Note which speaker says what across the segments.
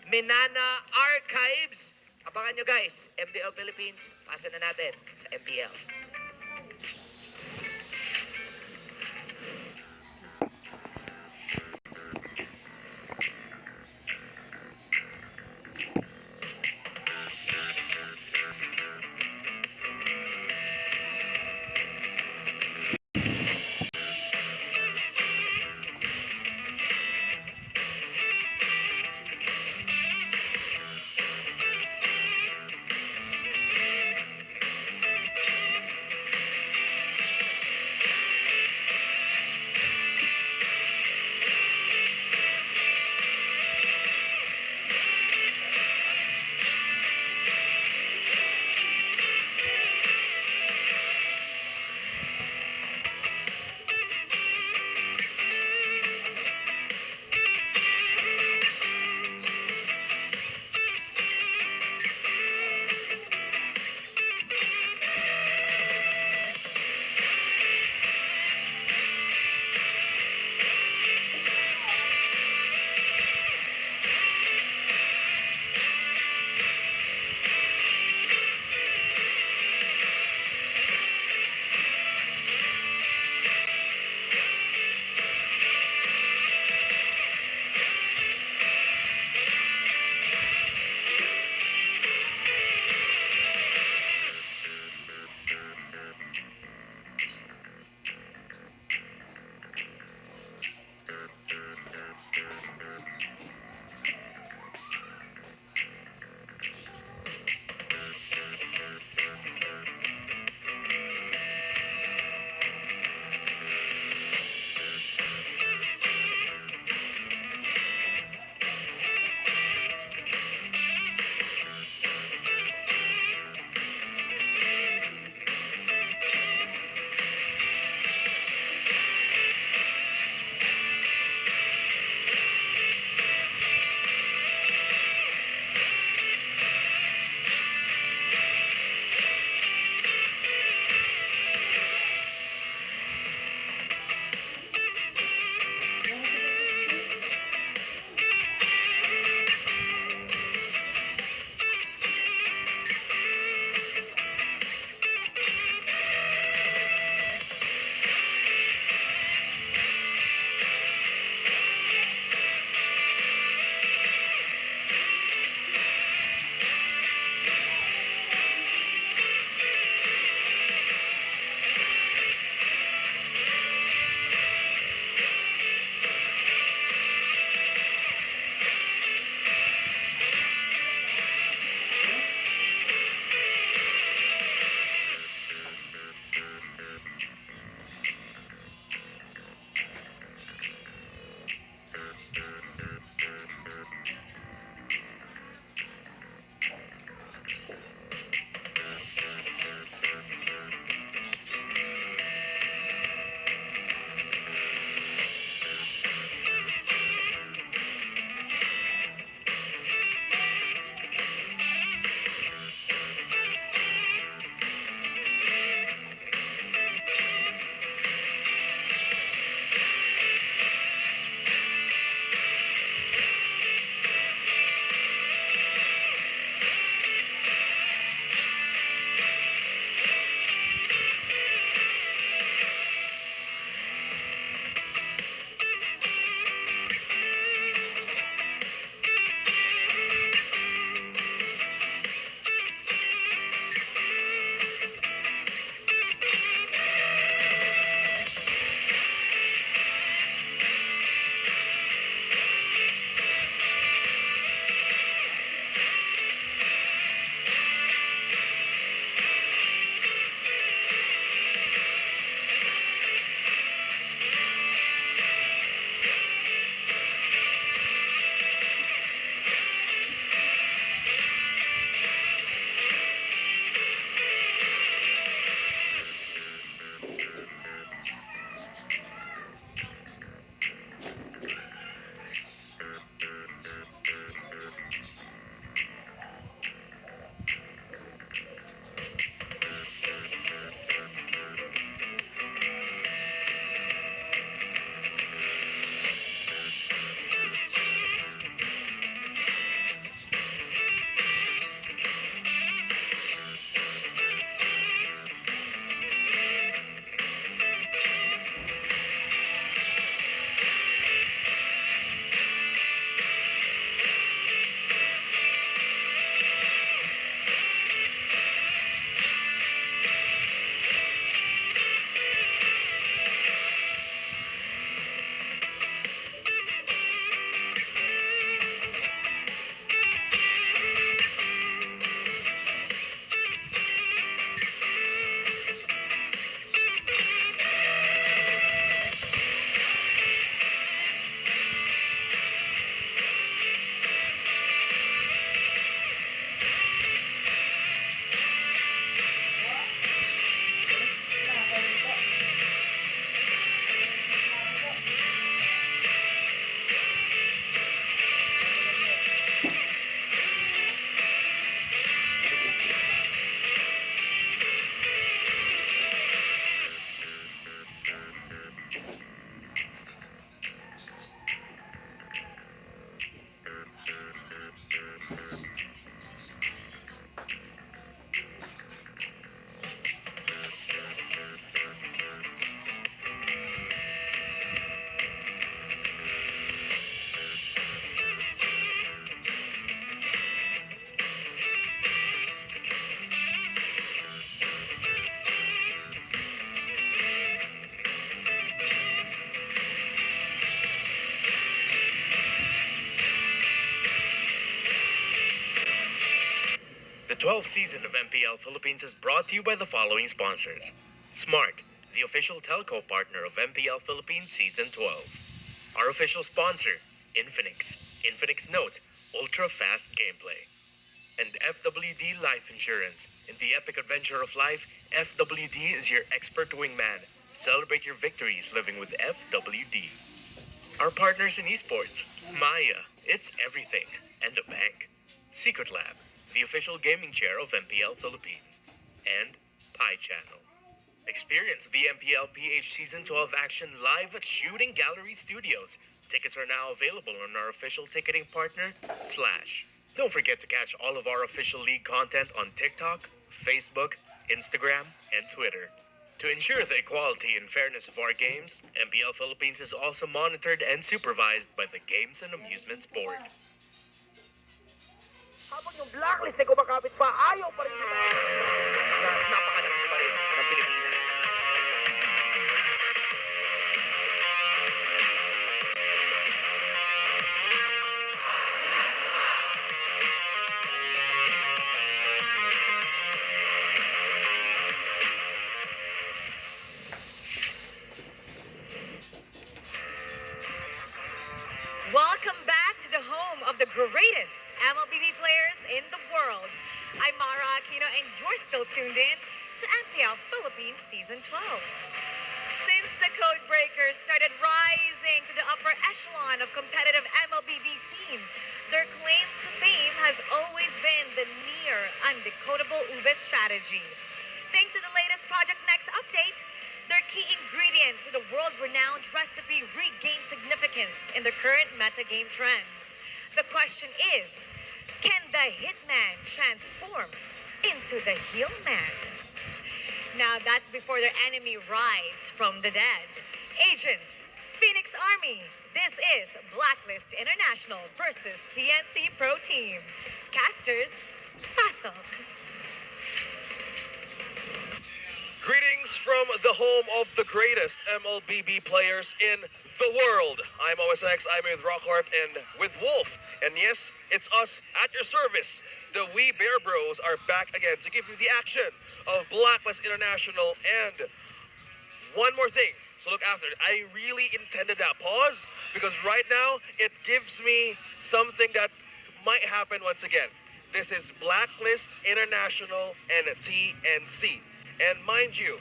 Speaker 1: Minana Archives. Abangan nyo guys, MDL Philippines, pasa na natin sa MPL.
Speaker 2: The 12th season of MPL Philippines is brought to you by the following sponsors. Smart, the official telco partner of MPL Philippines Season 12. Our official sponsor, Infinix. Infinix Note, ultra-fast gameplay. And FWD Life Insurance. In the epic adventure of life, FWD is your expert wingman. Celebrate your victories living with FWD. Our partners in esports, Maya, it's everything, and a bank. Secret Lab, the official gaming chair of MPL Philippines. And Pi Channel. Experience the MPL PH Season 12 action live at Shooting Gallery Studios. Tickets are now available on our official ticketing partner, Slash. Don't forget to catch all of our official league content on TikTok, Facebook, Instagram, and Twitter. To ensure the equality and fairness of our games, MPL Philippines is also monitored and supervised by the Games and Amusements Board.
Speaker 3: Habang yung blacklist ay kumakapit pa, ayaw pa rin
Speaker 1: Napakalakas pa rin ng Pilipinas.
Speaker 4: Welcome back to the home of the greatest MLBB players in the world. I'm Mara Aquino and you're still tuned in to MPL Philippines Season 12. Since the Codebreakers started rising to the upper echelon of competitive MLBB scene, their claim to fame has always been the near undecodable Ube strategy. Thanks to the latest Project Next update, their key ingredient to the world-renowned recipe regained significance in the current metagame trends. The question is, can the Hitman transform into the Heel Man? Now that's before their enemy rise from the dead. Agents, Phoenix Army, this is Blacklist International versus TNC Pro Team. Casters, Pasok.
Speaker 5: Greetings from the home of the greatest MLBB players in the world. I'm OSX, I'm with Rockheart and with Wolf. And yes, it's us at your service. The We Bear Bros are back again to give you the action of Blacklist International. And one more thing, so look after it. I really intended that pause because right now it gives me something that might happen once again. This is Blacklist International and TNC. And mind you,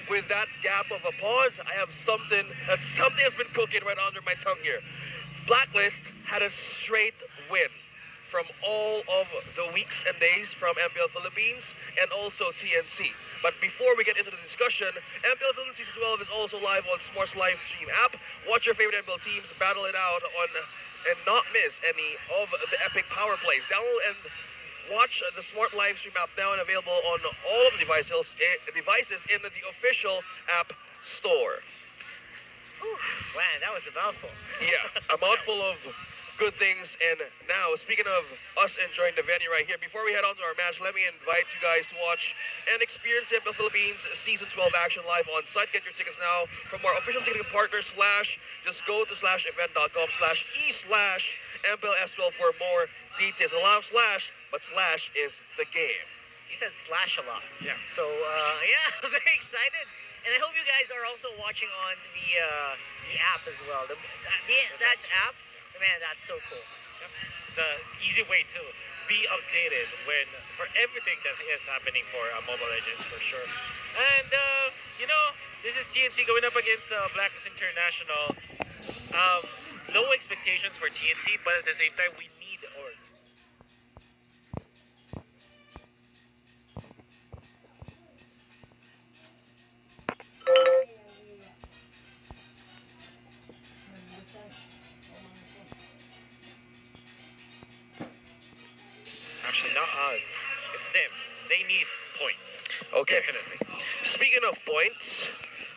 Speaker 5: with that gap of a pause, I have something has been cooking right under my tongue here. Blacklist had a straight win from all of the weeks and days from MPL Philippines and also TNC. But before we get into the discussion, MPL Philippines Season 12 is also live on Smart's live stream app. Watch your favorite MPL teams battle it out on and not miss any of the epic power plays. Download and watch the Smart live stream app now and available on all of the devices in the official app store.
Speaker 3: Whew, man, that was a mouthful.
Speaker 5: Yeah, a mouthful of good things. And now, speaking of us enjoying the venue right here, before we head on to our match, let me invite you guys to watch and experience the Philippines Season 12 action live on site. Get your tickets now from our official ticketing partner, Slash. Just go to slashevent.com/e/MPLS12 for more details. A lot of Slash, but Slash is the game.
Speaker 3: You said slash a lot.
Speaker 5: Yeah.
Speaker 3: So, yeah, very excited. And I hope you guys are also watching on the app as well. That app, man, that's so cool.
Speaker 6: It's an easy way to be updated for everything that is happening for Mobile Legends for sure. And this is TNC going up against Blacklist International. Low expectations for TNC, but at the same time we need or actually, not us. It's them. They need points.
Speaker 5: Okay.
Speaker 6: Definitely.
Speaker 5: Speaking of points,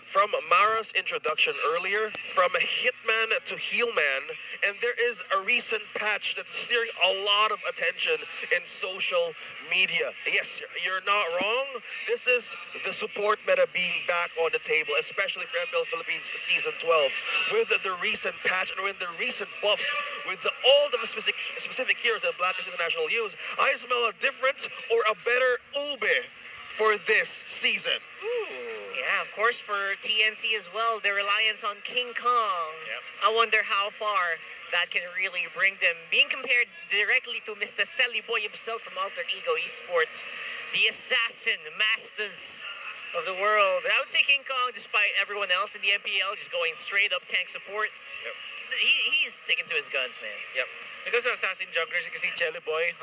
Speaker 5: from Mara's introduction earlier, from Hitman to Heelman, and there is a recent patch that's steering a lot of attention in social media. Yes, you're not wrong. This is the support meta being back on the table, especially for MPL Philippines Season 12. With the recent patch and with the recent buffs, with all the specific heroes that BLACKLIST International use, I smell a different or a better ube for this season.
Speaker 3: Yeah, of course for TNC as well, their reliance on King Kong.
Speaker 6: Yep.
Speaker 3: I wonder how far that can really bring them. Being compared directly to Mr. Selly Boy himself from Alter Ego Esports, the assassin masters of the world. I would say King Kong, despite everyone else in the MPL just going straight up tank support.
Speaker 6: Yep.
Speaker 3: He's sticking to his guns, man.
Speaker 6: Yep. Because assassin junglers, you can see Jelly Boy.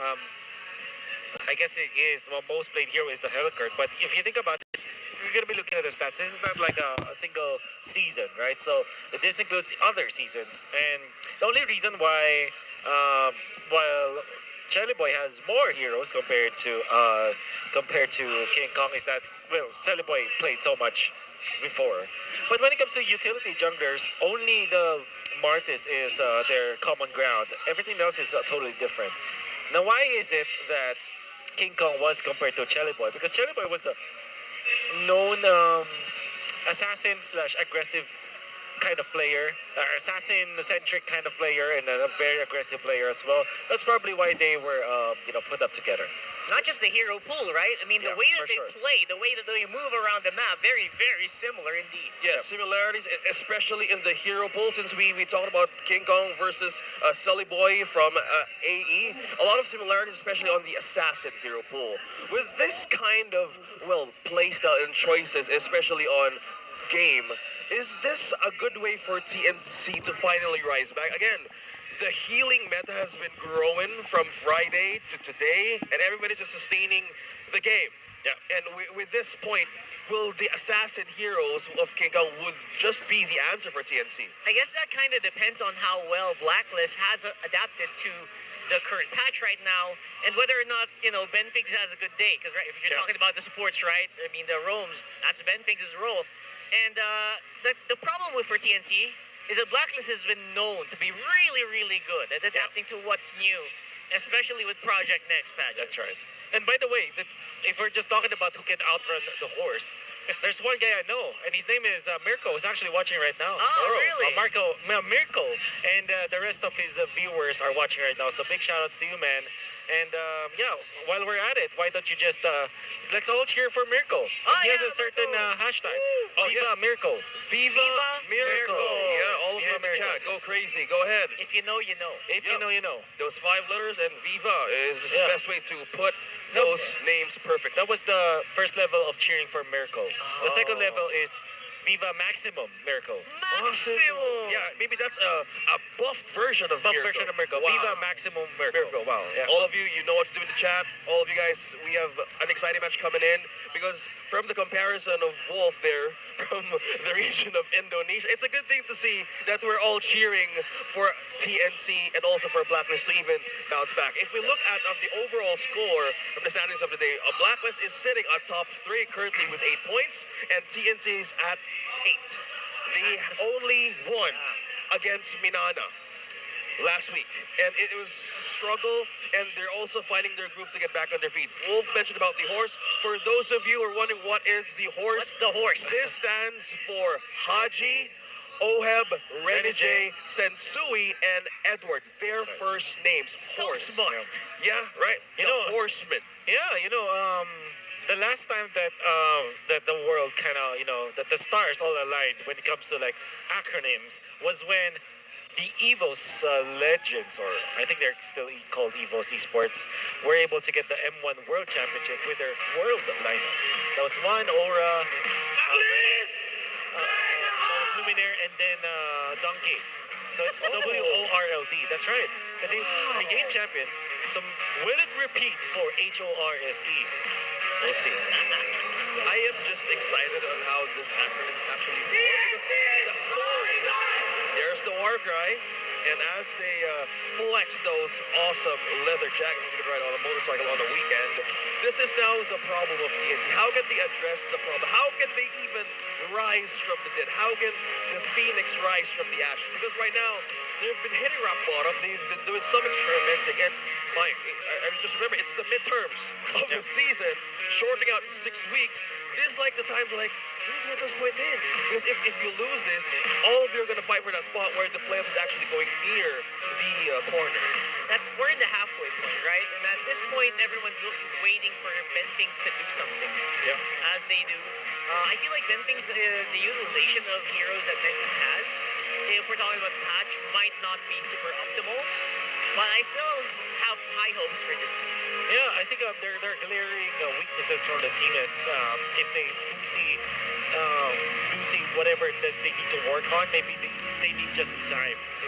Speaker 6: I guess it is, well, most played hero is the Helicarp. But if you think about this, you're going to be looking at the stats. This is not like a single season, right? So this includes other seasons. And the only reason why, while Jelly Boy has more heroes compared to King Kong is that, well, Jelly Boy played so much before. But when it comes to utility junglers, only the Martis is their common ground. Everything else is totally different. Now, why is it that King Kong was compared to Jelly Boy? Because Jelly Boy was a known assassin slash aggressive kind of player, assassin-centric kind of player, and a very aggressive player as well. That's probably why they were, put up together.
Speaker 3: Not just the hero pool, right? I mean, the
Speaker 6: Yeah,
Speaker 3: way that
Speaker 6: for
Speaker 3: they
Speaker 6: sure.
Speaker 3: play, the way that they move around the map, very, very similar indeed.
Speaker 5: Yeah, similarities, especially in the hero pool, since we talked about King Kong versus Sully Boy from AE. A lot of similarities, especially on the assassin hero pool. With this kind of, well, playstyle and choices, especially on game, is this a good way for TNC to finally rise back? Again, the healing meta has been growing from Friday to today, and everybody's just sustaining the game.
Speaker 6: Yeah.
Speaker 5: And with this point, will the assassin heroes of King Kong would just be the answer for TNC?
Speaker 3: I guess that kind of depends on how well Blacklist has adapted to the current patch right now, and whether or not, Ben Figs has a good day. Because if you're
Speaker 6: Yeah.
Speaker 3: talking about the supports, right? I mean, the roams, that's Ben Figs' role. And the problem for TNC is that Blacklist has been known to be really, really good at adapting to what's new, especially with Project Next patch.
Speaker 6: That's right. And by the way, if we're just talking about who can outrun the horse, there's one guy I know, and his name is Mirko, who's actually watching right now.
Speaker 3: Oh, really?
Speaker 6: Mirko, and the rest of his viewers are watching right now. So big shout outs to you, man. And while we're at it, why don't you just let's all cheer for Mirko? He has
Speaker 3: yeah,
Speaker 6: a certain
Speaker 3: Mirko.
Speaker 6: hashtag.
Speaker 5: Oh,
Speaker 6: Viva
Speaker 5: yeah.
Speaker 6: Mirko.
Speaker 5: Viva Miracle!
Speaker 6: Miracle.
Speaker 5: Yeah, all of
Speaker 6: Yes,
Speaker 5: them in
Speaker 6: Miracle.
Speaker 5: chat. Go crazy. Go ahead.
Speaker 3: If you know, you know.
Speaker 6: If
Speaker 5: Yep.
Speaker 6: you know, you know.
Speaker 5: Those 5 letters and Viva is just
Speaker 6: Yeah.
Speaker 5: the best way to put those names perfect.
Speaker 6: That was the first level of cheering for Mirko. The second
Speaker 5: Oh.
Speaker 6: level is Viva Maximum Mirko.
Speaker 3: Maximum!
Speaker 5: Yeah, maybe that's a buffed version of
Speaker 6: Buff
Speaker 5: Miracle.
Speaker 6: version of Mirko.
Speaker 5: Wow.
Speaker 6: Viva Maximum Mirko.
Speaker 5: Miracle, wow.
Speaker 6: Yeah.
Speaker 5: All of you, you know what to do in the chat. All of you guys, we have an exciting match coming in because from the comparison of Wolf there, from the region of Indonesia, it's a good thing to see that we're all cheering for TNC and also for Blacklist to even bounce back. If we look at the overall score from the standings of the day, Blacklist is sitting on top 3 currently with 8 points, and TNC is at 8. They only won against Minana last week, and it was a struggle, and they're also finding their groove to get back on their feet. Wolf mentioned about the horse. For those of you who are wondering what is the horse,
Speaker 3: What's the horse?
Speaker 5: this stands for Haji, Oheb, Renije, Sensui, and Edward. Their first names.
Speaker 3: So
Speaker 5: Horse.
Speaker 3: smart.
Speaker 5: Yeah, right.
Speaker 6: You
Speaker 5: The
Speaker 6: know-
Speaker 5: horseman.
Speaker 6: Yeah, the last time that that the world kind of, that the stars all aligned when it comes to like acronyms was when the EVOS Legends, or I think they're still called EVOS Esports, were able to get the M1 World Championship with their world lineup. That was one Aura, that was Luminaire, and then Donkey. So it's WORLD. That's right. And they became champions. So will it repeat for HORSE? We'll see.
Speaker 5: I am just excited on how this acronym is actually formed because the story. There's the war cry. And as they flex those awesome leather jackets that you can ride on a motorcycle on the weekend, this is now the problem of TNC. How can they address the problem? How can they even rise from the dead? How can the Phoenix rise from the ashes? Because right now, they've been hitting rock bottom. They've been doing some experimenting. And I just remember, it's the midterms of the season, shorting out 6 weeks. This is like the times where, like, you need to get those points in. Because if you lose this, all of you are going to fight for that spot where the playoffs is actually going near the corner.
Speaker 3: We're in the halfway point, right? And at this point, everyone's waiting for Benfings to do something.
Speaker 5: Yeah.
Speaker 3: As they do. I feel like Benfings, the utilization of heroes that Benfings has, if we're talking about the patch, might not be super optimal. But I still have high hopes for this team.
Speaker 6: Yeah, I think there are glaring weaknesses from the team if they do see whatever that they need to work on. Maybe they need just time to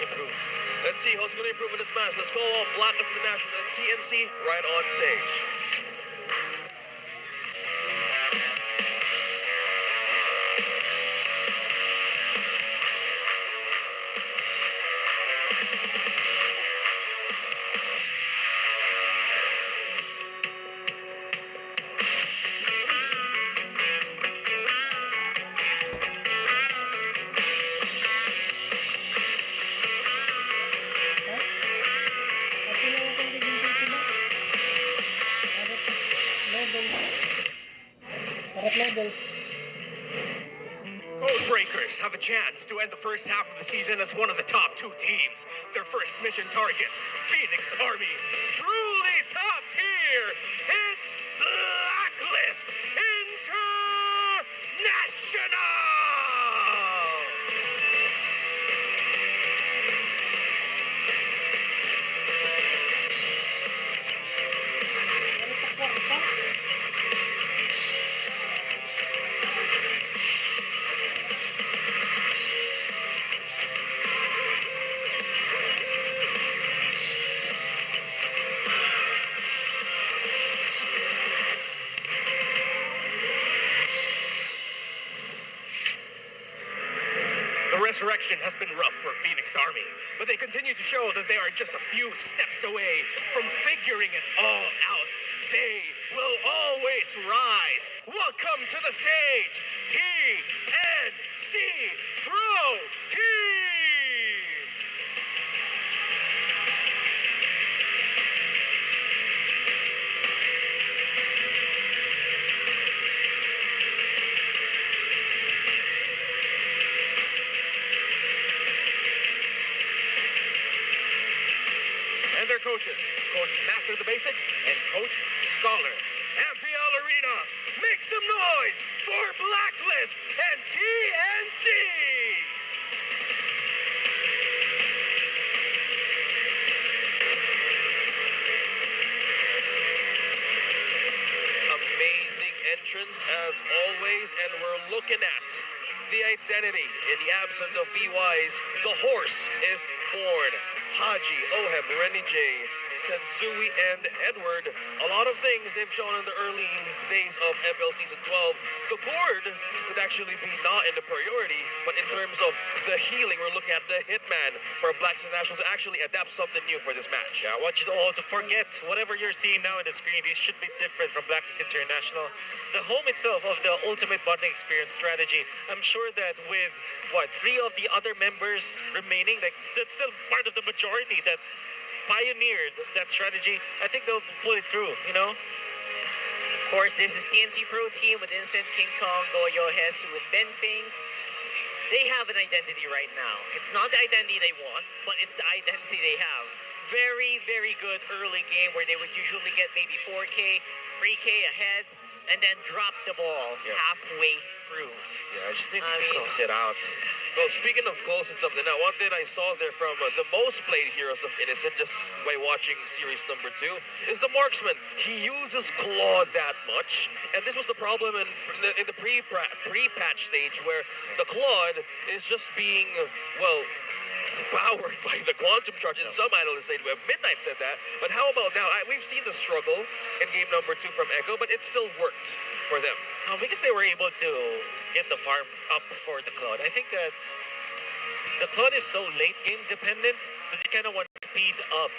Speaker 6: improve.
Speaker 5: Let's see who's going to improve in this match. Let's call on BLACKLIST International and TNC right on stage.
Speaker 2: Codebreakers have a chance to end the first half of the season as one of the top 2 teams. Their first mission target, Phoenix Army. Truly top tier. It's BLACKLIST International! The resurrection has been rough for Phoenix Army, but they continue to show that they are just a few steps away from figuring it all out. They will always rise. Welcome to the stage, TNC Pro Team! And their coaches, Coach Master the Basics and Coach Scholar. MPL Arena, make some noise for BLACKLIST and TNC!
Speaker 5: Amazing entrance as always, and we're looking at the identity in the absence of VYs. The horse is born. Haji, Oheb, Renny J, Sensui, and Edward. A lot of things they've shown in the early days of MPL Season 12. The gourd could actually be not in the priority, but in terms of the healing, we're looking at the Hitman for BLACKLIST International to actually adapt something new for this match.
Speaker 6: Yeah, I want you all to forget whatever you're seeing now on the screen. These should be different from BLACKLIST International. The home itself of the ultimate bonding experience strategy, I'm sure that with, 3 of the other members remaining, that's still part of the majority that pioneered that strategy, I think they'll pull it through, you know?
Speaker 3: Of course, this is TNC Pro Team with Instant King Kong, Goyo, Hesu, and Benfings. They have an identity right now. It's not the identity they want, but it's the identity they have. Very, very good early game where they would usually get maybe 4K, 3K ahead, and then drop the ball halfway through.
Speaker 5: Yeah, I just need to
Speaker 6: Close it out.
Speaker 5: Well, speaking of closing something, now one thing I saw there from the most played Heroes of Innocent, just by watching series number 2, is the marksman. He uses Claw that much, and this was the problem in the pre-patch stage, where the Claw is just being, powered by the quantum charge. And some analysts say, Midnight said that, but how about now? We've seen the struggle in game number 2 from Echo, but it still worked for them.
Speaker 6: Because they were able to get the farm up for the Cloud. I think that the Claude is so late game dependent that you kind of want to speed up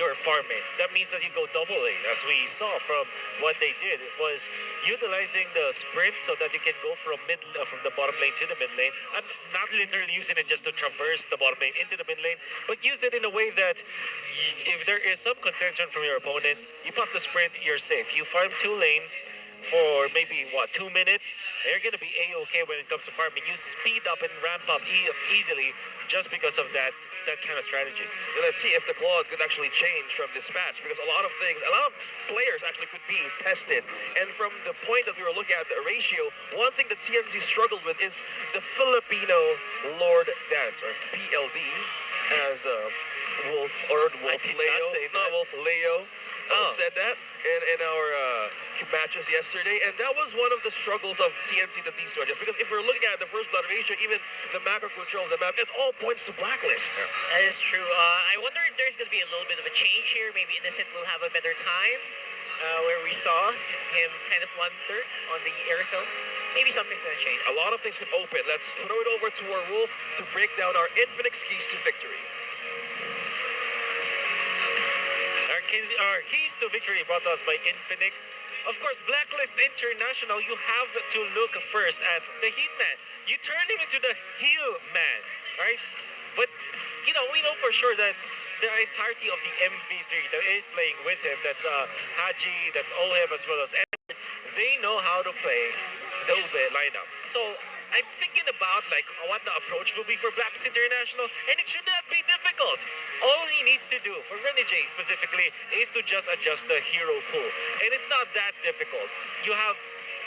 Speaker 6: your farming. That means that you go double lane, as we saw from what they did. It was utilizing the sprint so that you can go from from the bottom lane to the mid lane. I'm not literally using it just to traverse the bottom lane into the mid lane, but use it in a way that if there is some contention from your opponents, you pop the sprint, you're safe. You farm 2 lanes for maybe 2 minutes, they're gonna be a-okay when it comes to farming. You speed up and ramp up easily just because of that kind of strategy.
Speaker 5: And let's see if the Claude could actually change from this match, because a lot of players actually could be tested. And from the point that we were looking at the ratio, one thing that TNC struggled with is the Filipino Lord Dance, or PLD, as Wolf Leo, not Wolf Leo. Said that in our matches yesterday, and that was one of the struggles of TNC that these are, just because if we're looking at the first blood ratio, even the macro control of the map, it all points to Blacklist.
Speaker 3: That is true. I wonder if there's going to be a little bit of a change here. Maybe Innocent will have a better time, where we saw him kind of flunder on the airfield. Maybe something's going to change.
Speaker 5: A lot of things could open. Let's throw it over to our Wolf to break down our Infinix keys to victory.
Speaker 6: Our keys to victory brought to us by Infinix. Of course, Blacklist International, you have to look first at the Heatman. You turn him into the heel man, right? But, we know for sure that the entirety of the MV3 that is playing with him, that's Haji, that's Oheb, as well as Edward, they know how to play the Ube lineup. So I'm thinking about what the approach will be for Blacklist International, and it should not be difficult. All he needs to do, for Renegade specifically, is to just adjust the hero pool. And it's not that difficult. You have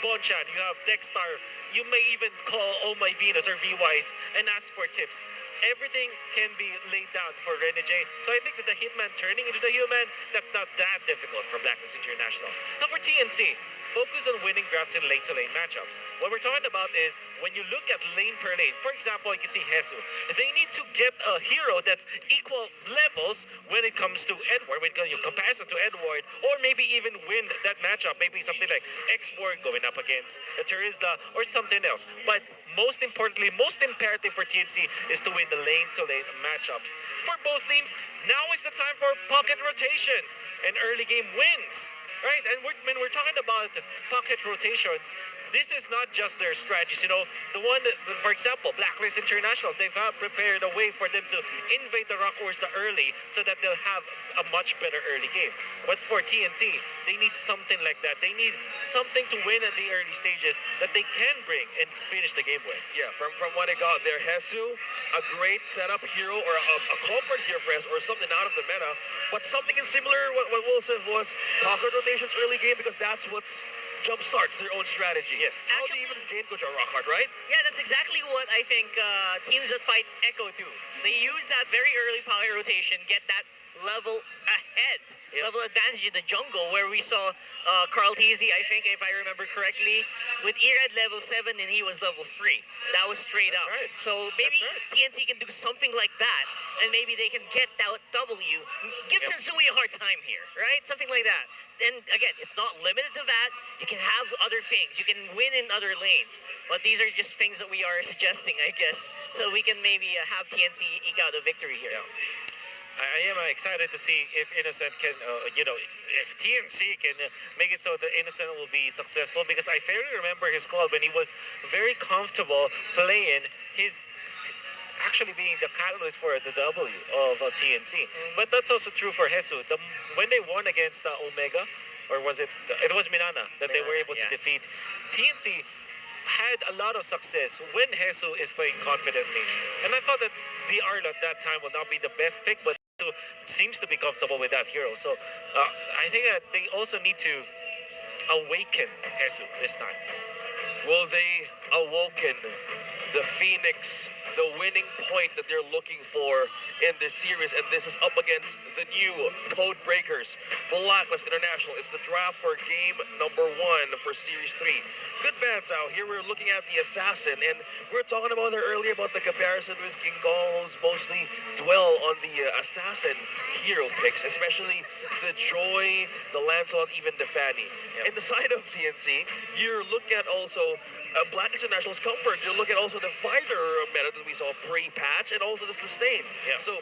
Speaker 6: Bonchan, you have Dexstar, you may even call Oh My Venus or VYs and ask for tips. Everything can be laid down for Renegade. So I think that the Hitman turning into the Human, that's not that difficult for Blacklist International. Now for TNC, focus on winning drafts in lane-to-lane matchups. What we're talking about is when you look at lane per lane, for example, you can see Hesu. They need to get a hero that's equal levels when it comes to Edward, when you compare it to Edward, or maybe even win that matchup. Maybe something like X-Borg going up against Terizla or something else. But most importantly, most imperative for TNC is to win the lane-to-lane matchups. For both teams, now is the time for pocket rotations and early game wins. Right, and when we're talking about pocket rotations, this is not just their strategies. The one that, for example, Blacklist International, they've prepared a way for them to invade the Rock Ursa early so that they'll have a much better early game. But for TNC, they need something like that. They need something to win at the early stages that they can bring and finish the game with.
Speaker 5: Yeah, from what I got there, Hesu, a great setup hero, or a comfort hero for Hesu, or something out of the meta, but something in similar what Wilson was pocket rotations early game, because that's what's jumpstarts their own strategy.
Speaker 6: Yes.
Speaker 5: How do you even gain control Rockhart, right?
Speaker 3: Yeah, that's exactly what I think teams that fight Echo do. They use that very early pocket rotation, get that level ahead, level advantage in the jungle, where we saw Carl Teasy, I think, if I remember correctly, with Erad level 7 and he was level 3. That was straight up.
Speaker 6: Right.
Speaker 3: So maybe TNC can do something like that, and maybe they can get that W. Give Sensui a hard time here, right? Something like that. And again, it's not limited to that. You can have other things. You can win in other lanes. But these are just things that we are suggesting, I guess, so we can maybe have TNC eke out a victory here.
Speaker 6: Yeah. I am excited to see if Innocent can, if TNC can make it so that Innocent will be successful, because I fairly remember his club when he was very comfortable playing his, actually being the catalyst for the W of TNC. But that's also true for Hesu. When they won against Omega, or was it was Minana that they were able to defeat, TNC had a lot of success when Hesu is playing confidently. And I thought that the Arl at that time would not be the best pick, but seems to be comfortable with that hero. So I think that they also need to awaken Hesu this time.
Speaker 5: Will they awoken the Phoenix, the winning point that they're looking for in this series? And this is up against the new Code Breakers, Blacklist International. It's the draft for game number 1 for Series 3. Good bands out here. We're looking at the Assassin, and we're talking about there earlier about the comparison with King Kong, who's mostly dwell on the Assassin hero picks, especially the Joy, the Lancelot, even the Fanny. In the side of TNC, you're looking at also Blacklist and Nationals comfort. You look at also the fighter meta that we saw pre-patch and also the sustain.
Speaker 6: Yeah.
Speaker 5: So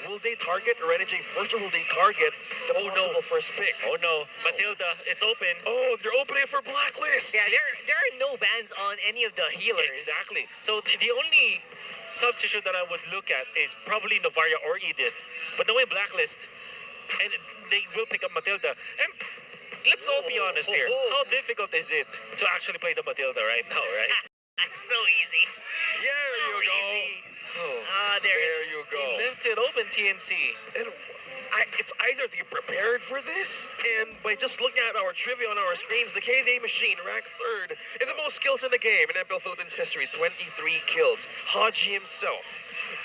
Speaker 5: will they target Renegade first or will they target the possible first pick?
Speaker 6: Oh no, Matilda is open.
Speaker 5: Oh, they're opening for Blacklist.
Speaker 3: Yeah, there are no bans on any of the healers.
Speaker 6: Exactly. So the only substitution that I would look at is probably Novaria or Edith. But knowing Blacklist, and they will pick up Matilda. And let's all be honest here. How difficult is it to actually play the Matilda right now, right?
Speaker 3: That's so easy.
Speaker 5: There you go.
Speaker 6: Oh,
Speaker 3: There
Speaker 5: you go.
Speaker 6: they left it open, TNC.
Speaker 5: And it's either they prepared for this, and by just looking at our trivia on our screens, the KVA machine ranked third in the most kills in the game in MPL Philippines history, 23 kills. Haji himself.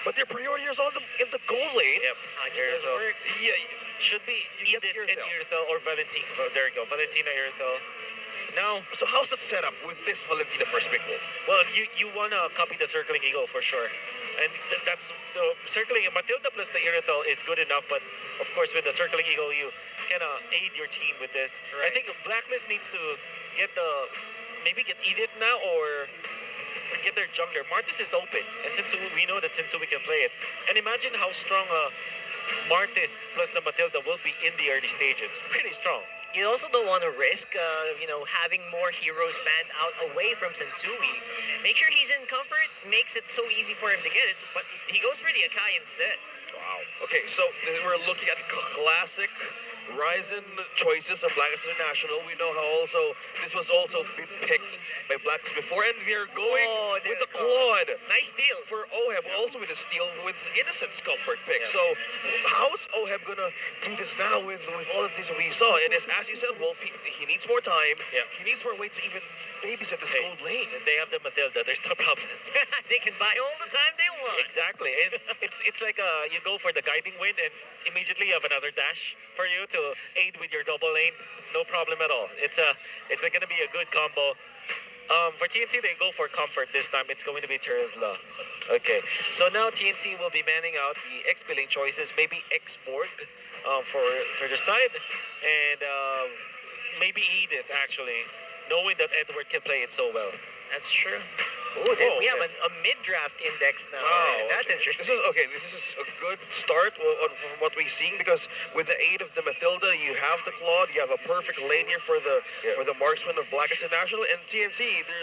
Speaker 5: But their priority is in the goal lane.
Speaker 6: Yep.
Speaker 3: Does
Speaker 6: Irithel.
Speaker 3: work.
Speaker 5: Yeah,
Speaker 6: Should be
Speaker 5: You get
Speaker 6: Edith and
Speaker 5: Irithel.
Speaker 6: Irithel or Valentina. Oh, there you go. Valentina, Irithel. Now,
Speaker 5: so how's that set up with this Valentina first pick, Wolf?
Speaker 6: well, you want to copy the Circling Eagle for sure. And that's the Circling Matilda plus the Irithel is good enough, but of course with the Circling Eagle you can aid your team with this. I
Speaker 3: Right.
Speaker 6: think Blacklist needs to get maybe get Edith now or get their jungler. Martis is open, and since we know that Since we can play it, and imagine how strong Martis plus the Matilda will be in the early stages. Pretty strong.
Speaker 3: You also don't want to risk, having more heroes banned out away from Sensui. Make sure he's in comfort, makes it so easy for him to get it, but he goes for the Akai instead.
Speaker 5: Wow. Okay, so we're looking at classic Ryzen choices of Blacklist International. We know how also this was also been picked by Blacklist before, and they're going
Speaker 3: Oh,
Speaker 5: with
Speaker 3: there
Speaker 5: the
Speaker 3: it goes.
Speaker 5: Claude
Speaker 3: Nice deal.
Speaker 5: for Oheb, also with a steal with Innocent's comfort pick.
Speaker 6: Yeah.
Speaker 5: So how's Oheb gonna do this now with all of this we saw? And as you said, Wolf, he needs more time.
Speaker 6: Yeah.
Speaker 5: He needs more way to even babysit this
Speaker 6: Hey,
Speaker 5: gold lane.
Speaker 6: They have the Matilda. There's no problem.
Speaker 3: They can buy all the time they want.
Speaker 6: Exactly, and it's like you go for the guiding wind, and immediately you have another dash for you to aid with your double lane. No problem at all. It's gonna be a good combo. For TNC, they go for comfort this time. It's going to be Terizla. Okay, so now TNC will be manning out the XP lane choices. Maybe Xborg for the side, and maybe Edith actually, knowing that Edward can play it so well.
Speaker 3: That's true. Ooh, we have a mid-draft index now. That's interesting.
Speaker 5: This is a good start from what we've seen, because with the aid of the Matilda, you have the Claude, you have a perfect lane here for the marksman of Blacklist International, and TNC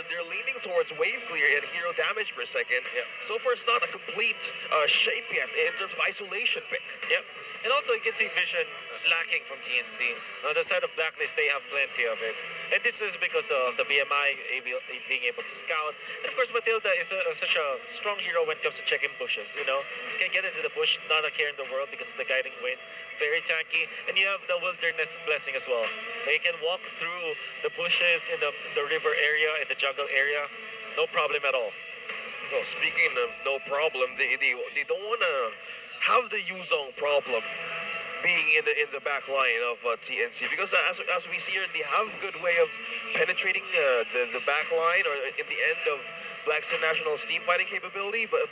Speaker 5: they're leaning towards wave clear and hero damage per second.
Speaker 6: Yeah.
Speaker 5: So far, it's not a complete shape yet in terms of isolation pick.
Speaker 6: Yep. And also you can see vision lacking from TNC. On the side of Blacklist, they have plenty of it. And this is because of the BMI being able to scout. And of course, Matilda is such a strong hero when it comes to checking bushes, Can get into the bush, not a care in the world because of the guiding wind. Very tanky. And you have the wilderness blessing as well. They can walk through the bushes in the river area, in the jungle area. No problem at all.
Speaker 5: Well, speaking of no problem, they don't want to have the Yuzong problem being in the back line of TNC, because as we see here, they have a good way of penetrating the back line or in the end of Blackstone National's team fighting capability, but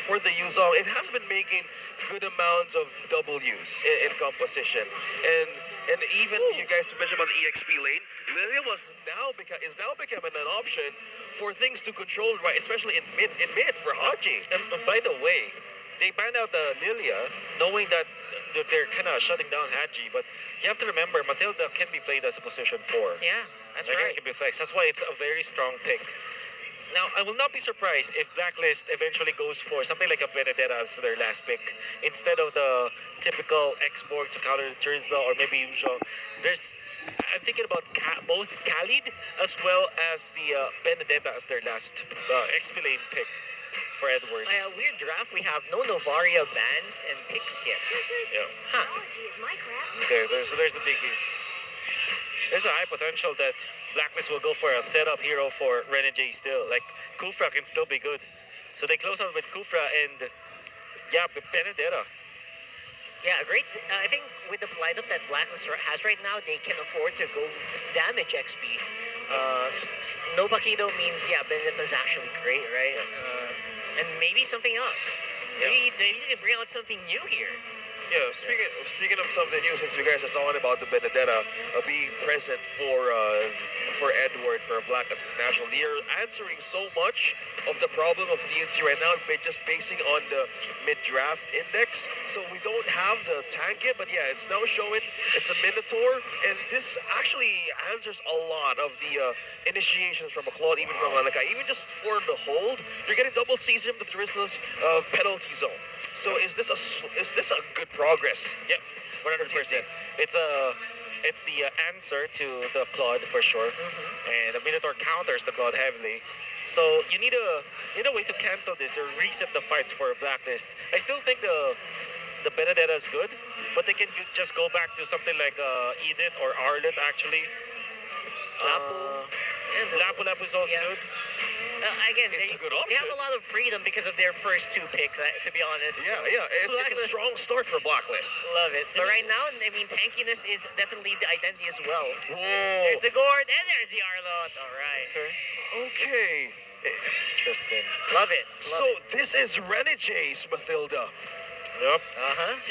Speaker 5: for the Yuzong, it has been making good amounts of W's in composition, and even you guys mentioned about the EXP lane, Lilia is now becoming an option for things to control, right, especially in mid for Haji.
Speaker 6: And by the way, they banned out the Lilia, knowing that they're kind of shutting down Haji, but you have to remember, Matilda can be played as a position 4.
Speaker 3: Yeah, that's
Speaker 6: Again,
Speaker 3: right.
Speaker 6: it can be flexed. That's why it's a very strong pick. Now, I will not be surprised if Blacklist eventually goes for something like a Benedetta as their last pick, instead of the typical Xborg to counter Terizla or maybe Yuzhong. I'm thinking about both Khalid as well as the Benedetta as their last XP lane pick for Edward.
Speaker 3: Weird draft. We have no Novaria bans and picks yet.
Speaker 6: Yeah.
Speaker 3: Huh.
Speaker 6: Okay, there's the biggie. There's a high potential that Blacklist will go for a setup hero for Renegade still. Like, Kufra can still be good. So they close out with Kufra and, Benedetta.
Speaker 3: Yeah, great. I think with the lineup that Blacklist has right now, they can afford to go damage XP. No Paquito means, Benedetta's actually great, right? And maybe something else. Maybe they can bring out something new here.
Speaker 5: Yeah, speaking of something new, since you guys are talking about the Benedetta being present for Edward for Black International, they're answering so much of the problem of TNC right now by just basing on the mid-draft index. So we don't have the tank yet, but yeah, it's now showing it's a Minotaur, and this actually answers a lot of the initiations from a Claude, even from Malakai. Even just for the hold, you're getting double season with the Rizzler's penalty zone. So is this a good progress?
Speaker 7: Yep, 100%. It's the answer to the Claude for sure, and the Minotaur counters the Claude heavily. So you need a way to cancel this or reset the fights for Blacklist. I still think the Benedetta is good, but they can just go back to something like Edith or Arlet actually.
Speaker 3: Lapu.
Speaker 7: Lapu is also
Speaker 3: Yeah.
Speaker 7: good.
Speaker 3: Again,
Speaker 5: It's a good
Speaker 3: they have
Speaker 5: option.
Speaker 3: a lot of freedom because of their first two picks, to be honest.
Speaker 5: Yeah, it's a
Speaker 3: Blacklist-
Speaker 5: strong start for Blacklist.
Speaker 3: Love it. But right now, I mean, tankiness is definitely the identity as well.
Speaker 5: Whoa.
Speaker 3: There's the Gord, and there's the Arlot. All right.
Speaker 5: Okay.
Speaker 7: Interesting.
Speaker 3: Love it.
Speaker 5: So this is Renegades, Mathilda.
Speaker 7: Yep.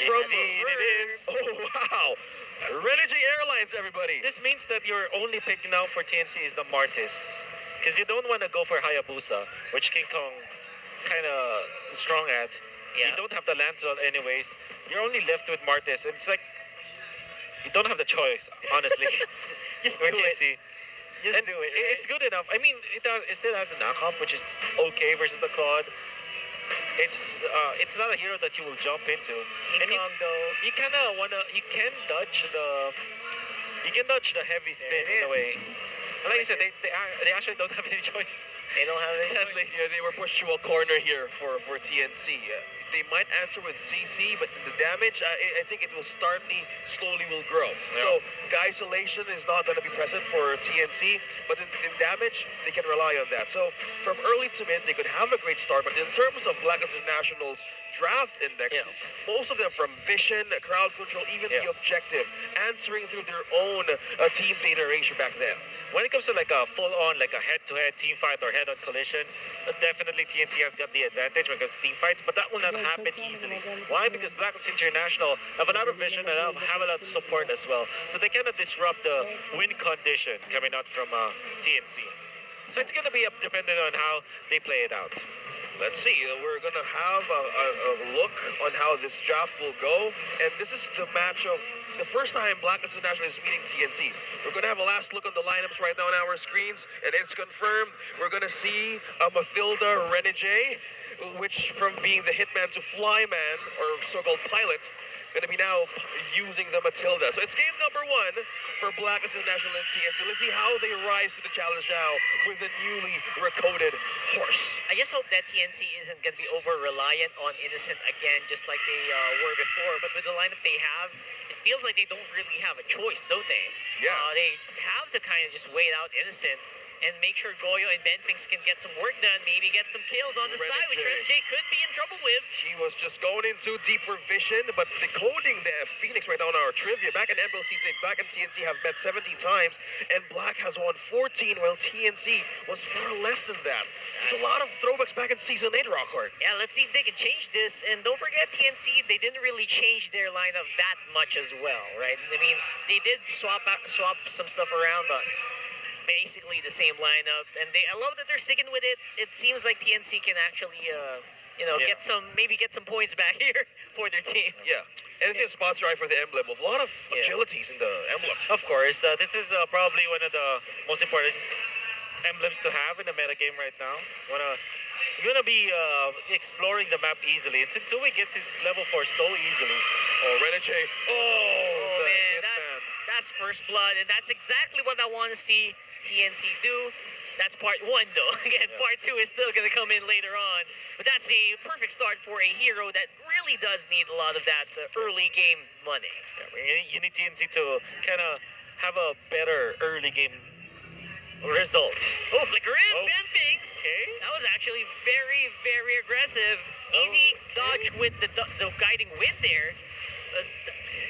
Speaker 5: From
Speaker 7: Indeed it is.
Speaker 5: Oh wow. Renegade Airlines, everybody.
Speaker 7: This means that your only pick now for TNC is the Martis. Because you don't want to go for Hayabusa, which King Kong kind of strong at.
Speaker 3: Yeah.
Speaker 7: You don't have the Lancelot anyways. You're only left with Martis. It's like, you don't have the choice, honestly.
Speaker 3: Just
Speaker 7: for
Speaker 3: do it.
Speaker 7: TNC.
Speaker 3: Just
Speaker 7: And
Speaker 3: do it.
Speaker 7: It's good enough. I mean, it still has the knockup, which is okay versus the Claude. It's not a hero that you will jump into.
Speaker 3: King
Speaker 7: And
Speaker 3: Kong, though.
Speaker 7: you kind of you can dodge the heavy spin in a way. And like you said, they actually don't have any choice.
Speaker 3: They don't have any.
Speaker 7: Sadly.
Speaker 5: Yeah, they were pushed to a corner here for TNC. They might answer with CC, but the damage, I think it will slowly will grow. So the isolation is not going to be present for TNC, but in damage, they can rely on that. So from early to mid, they could have a great start, but in terms of Black International's draft index, most of them from vision, crowd control, even the objective, answering through their own team data ratio back then.
Speaker 7: When it comes to like a full-on, like a head-to-head team fight or head-on collision, definitely TNC has got the advantage when it comes to team fights, but that will not happen easily. Why? Because Blacklist International have another vision and have a lot of support as well. So they cannot disrupt the win condition coming out from TNC. So it's going to be dependent on how they play it out.
Speaker 5: Let's see. We're gonna have a look on how this draft will go, and this is the match of the first time Blacklist International is meeting TNC. We're gonna have a last look on the lineups right now on our screens, and it's confirmed. We're gonna see Mathilda Renegade, which from being the hitman to flyman or so-called pilot, gonna be now using the Matilda. So it's game number 1 for Blacklist International and TNC. Let's see how they rise to the challenge now with the newly recoded horse.
Speaker 3: I just hope that TNC isn't going to be over-reliant on Innocent again, just like they were before. But with the lineup they have, it feels like they don't really have a choice, don't they?
Speaker 5: Yeah.
Speaker 3: They have to kind of just wait out Innocent and make sure Goyo and Benfings can get some work done, maybe get some kills on the side, which Renegade could be in trouble with.
Speaker 5: She was just going in too deep for vision, but decoding the Phoenix right now in our trivia. Back in ML Season 8, Black and TNC have met 17 times, and Black has won 14, while TNC was far less than that. There's a lot of throwbacks back in Season 8, Rockhart.
Speaker 3: Yeah, let's see if they can change this. And don't forget, TNC, they didn't really change their lineup that much as well, right? I mean, they did swap some stuff around, but basically the same lineup. And I love that they're sticking with it. It seems like TNC can actually, get some points back here for their team.
Speaker 5: Yeah, and it's sponsor right for the emblem with a lot of agilities in the emblem.
Speaker 7: Of course, this is probably one of the most important emblems to have in the metagame right now. You're gonna be exploring the map easily. And Sensui gets his level 4 so easily.
Speaker 5: Oh, Renegade.
Speaker 3: Oh
Speaker 5: The
Speaker 3: man,
Speaker 5: hitman.
Speaker 3: that's first blood, and that's exactly what I want to see TNC do. That's part 1 though. Again, part 2 is still gonna come in later on. But that's a perfect start for a hero that really does need a lot of that early game money.
Speaker 7: You need TNC to kind of have a better early game result.
Speaker 3: Oh, flicker in,
Speaker 7: Oh.
Speaker 3: Benfings.
Speaker 7: Okay.
Speaker 3: That was actually very, very aggressive. Easy dodge with the guiding wind there.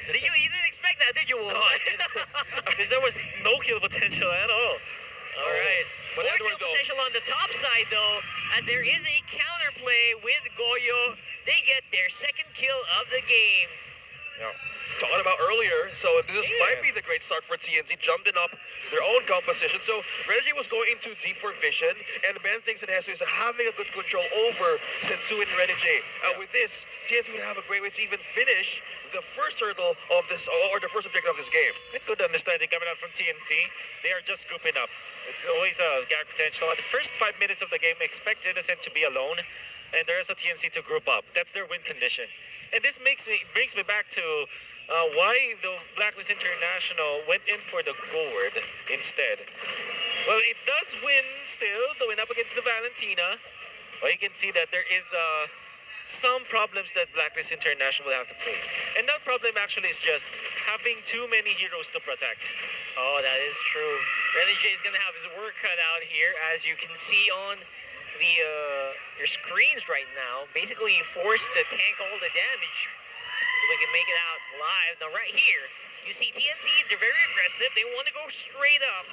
Speaker 3: You didn't expect that, did you, Wolf?
Speaker 7: No, I didn't. Because there was no kill potential at all.
Speaker 3: All right.
Speaker 5: But
Speaker 3: More
Speaker 5: Edward,
Speaker 3: kill
Speaker 5: though-
Speaker 3: potential on the top side, though, as there is a counterplay with Goyo. They get their second kill of the game.
Speaker 7: Yeah.
Speaker 5: talking about earlier. So this might be the great start for TNC, jumping up their own composition. So Reggie was going in too deep for vision, and Ben thinks that Hesu is having a good control over Sensu and Renegade. With this, TNC would have a great way to even finish the first hurdle of this, or the first objective of this game.
Speaker 7: A good understanding coming out from TNC. They are just grouping up. It's always a gag potential. At the first 5 minutes of the game, expect Innocent to be alone, and the rest of TNC to group up. That's their win condition. And this brings me back to why the Blacklist International went in for the gourd instead. Well, it does win still, the win up against the Valentina. Well, you can see that there is some problems that Blacklist International will have to face. And that problem actually is just having too many heroes to protect.
Speaker 3: Oh, that is true. Renegade is going to have his work cut out here, as you can see on the your screens right now. Basically forced to tank all the damage so we can make it out live. Now right here, you see TNC, they're very aggressive. They want to go straight up,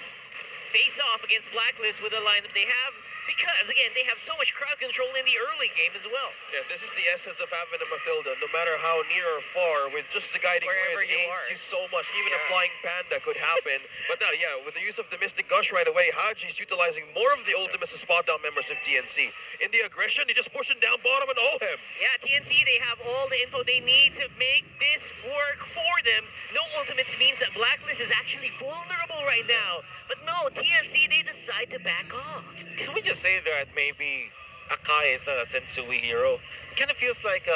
Speaker 3: face off against Blacklist with the lineup they have. Because, again, they have so much crowd control in the early game as well.
Speaker 5: Yeah, this is the essence of having a Mathilda. No matter how near or far, with just the guiding
Speaker 3: Wherever
Speaker 5: wind,
Speaker 3: you
Speaker 5: aids
Speaker 3: are.
Speaker 5: you so much. Even a flying panda could happen. But now, yeah, with the use of the Mystic Gush right away, Haji's utilizing more of the ultimates to spot down members of TNC. In the aggression, he just pushing down bottom and him.
Speaker 3: Yeah, TNC, they have all the info they need to make this work for them. No ultimates means that Blacklist is actually vulnerable right now. But no, TNC, they decide to back off.
Speaker 7: Can we just say that maybe Akai is not a Sensui hero? It kind of feels like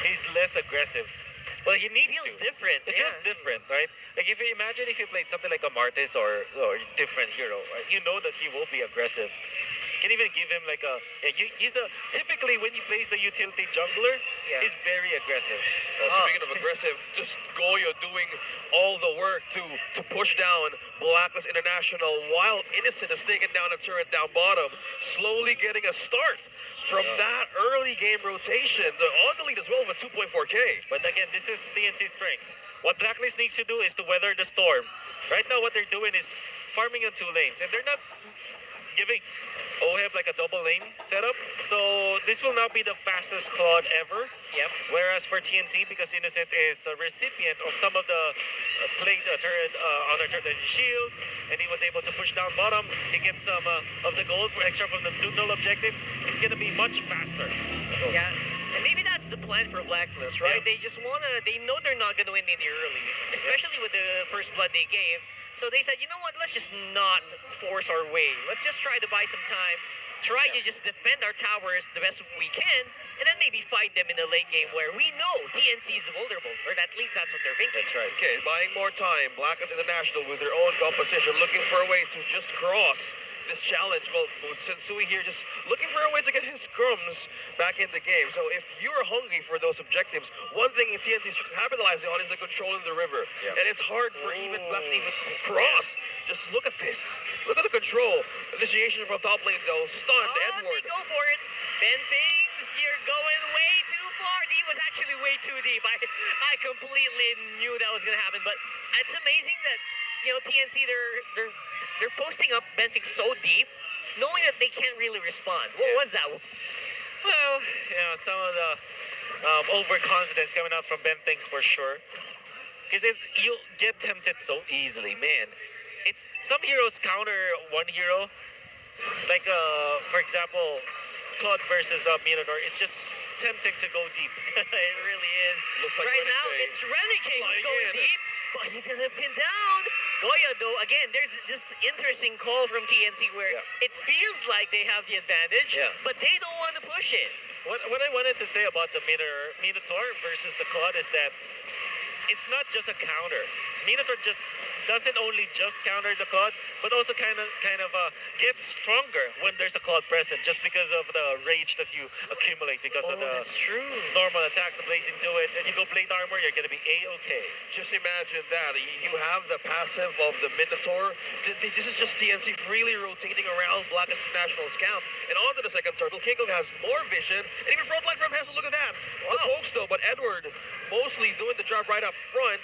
Speaker 7: he's less aggressive. Well, he needs
Speaker 3: Feels
Speaker 7: to.
Speaker 3: different,
Speaker 7: It feels
Speaker 3: yeah.
Speaker 7: different, right? Like if you imagine if you played something like a Martis or different hero, right? You know that he will be aggressive. You can even give him like a. Yeah, he's a typically when he plays the utility jungler, he's very aggressive.
Speaker 5: Speaking of aggressive, just Goyo doing all the work to push down Blacklist International while Innocent is taking down a turret down bottom, slowly getting a start from that early game rotation. They're on the lead as well with 2.4K.
Speaker 7: But again, this is TNC's strength. What Blacklist needs to do is to weather the storm. Right now, what they're doing is farming on 2 lanes, and they're not giving OHEB like a double lane setup. So this will not be the fastest Claude ever.
Speaker 3: Yep.
Speaker 7: Whereas for TNC, because Innocent is a recipient of some of the plate turret, other turret shields, and he was able to push down bottom, he gets some of the gold for extra from the neutral objectives. It's gonna be much faster.
Speaker 3: Yeah. And maybe that's the plan for Blacklist, right?
Speaker 7: Yeah.
Speaker 3: They just they know they're not going to win in the early, especially with the first blood they gave. So they said, you know what, let's just not force our way. Let's just try to buy some time, try to just defend our towers the best we can, and then maybe fight them in the late game where we know TNC is vulnerable, or at least that's what they're thinking.
Speaker 7: That's right.
Speaker 5: Okay, buying more time. Blacklist International with their own composition, looking for a way to just cross this challenge. Well, with Sensui here just looking for a way to get his crumbs back in the game. So if you're hungry for those objectives, one thing TNT is capitalizing on is the control in the river. And it's hard for even Black to even cross. Just look at this. Look at the control. Initiation from top lane though. Stunned Edward.
Speaker 3: They go for it. Ben Things, you're going way too far. He was actually way too deep. I completely knew that was going to happen. But it's amazing that, you know, TNC, they're posting up Ben Things so deep, knowing that they can't really respond. What was that?
Speaker 7: Well, you know, some of the overconfidence coming out from Ben Things for sure. Because you get tempted so easily, man. It's some heroes counter one hero, like for example, Claude versus the Minotaur. It's just tempting to go deep.
Speaker 3: It really is.
Speaker 5: Looks like
Speaker 3: right now,
Speaker 5: Renegade
Speaker 3: it's Renegade who's
Speaker 5: flying
Speaker 3: going
Speaker 5: in.
Speaker 3: deep, but he's going to pin down. Goya, though, again, there's this interesting call from TNC where it feels like they have the advantage, but they don't want to push it.
Speaker 7: What I wanted to say about the Minotaur versus the Claude is that it's not just a counter. Minotaur just doesn't only just counter the Claude, but also kind of gets stronger when there's a Claude present, just because of the rage that you accumulate because of the
Speaker 3: That's true.
Speaker 7: normal attacks, the blazing do it, and you go plate armor, you're gonna be a-okay.
Speaker 5: Just imagine that. You have the passive of the Minotaur. This is just TNC freely rotating around Blacklist National's camp. And onto the second turtle. Kinko has more vision. And even frontline from Hessel, look at that. The pokes though, but Edward mostly doing the job right up front,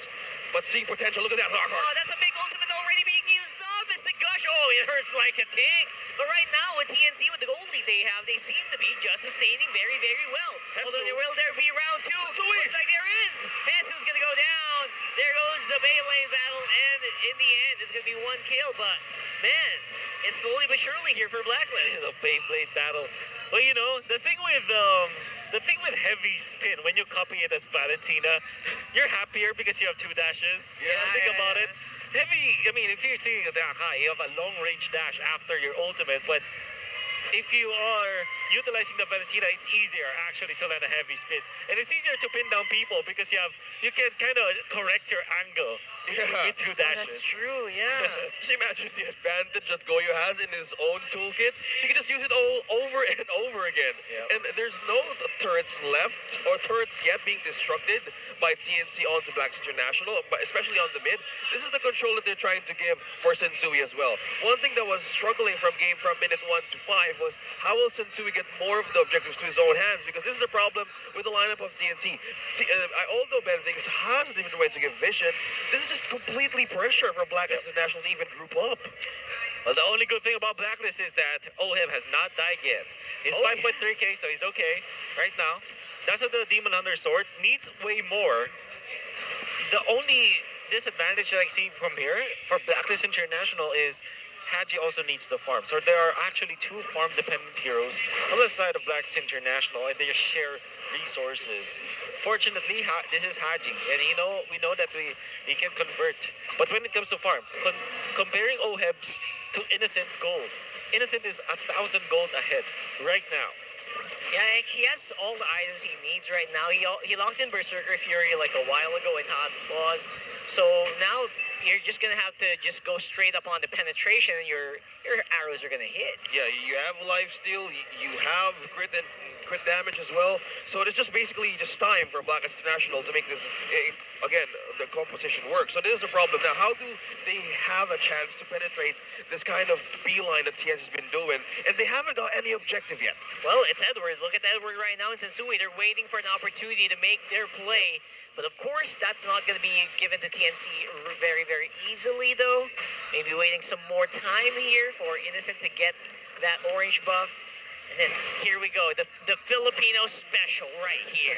Speaker 5: but seeing potential. Look at that.
Speaker 3: Oh, that's a big ultimate already being used up. It's the gush. Oh, it hurts like a tick. But right now with TNC, with the gold lead they have, they seem to be just sustaining very, very well. Although there will be round 2.
Speaker 5: Sensui.
Speaker 3: Looks like there is. Hesu's gonna go throw down. There goes the Beyblade battle, and in the end, it's going to be one kill. But, man, it's slowly but surely here for Blacklist.
Speaker 7: The Beyblade battle. Well, you know, the thing with heavy spin, when you copy it as Valentina, you're happier because you have 2 dashes. Think about it. Heavy, I mean, if you're seeing a Daka, you have a long range dash after your ultimate, but if you are utilizing the Valentina, it's easier actually to land a heavy spin. And it's easier to pin down people because you can kind of correct your angle with 2 dashes.
Speaker 3: That's true, yeah.
Speaker 5: Just imagine the advantage that Goyo has in his own toolkit. He can just use it all over and over again. And there's no turrets left or turrets yet being destructed by TNC onto Blacks International, but especially on the mid. This is the control that they're trying to give for Sensui as well. One thing that was struggling from minute 1 to 5 was how will Sensui get more of the objectives to his own hands, because this is the problem with the lineup of TNC. Although Ben Things has a different way to give vision, this is just completely pressure for Blacklist International to even group up.
Speaker 7: Well, the only good thing about Blacklist is that Oheb has not died yet. He's 5.3k, so he's okay right now. That's what the Demon Hunter sword needs way more. The only disadvantage that I see from here for Blacklist International is Haji also needs the farm. So there are actually 2 farm-dependent heroes on the side of Blacklist International, and they share resources. Fortunately, this is Haji, and we know that he can convert. But when it comes to farm, comparing Oheb's to Innocent's gold, Innocent is 1,000 gold ahead right now.
Speaker 3: Yeah, he has all the items he needs right now. He locked in Berserker Fury like a while ago in Haas Claws. So now you're just going to have to just go straight up on the penetration, and your arrows are going to hit.
Speaker 5: Yeah, you have lifesteal, you have crit and crit damage as well. So it's just basically just time for Blacklist International to make this, again, the composition work. So this is a problem. Now, how do they have a chance to penetrate this kind of beeline that TS has been doing? And they haven't got any objective yet.
Speaker 3: Well, it's Edward. Look at Edward right now in Sensui. They're waiting for an opportunity to make their play. But of course, that's not going to be given to TNC very, very easily, though. Maybe waiting some more time here for Innocent to get that orange buff. And here we go, the Filipino special right here.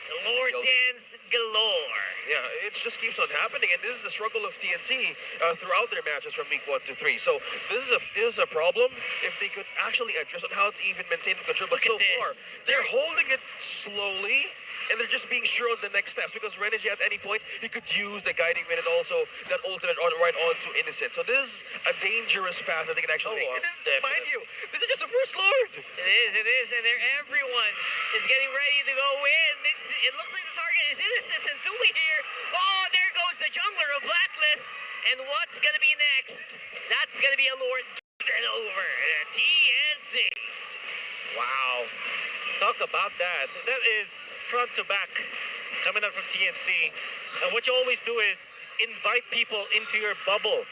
Speaker 3: The Lord Dance galore.
Speaker 5: Yeah, it just keeps on happening, and this is the struggle of TNC throughout their matches from week 1 to 3. So this is a problem if they could actually address on how to even maintain the control. But so far, they're holding it slowly, and they're just being sure on the next steps, because Renegi at any point, he could use the guiding wind and also that ultimate right onto Innocent. So this is a dangerous path that they can actually make. And then, mind you, this is just the first Lord.
Speaker 3: It is, and everyone is getting ready to go in. It looks like the target is Innocent Sensui here. Oh, there goes the jungler of Blacklist. And what's going to be next? That's going to be a Lord and over TNC.
Speaker 7: Wow. Talk about that. That is front to back coming out from TNC. And what you always do is invite people into your bubble.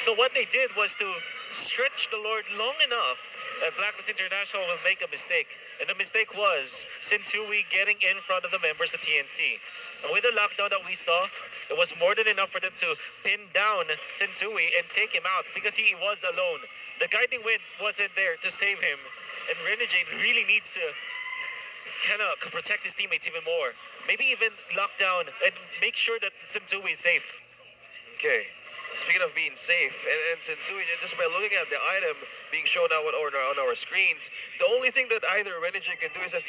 Speaker 7: So what they did was to stretch the Lord long enough that Blacklist International will make a mistake. And the mistake was Sensui getting in front of the members of TNC. And with the lockdown that we saw, it was more than enough for them to pin down Sensui and take him out because he was alone. The guiding wind wasn't there to save him. And Renegade really needs to kind of protect his teammates even more. Maybe even lock down and make sure that Sensui is safe.
Speaker 5: Okay. Speaking of being safe, and Sensui, just by looking at the item being shown out on our screens, the only thing that either Renegade can do is that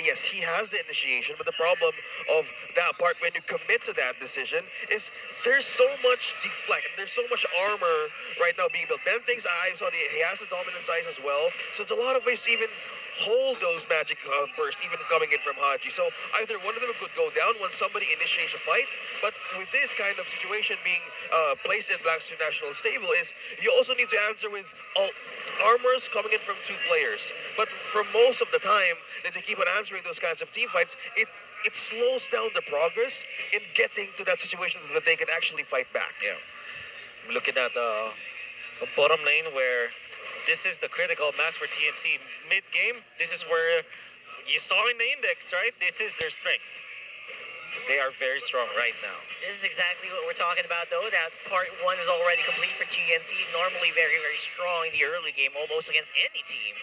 Speaker 5: yes, he has the initiation, but the problem of that part when you commit to that decision is there's so much deflect, there's so much armor right now being built. Ben thinks I saw he has the dominant size as well, so it's a lot of ways to even hold those magic bursts, even coming in from Haji. So either one of them could go down once somebody initiates a fight, but with this kind of situation being placed in Black's International stable is you also need to answer with armors coming in from 2 players. But for most of the time that they keep on answering those kinds of team fights, it slows down the progress in getting to that situation that they can actually fight back.
Speaker 7: Yeah. Looking at the bottom lane where this is the critical mass for TNC. Mid-game, this is where you saw in the index, right? This is their strength. They are very strong right now.
Speaker 3: This is exactly what we're talking about, though. That part 1 is already complete for TNC. Normally very, very strong in the early game, almost against any team.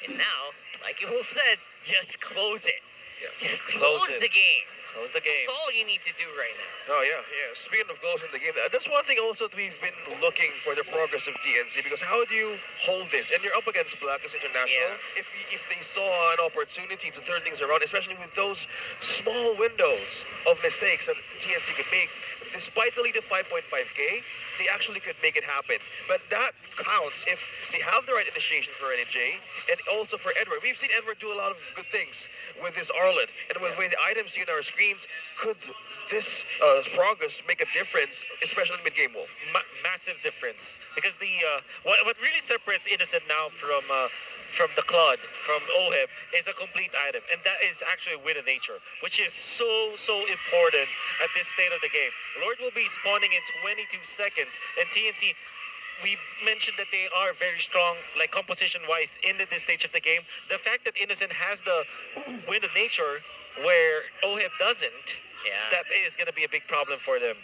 Speaker 3: And now, like you both said, just close it.
Speaker 7: Yeah.
Speaker 3: Just close the game.
Speaker 7: Close the game.
Speaker 3: That's all you need to do right now.
Speaker 5: Oh yeah. Speaking of goals in the game, that's one thing also that we've been looking for the progress of TNC, because how do you hold this? And you're up against Blacklist International.
Speaker 3: Yeah.
Speaker 5: If they saw an opportunity to turn things around, especially with those small windows of mistakes that TNC could make, despite the lead of 5.5k, they actually could make it happen. But that counts if they have the right initiation for NJ and also for Edward. We've seen Edward do a lot of good things with his Arlet, and with the items seen on our screens. Could this progress make a difference, especially in mid-game, Wolf?
Speaker 7: Massive difference, because the what really separates Innocent now from the Claude, from OHIP, is a complete item, and that is actually Win of Nature, which is so important at this state of the game. Lord will be spawning in 22 seconds, and TNC, we mentioned that they are very strong, like composition-wise, in this stage of the game. The fact that Innocent has the Wind of Nature, where OHIP doesn't, that is going to be a big problem for them.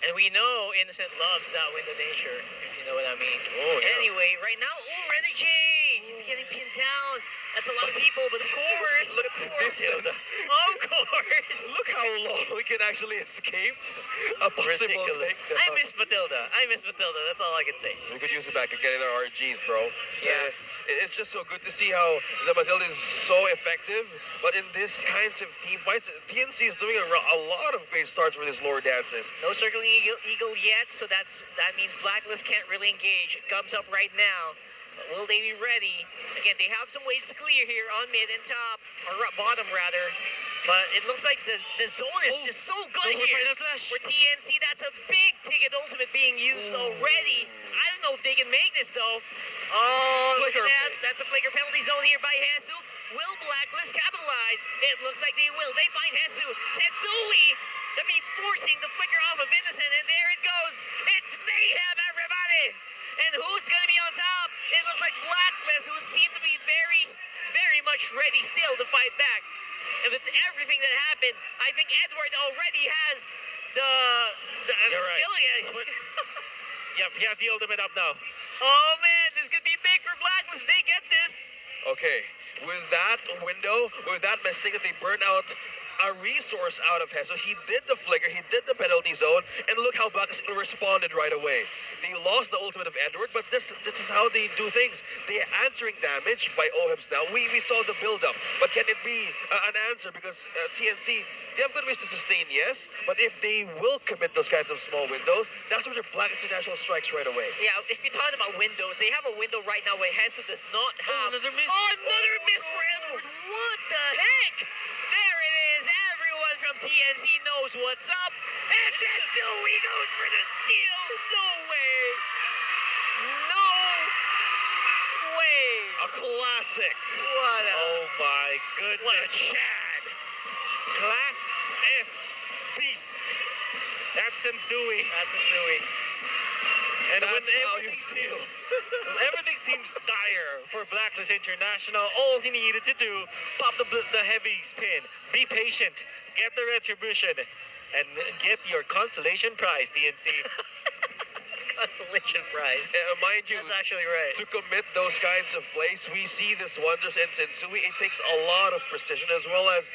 Speaker 3: And we know Innocent loves that Wind of Nature, if you know what I mean.
Speaker 5: Oh, yeah.
Speaker 3: Anyway, right now, Renegade, he's getting pinned down. That's a lot of people, but of course,
Speaker 5: Look at the distance.
Speaker 3: Of course.
Speaker 5: Look how long we can actually escape a possible
Speaker 7: Ridiculous.
Speaker 5: takedown.
Speaker 3: I miss Matilda. That's all I can say.
Speaker 5: We could use it back and get in our RGs, bro.
Speaker 3: Yeah.
Speaker 5: It's just so good to see how the Matilda is so effective. But in this kinds of team fights, TNC is doing a lot of great starts for these lore dances.
Speaker 3: No circling eagle yet, so that means Blacklist can't really engage. Comes up right now. Will they be ready? Again, they have some waves to clear here on mid and top, or bottom rather. But it looks like the zone is just so good here. For TNC, that's a big ticket ultimate being used already. I don't know if they can make this though. Oh, look at that. That's a flicker penalty zone here by Hesu. Will Blacklist capitalize? It looks like they will. They find Hesu. Sensui, they'll be forcing the flicker off of Innocent, and there it goes. It's mayhem, everybody. And who's going to be on top? It looks like Blacklist, who seem to be very much ready still to fight back. And with everything that happened, I think Edward already has the skill again.
Speaker 7: Yep, he has the ultimate up now.
Speaker 3: Oh man, this could be big for Blacklist. They get this.
Speaker 5: Okay, with that window, with that mistake that they burned out a resource out of Heso, he did the flicker, he did the penalty zone, and look how Blacklist responded right away. They lost the ultimate of Edward, but this is how they do things. They're answering damage by OHIPs now. We saw the build-up, but can it be an answer? Because TNC, they have good ways to sustain, yes, but if they will commit those kinds of small windows, that's where Blacklist International strikes right away.
Speaker 3: Yeah, if you're talking about windows, they have a window right now where Hesu does not have.
Speaker 7: Another miss.
Speaker 3: Oh, another miss for Edward. What the heck? There it is. Everyone from TNC knows what's up. And Sensui goes for the steal. No way. No way.
Speaker 5: A classic.
Speaker 3: What a...
Speaker 7: Oh my goodness.
Speaker 3: What a Chad.
Speaker 7: Class S beast. That's Sensui.
Speaker 3: That's Sensui.
Speaker 7: And when
Speaker 5: That's how you
Speaker 7: everything
Speaker 5: steal.
Speaker 7: everything seems dire for Blacklist International, all he needed to do, pop the heavy spin, be patient, get the retribution, and get your consolation prize, DNC.
Speaker 3: Consolation prize.
Speaker 5: Mind you,
Speaker 3: That's actually right.
Speaker 5: to commit those kinds of plays, we see this wonders in Sensui. It takes a lot of precision as well as,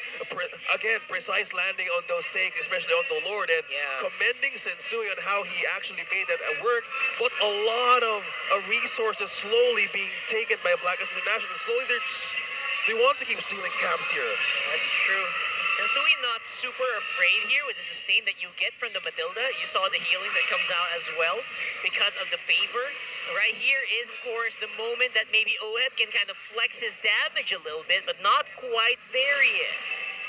Speaker 5: again, precise landing on those takes, especially on the Lord. And commending Sensui on how he actually made that work, but a lot of resources slowly being taken by Blacklist International. Slowly, they want to keep stealing camps here.
Speaker 3: That's true. Sensui not super afraid here with the sustain that you get from the Matilda. You saw the healing that comes out as well because of the favor. Right here is, of course, the moment that maybe OHIP can kind of flex his damage a little bit, but not quite there yet.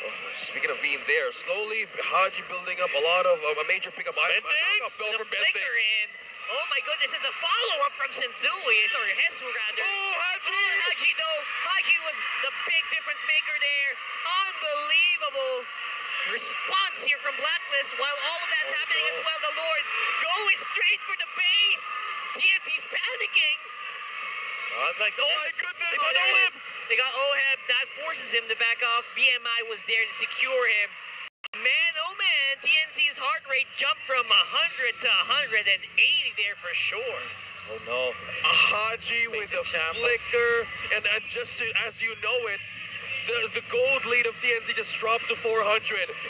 Speaker 5: Oh, speaking of being there, slowly Haji building up a lot of a major pickup item.
Speaker 3: The flicker in. Oh my goodness, and the follow-up from Sensui. Sorry, Hesu rather.
Speaker 5: Oh, Haji!
Speaker 3: Haji though. Haji was the big difference maker there. Unbelievable response here from Blacklist while all of that's happening as well. The Lord going straight for the base. TNC's panicking.
Speaker 7: Oh, it's like, oh my goodness,
Speaker 3: They got OHIP. They got OHIP. That forces him to back off. BMI was there to secure him. Man, oh man, TNC's heart rate jumped from 100 to 180 there for sure.
Speaker 7: Oh no.
Speaker 5: A Haji with a
Speaker 7: Basic champ.
Speaker 5: flicker, and just as you know it, The gold lead of TNC just dropped to 400,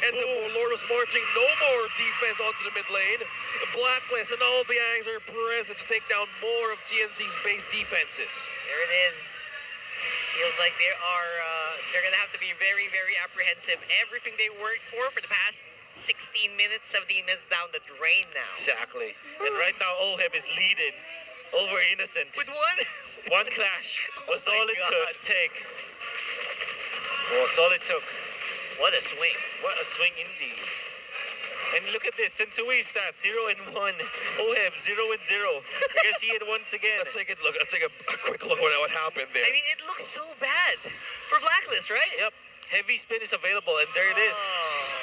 Speaker 5: and the Lord was marching no more defense onto the mid lane. Blacklist and all the Yangs are present to take down more of TNC's base defenses.
Speaker 3: There it is. Feels like they're gonna have to be very, very apprehensive. Everything they worked for the past 16 minutes, 17 minutes down the drain now.
Speaker 7: Exactly. And right now, Oheb is leading over Innocent.
Speaker 3: With one?
Speaker 7: One clash was
Speaker 3: Oh my
Speaker 7: all it
Speaker 3: God.
Speaker 7: take. Was all it took.
Speaker 3: What a swing.
Speaker 7: What a swing indeed. And look at this, Sensui stats, 0 and 1. Oheb, 0 and 0. We're gonna see it once again.
Speaker 5: Let's take a quick look at what happened there.
Speaker 3: I mean, it looks so bad for Blacklist, right?
Speaker 7: Yep. Heavy spin is available, and there it is.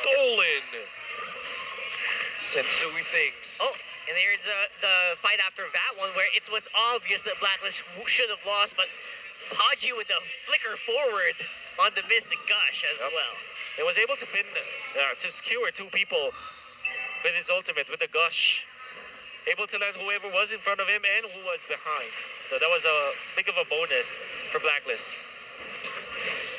Speaker 5: Stolen. Sensui thinks.
Speaker 3: Oh, and there's the fight after that one where it was obvious that Blacklist should have lost, but Haji with the flicker forward on the Mystic Gush as well.
Speaker 7: He was able to pin, to skewer 2 people with his ultimate, with the Gush. Able to land whoever was in front of him and who was behind. So that was a big of a bonus for Blacklist.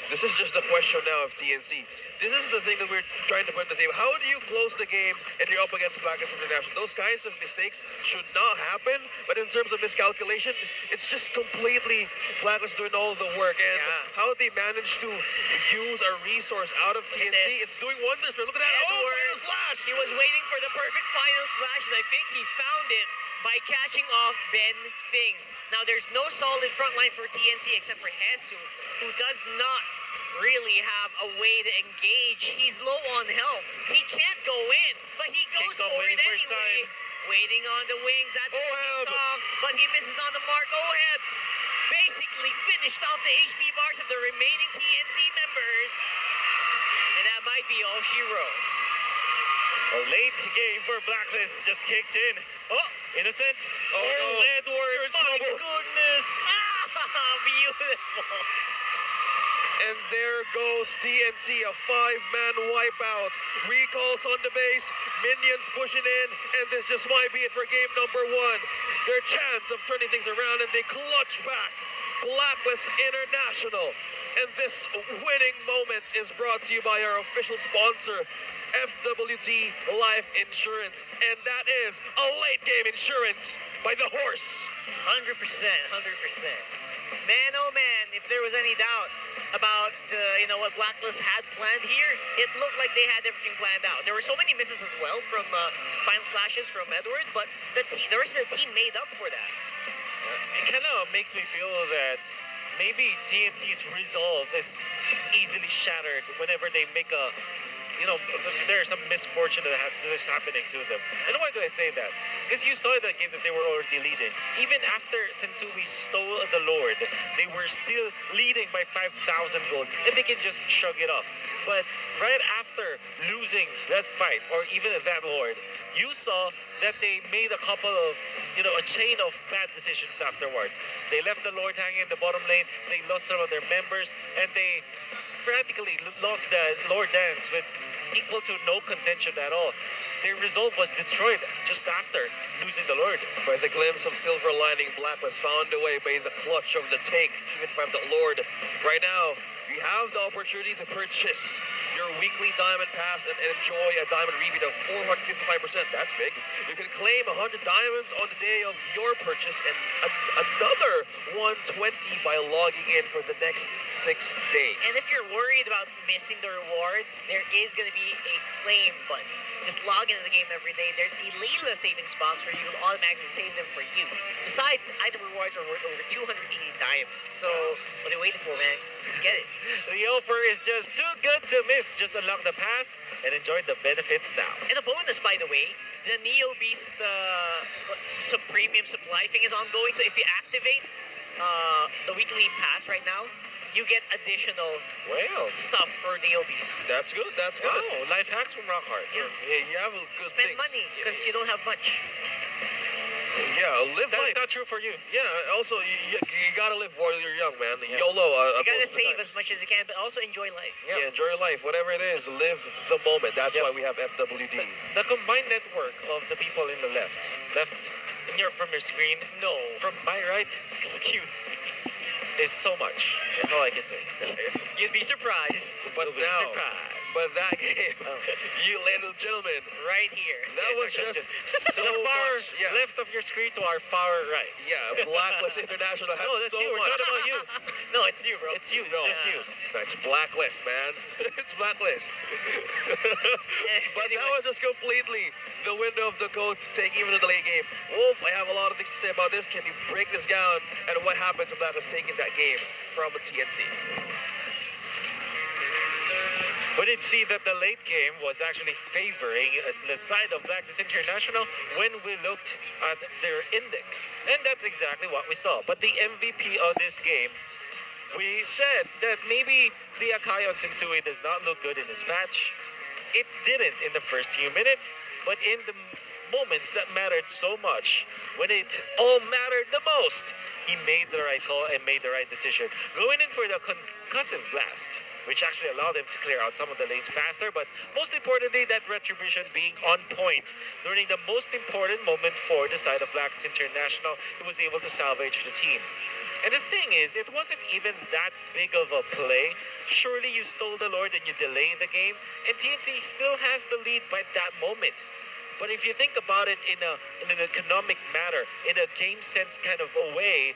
Speaker 5: This is just the question now of TNC. This is the thing that we're trying to put on the table. How do you close the game and you're up against Blacklist International? Those kinds of mistakes should not happen, but in terms of miscalculation, it's just completely Blacklist doing all the work. And how they manage to use a resource out of TNC, it's doing wonders. Look at that.
Speaker 3: Edward,
Speaker 5: Final slash!
Speaker 3: he was waiting for the perfect final slash, and I think he found it by catching off Ben Fings. Now, there's no solid front line for TNC except for Hesu, who does not really have a way to engage. He's low on health. He can't go in, but he goes
Speaker 7: King's Up
Speaker 3: for it
Speaker 7: waiting for his
Speaker 3: anyway. Waiting on the wings. That's
Speaker 5: Oheb.
Speaker 3: off, but he misses on the mark. Oheb basically finished off the HP bars of the remaining TNC members. And that might be all she wrote.
Speaker 7: A late game for Blacklist just kicked in. Oh, Innocent.
Speaker 5: Oh, no.
Speaker 7: Edward.
Speaker 5: You're in
Speaker 7: My
Speaker 5: trouble.
Speaker 7: goodness.
Speaker 3: Ah, beautiful.
Speaker 5: And there goes TNC, a 5-man wipeout. Recalls on the base, minions pushing in, and this just might be it for game number 1. Their chance of turning things around, and they clutch back. Blacklist International. And this winning moment is brought to you by our official sponsor, FWT Life Insurance. And that is a late game insurance by the horse.
Speaker 3: 100%, 100%. Man, oh man, if there was any doubt about what Blacklist had planned here, it looked like they had everything planned out. There were so many misses as well from final slashes from Edward, but the rest of the team made up for that.
Speaker 7: It kind of makes me feel that maybe TNC's resolve is easily shattered whenever they make a, there's some misfortune that is happening to them. And why do I say that? Because you saw in that game that they were already leading. Even after Sensui stole the Lord, they were still leading by 5,000 gold, and they can just shrug it off. But right after losing that fight, or even that Lord, you saw that they made a couple of, a chain of bad decisions afterwards. They left the Lord hanging in the bottom lane, they lost some of their members, and they frantically lost the Lord dance with equal to no contention at all. Their resolve was destroyed just after losing the Lord.
Speaker 5: By the glimpse of silver lining, Blacklist found a way by the clutch of the take, even from the Lord. Right now, you have the opportunity to purchase your weekly diamond pass and enjoy a diamond rebate of 455%. That's big. You can claim 100 diamonds on the day of your purchase and another 120 by logging in for the next 6 days.
Speaker 3: And if you're worried about missing the rewards, there is going to be a claim button. Just log into the game every day. There's a Leela savings box where you can automatically save them for you. Besides, item rewards are worth over 280 diamonds. So, what are you waiting for, man? Just get it.
Speaker 7: The offer is just too good to miss. Just unlock the pass and enjoy the benefits now.
Speaker 3: And a bonus, by the way, the Neo Beast some premium supply thing is ongoing. So if you activate the weekly pass right now, you get additional stuff for Neo Beast.
Speaker 5: That's good, that's good.
Speaker 7: Oh, life hacks from Rockhart.
Speaker 3: Yeah.
Speaker 5: Yeah, you have a good
Speaker 3: Spend
Speaker 5: things.
Speaker 3: money because you don't have much.
Speaker 5: Yeah, live
Speaker 7: That's
Speaker 5: life.
Speaker 7: not true for you.
Speaker 5: Yeah, also, you gotta live while you're young, man.
Speaker 7: Yeah.
Speaker 5: YOLO.
Speaker 3: You gotta save as much as you can, but also enjoy life.
Speaker 5: Yeah, enjoy your life. Whatever it is, live the moment. That's why we have FWD.
Speaker 7: The combined network of the people in the left from your screen.
Speaker 3: No.
Speaker 7: From my right,
Speaker 3: Excuse me.
Speaker 7: is so much. That's all I can say.
Speaker 3: You'd be surprised.
Speaker 5: But
Speaker 7: You'll be
Speaker 5: now,
Speaker 7: surprised.
Speaker 5: but that game,
Speaker 7: Oh.
Speaker 5: you little gentlemen,
Speaker 3: Right here.
Speaker 5: that was just
Speaker 7: To
Speaker 5: so
Speaker 7: the far
Speaker 5: much. Yeah,
Speaker 7: left of your screen to our far right.
Speaker 5: yeah. Blacklist International had
Speaker 7: No, that's
Speaker 5: so
Speaker 7: you. We're
Speaker 5: much.
Speaker 7: talking about you.
Speaker 3: No, it's you, bro.
Speaker 7: It's you. It's
Speaker 5: No.
Speaker 7: just you.
Speaker 5: That's Blacklist, man. It's Blacklist. But that was just completely the window of the code to take even to the late game. Wolf, I have a lot of things to say about this. Can you break this down and what happened to Blacklist taking that game from TNC?
Speaker 7: We did see that the late game was actually favoring the side of Blacklist International when we looked at their index. And that's exactly what we saw. But the MVP of this game, we said that maybe the Akayo Sensui does not look good in this match. It didn't in the first few minutes, but in the moments that mattered so much, when it all mattered the most, he made the right call and made the right decision. Going in for the concussive blast, which actually allowed him to clear out some of the lanes faster, but most importantly, that retribution being on point during the most important moment for the side of Blacklist International, he was able to salvage the team. And the thing is, it wasn't even that big of a play. Surely you stole the Lord and you delay the game, and TNC still has the lead by that moment. But if you think about it in an economic matter, in a game sense kind of a way,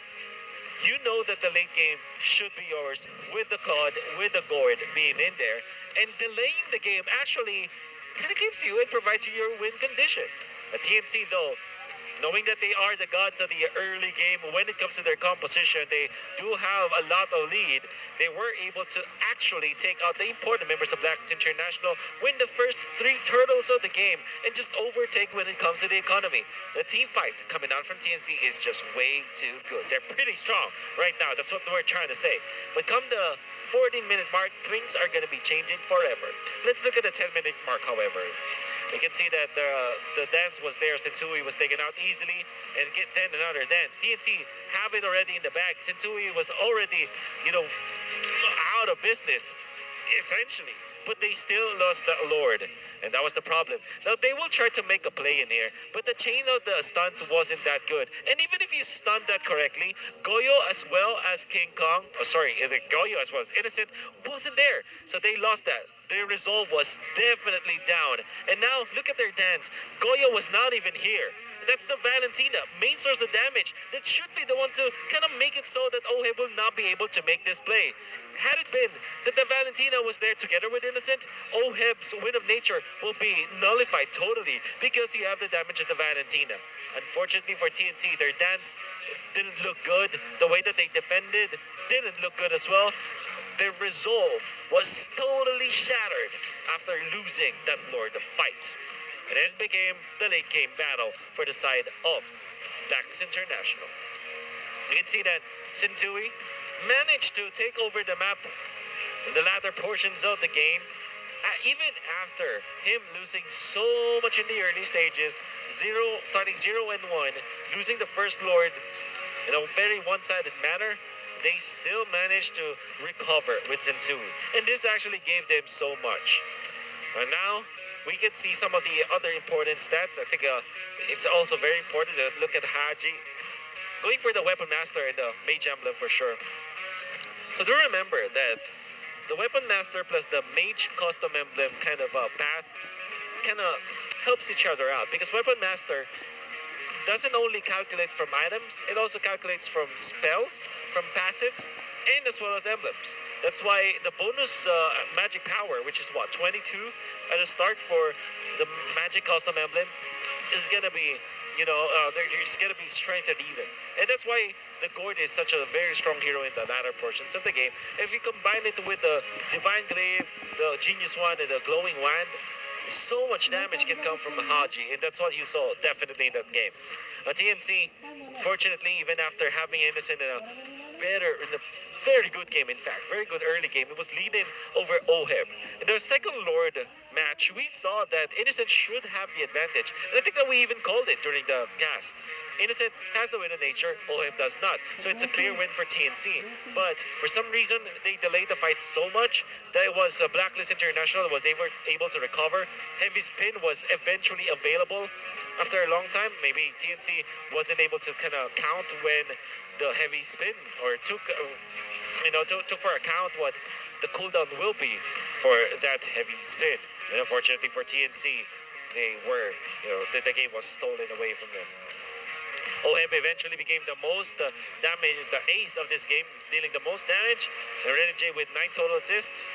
Speaker 7: you know that the late game should be yours with the COD, with the Gourd being in there. And delaying the game actually kind of gives you and provides you your win condition. A TNC though, knowing that they are the gods of the early game, when it comes to their composition, they do have a lot of lead. They were able to actually take out the important members of Blacklist International, win the first 3 turtles of the game, and just overtake when it comes to the economy. The team fight coming out from TNC is just way too good. They're pretty strong right now. That's what we're trying to say. But come the 14-minute mark, things are going to be changing forever. Let's look at the 10-minute mark, however. You can see that the dance was there. Sensui was taken out easily and get then another dance. TNC have it already in the bag. Sensui was already, out of business, essentially. But they still lost the Lord, and that was the problem. Now, they will try to make a play in here, but the chain of the stunts wasn't that good. And even if you stunned that correctly, Goyo as well as King Kong, Goyo as well as Innocent wasn't there. So they lost that. Their resolve was definitely down. And now, look at their dance. Goyo was not even here. That's the Valentina, main source of damage. That should be the one to kind of make it so that Oheb will not be able to make this play. Had it been that the Valentina was there together with Innocent, Oheb's Wind of Nature will be nullified totally because you have the damage of the Valentina. Unfortunately for TNC, their dance didn't look good. The way that they defended didn't look good as well. Their resolve was totally shattered after losing that Lord of Fight. And it became the late game battle for the side of Blacklist International. You can see that Sensui managed to take over the map in the latter portions of the game. Even after him losing so much in the early stages, starting 0-1, losing the first Lord in a very one-sided manner, they still managed to recover with Sensui. And this actually gave them so much. And now, we can see some of the other important stats. I think it's also very important to look at Haji. Going for the Weapon Master and the Mage Emblem for sure. So do remember that the Weapon Master plus the Mage Custom Emblem kind of path kind of helps each other out. Because Weapon Master doesn't only calculate from items, it also calculates from spells, from passives, and as well as emblems. That's why the bonus magic power, which is what, 22 at the start for the magic custom emblem, is gonna be, there's gonna be strengthened even. And that's why the Gourd is such a very strong hero in the latter portions of the game. If you combine it with the Divine Glaive, the Genius Wand, and the Glowing Wand, so much damage can come from Haji, and that's what you saw definitely in that game. TNC, fortunately, even after having Innocent in a Very good game, in fact. Very good early game. It was leading over OHEB. In the second Lord match, we saw that Innocent should have the advantage. And I think that we even called it during the cast. Innocent has the win of nature, OHEB does not. So it's a clear win for TNC. But for some reason, they delayed the fight so much that it was Blacklist International that was able to recover. Heavy Spin was eventually available after a long time. Maybe TNC wasn't able to kind of count when the heavy spin, or took for account what the cooldown will be for that heavy spin. And unfortunately for TNC, they were, the game was stolen away from them. OHEB eventually became the most damage, the ace of this game, dealing the most damage. And Renegade with 9 total assists.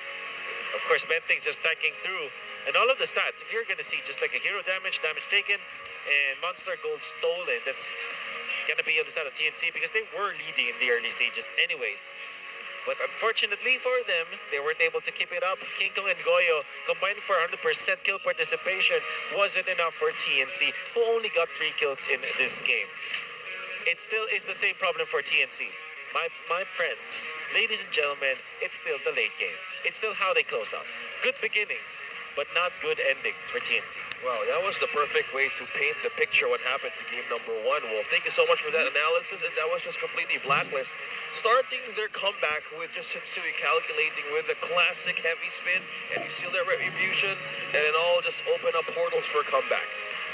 Speaker 7: Of course, Bentings just stacking through. And all of the stats, if you're going to see just like a hero damage, damage taken, and monster gold stolen, that's going to be on the side of TNC because they were leading in the early stages anyways. But unfortunately for them, they weren't able to keep it up. King Kong and Goyo combining for 100% kill participation wasn't enough for TNC, who only got 3 kills in this game. It still is the same problem for TNC. My friends, ladies and gentlemen, it's still the late game. It's still how they close out. Good beginnings, but not good endings for TNC.
Speaker 5: Wow, that was the perfect way to paint the picture what happened to game number 1, Wolf. Thank you so much for that analysis, and that was just completely Blacklist. Starting their comeback with just Sensui calculating with a classic heavy spin, and you seal their retribution, and it all just open up portals for a comeback.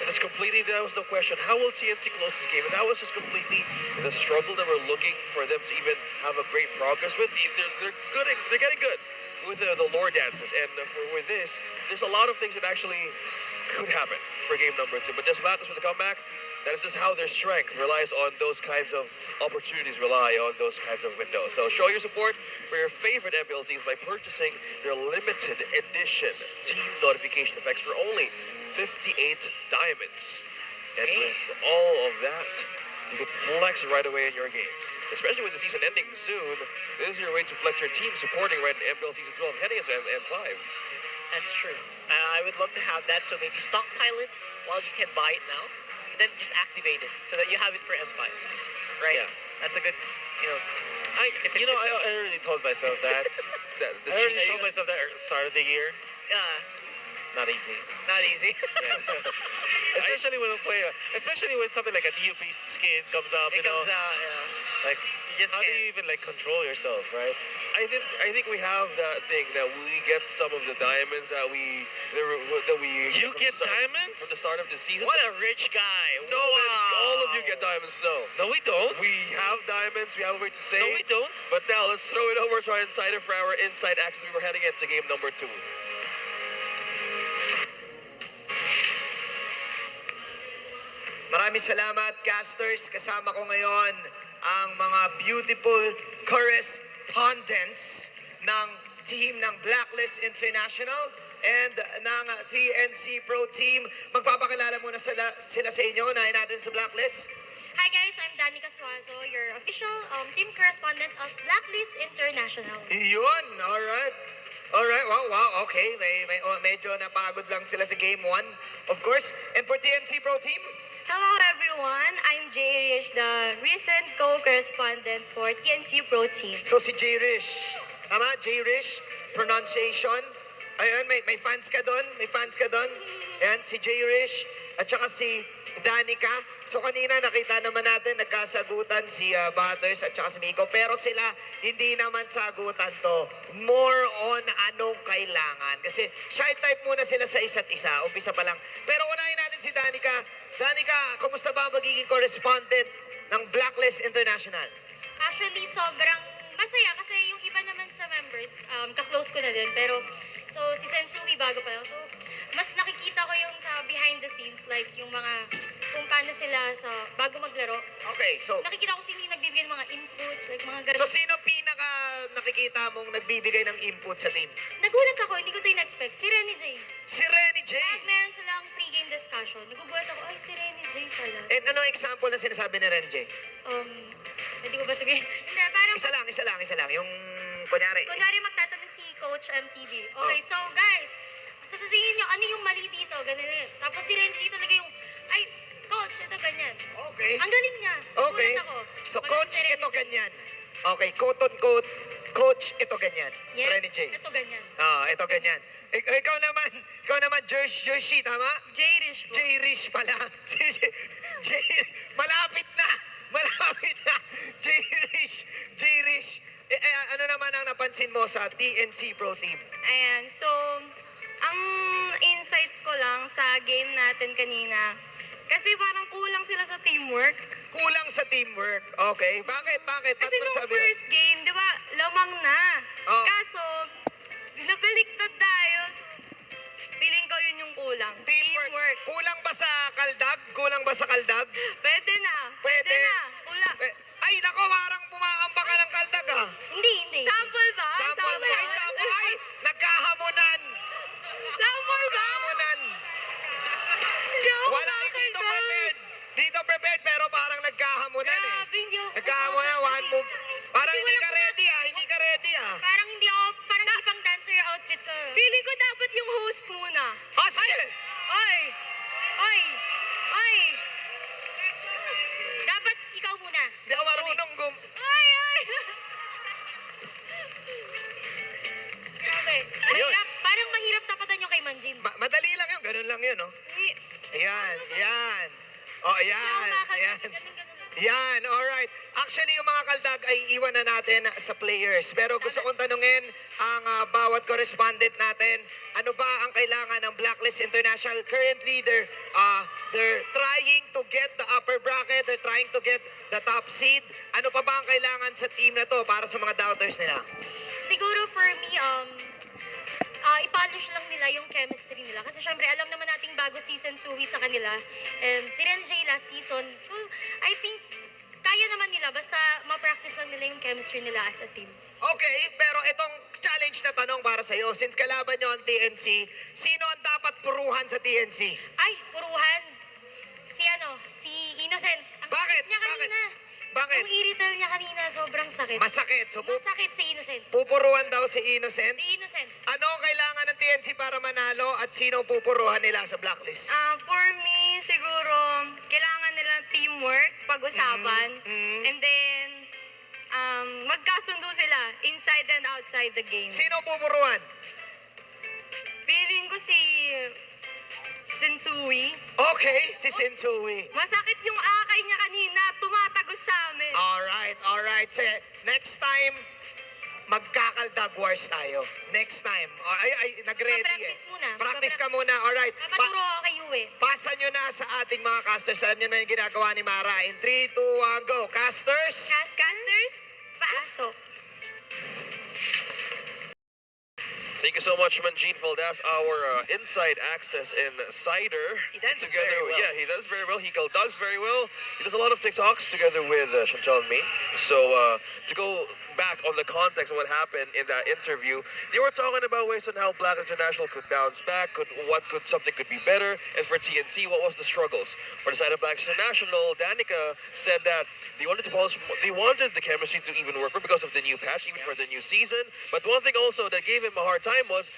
Speaker 5: And it's completely, that was the question, how will TNT close this game? And that was just completely the struggle that we're looking for them to even have a great progress with. They're good, they're getting good with the lore dances, and with this, there's a lot of things that actually could happen for game number 2. But just Blacklist with the comeback, that is just how their strength relies on those kinds of opportunities, rely on those kinds of windows. So show your support for your favorite MPL teams by purchasing their limited edition team notification effects for only 58 diamonds. And with all of that, you can flex right away in your games. Especially with the season ending soon, this is your way to flex your team supporting right in MPL Season 12 heading into M5.
Speaker 3: That's true. I would love to have that, so maybe stockpile it while you can buy it now, and then just activate it so that you have it for M5. Right?
Speaker 7: Yeah.
Speaker 3: That's a good,
Speaker 7: I already told myself that. I already told myself that at the start of the year. Not easy.
Speaker 3: Not easy.
Speaker 7: Yeah. Especially when something like a new piece skin comes up,
Speaker 3: It comes out,
Speaker 7: like
Speaker 3: You just
Speaker 7: how do you even like control yourself, right?
Speaker 5: I think we have that thing that we get some of the diamonds that we
Speaker 7: You
Speaker 5: from
Speaker 7: get
Speaker 5: the start-
Speaker 7: diamonds?
Speaker 5: from the start of the season.
Speaker 3: What a rich guy.
Speaker 5: No, man, all of you get diamonds. No,
Speaker 7: No, we don't.
Speaker 5: we have diamonds. We have a way to save.
Speaker 7: No, we don't.
Speaker 5: But now let's throw it over to our insider for our inside access. We were heading into game number 2.
Speaker 1: Maraming salamat, casters. Kasama ko ngayon ang mga beautiful correspondents ng team ng Blacklist International and ng TNC Pro Team. Magpapakilala muna sila sa inyo. Unahin natin sa Blacklist.
Speaker 8: Hi guys, I'm Danica Suazo, your official team correspondent of Blacklist International.
Speaker 1: Yun, alright. Alright, wow, okay. Medyo napagod lang sila sa game 1, of course. And for TNC Pro Team?
Speaker 8: Hello everyone, I'm Jay Rish, the recent co-correspondent for TNC Pro Team.
Speaker 1: So si Jay Rish, tama? Jay Rish, pronunciation. Ayun, may fans ka doon? May fans ka doon? Ayan, si Jay Rish at saka si Danica. So kanina nakita naman natin nagkasagutan si Butters at saka si Miko. Pero sila hindi naman sagutan to. More on anong kailangan. Kasi shy type muna sila sa isa't isa. Umpisa pa lang. Pero unahin natin si Danica. Danica, kumusta ba ang magiging correspondent ng Blacklist International?
Speaker 8: Actually, sobrang masaya kasi yung iba naman sa members, ka-close ko na din. Pero, so si Sensui bago pa lang. So, mas nakikita ko yung sa behind the scenes, like yung mga, kung paano sila sa bago maglaro.
Speaker 1: Okay, so
Speaker 8: Nakikita ko sino yung nagbibigay ng mga inputs, like mga ganun.
Speaker 1: so sino pinaka nakikita mong nagbibigay ng input sa teams?
Speaker 8: Nagulat ako, hindi ko ito in-expect. Si Renny J.
Speaker 1: Si Renny J.
Speaker 8: Pag meron silang pre-game discussion, nagugulat ako, ay si Renny J pala.
Speaker 1: And ano example na sinasabi ni Renny J?
Speaker 8: Hindi ko ba sabihin? Hindi, parang
Speaker 1: Isa lang. Yung kunyari.
Speaker 8: kunwari magtatanong si Coach MTV. Okay, so guys, sa tingin nyo, ano yung mali dito? Ganun. Tapos si Renji talaga yung, ay, Coach, ito ganyan.
Speaker 1: Okay.
Speaker 8: Ang galing niya.
Speaker 1: Okay.
Speaker 8: Gulat ako.
Speaker 1: So
Speaker 8: Magaling
Speaker 1: coach,
Speaker 8: si Renji.
Speaker 1: ito ganyan. Okay, quote-unquote, coach, ito ganyan.
Speaker 8: Yeah.
Speaker 1: Renny J.
Speaker 8: Ito ganyan.
Speaker 1: Ito ganyan. Ikaw naman, Jersey, tama?
Speaker 4: J-Rish po.
Speaker 1: J-Rish pala. Malapit na. Malapit na. J-Rish. Ano naman ang napansin mo sa TNC Pro Team?
Speaker 9: Ayan, so, ang insights ko lang sa game natin kanina, kasi parang kulang sila sa teamwork.
Speaker 1: Kulang sa teamwork. Okay. Bakit? Ba't
Speaker 9: Kasi
Speaker 1: mo
Speaker 9: nung
Speaker 1: sabi yun?
Speaker 9: first game, di ba, lamang na.
Speaker 1: Oh.
Speaker 9: Kaso, nabaliktad tayo. So, feeling ko yun yung kulang.
Speaker 1: Teamwork. Kulang ba sa kaldag?
Speaker 9: Pwede na.
Speaker 1: Pwede.
Speaker 9: na. Kulang.
Speaker 1: Ay, nako, parang pumaamba ka ng kaldag ah.
Speaker 8: Hindi.
Speaker 9: Sample ba?
Speaker 1: Sample. Ay, nagkahamunan.
Speaker 9: Sample ba?
Speaker 1: Nagkahamunan.
Speaker 9: Hindi ako
Speaker 1: Wala, hindi dito
Speaker 9: makakita.
Speaker 1: prepared. Dito prepared, pero parang nagkahamunan eh.
Speaker 8: Grabe, hindi ako.
Speaker 1: Nagkahamunan, one move. Parang hindi ka ready ah.
Speaker 8: Parang hindi pang dancer yung outfit ko.
Speaker 9: Feeling ko dapat yung host muna.
Speaker 1: Sige.
Speaker 8: Oy! Dapat ikaw muna.
Speaker 1: Hindi ako marunong
Speaker 9: Ay!
Speaker 8: Grabe.
Speaker 1: Ayun.
Speaker 8: Parang mahirap tapatan yung kay Manjin.
Speaker 1: Madali lang yun, ganun lang yun, no? Ayan. Oh, ayan.
Speaker 8: Ganun.
Speaker 1: Yan, alright. Actually, yung mga kaldag ay iwan na natin sa players. Pero gusto kong tanungin ang bawat correspondent natin, ano ba ang kailangan ng Blacklist International? Currently, they're trying to get the upper bracket, they're trying to get the top seed. Ano pa ba ang kailangan sa team na to para sa mga doubters nila?
Speaker 8: Siguro for me, ipolish lang nila yung chemistry nila. Kasi syempre, alam naman nating bago season suwi sa kanila. And si Renjay last season, so I think kaya naman nila basta ma-practice lang nila yung chemistry nila as a team.
Speaker 1: Okay, pero itong challenge na tanong para sa'yo, since kalaban nyo ang TNC, sino ang dapat puruhan sa TNC?
Speaker 8: Ay, puruhan. Si Innocent. Ang
Speaker 1: Bakit?
Speaker 8: sakit niya kanina.
Speaker 1: Bakit?
Speaker 8: Yung irrital niya kanina, sobrang sakit.
Speaker 1: Masakit. So,
Speaker 8: Masakit si Innocent.
Speaker 1: pupuruhan daw si Innocent.
Speaker 8: Si Innocent.
Speaker 1: Ano ang kailangan ng TNC para manalo at sino ang pupuruhan nila sa blacklist?
Speaker 9: For me, siguro, kailangan nila teamwork, pag-usapan, and then, magkasundo sila inside and outside the game.
Speaker 1: Sino ang pupuruhan?
Speaker 9: Feeling ko si Sensui.
Speaker 1: Okay, si Sensui.
Speaker 9: Masakit yung akay niya kanina, tumatagos sa amin.
Speaker 1: Alright. Next time, magkakaldag wars tayo. Next time. Nag-ready
Speaker 8: Practice muna.
Speaker 1: Practice ka muna. Alright.
Speaker 8: Papaturo ako kay Yue.
Speaker 1: Pasa nyo na sa ating mga casters. Alam nyo naman yung ginagawa ni Mara. In 3, 2, 1, go. Casters.
Speaker 9: Casters, pasok.
Speaker 5: Thank you so much, Manjeet Valdas, our inside access insider.
Speaker 3: He dances
Speaker 5: together,
Speaker 3: very well.
Speaker 5: Yeah, he does very well. He does very well. He does a lot of TikToks together with Chantal and me. So to go back on the context of what happened in that interview, they were talking about ways on how Black International could bounce back, something could be better, and for TNC, what was the struggles? For the side of Black International, Danica said that they wanted the chemistry to even work because of the new patch, even for the new season. But one thing also that gave him a hard time was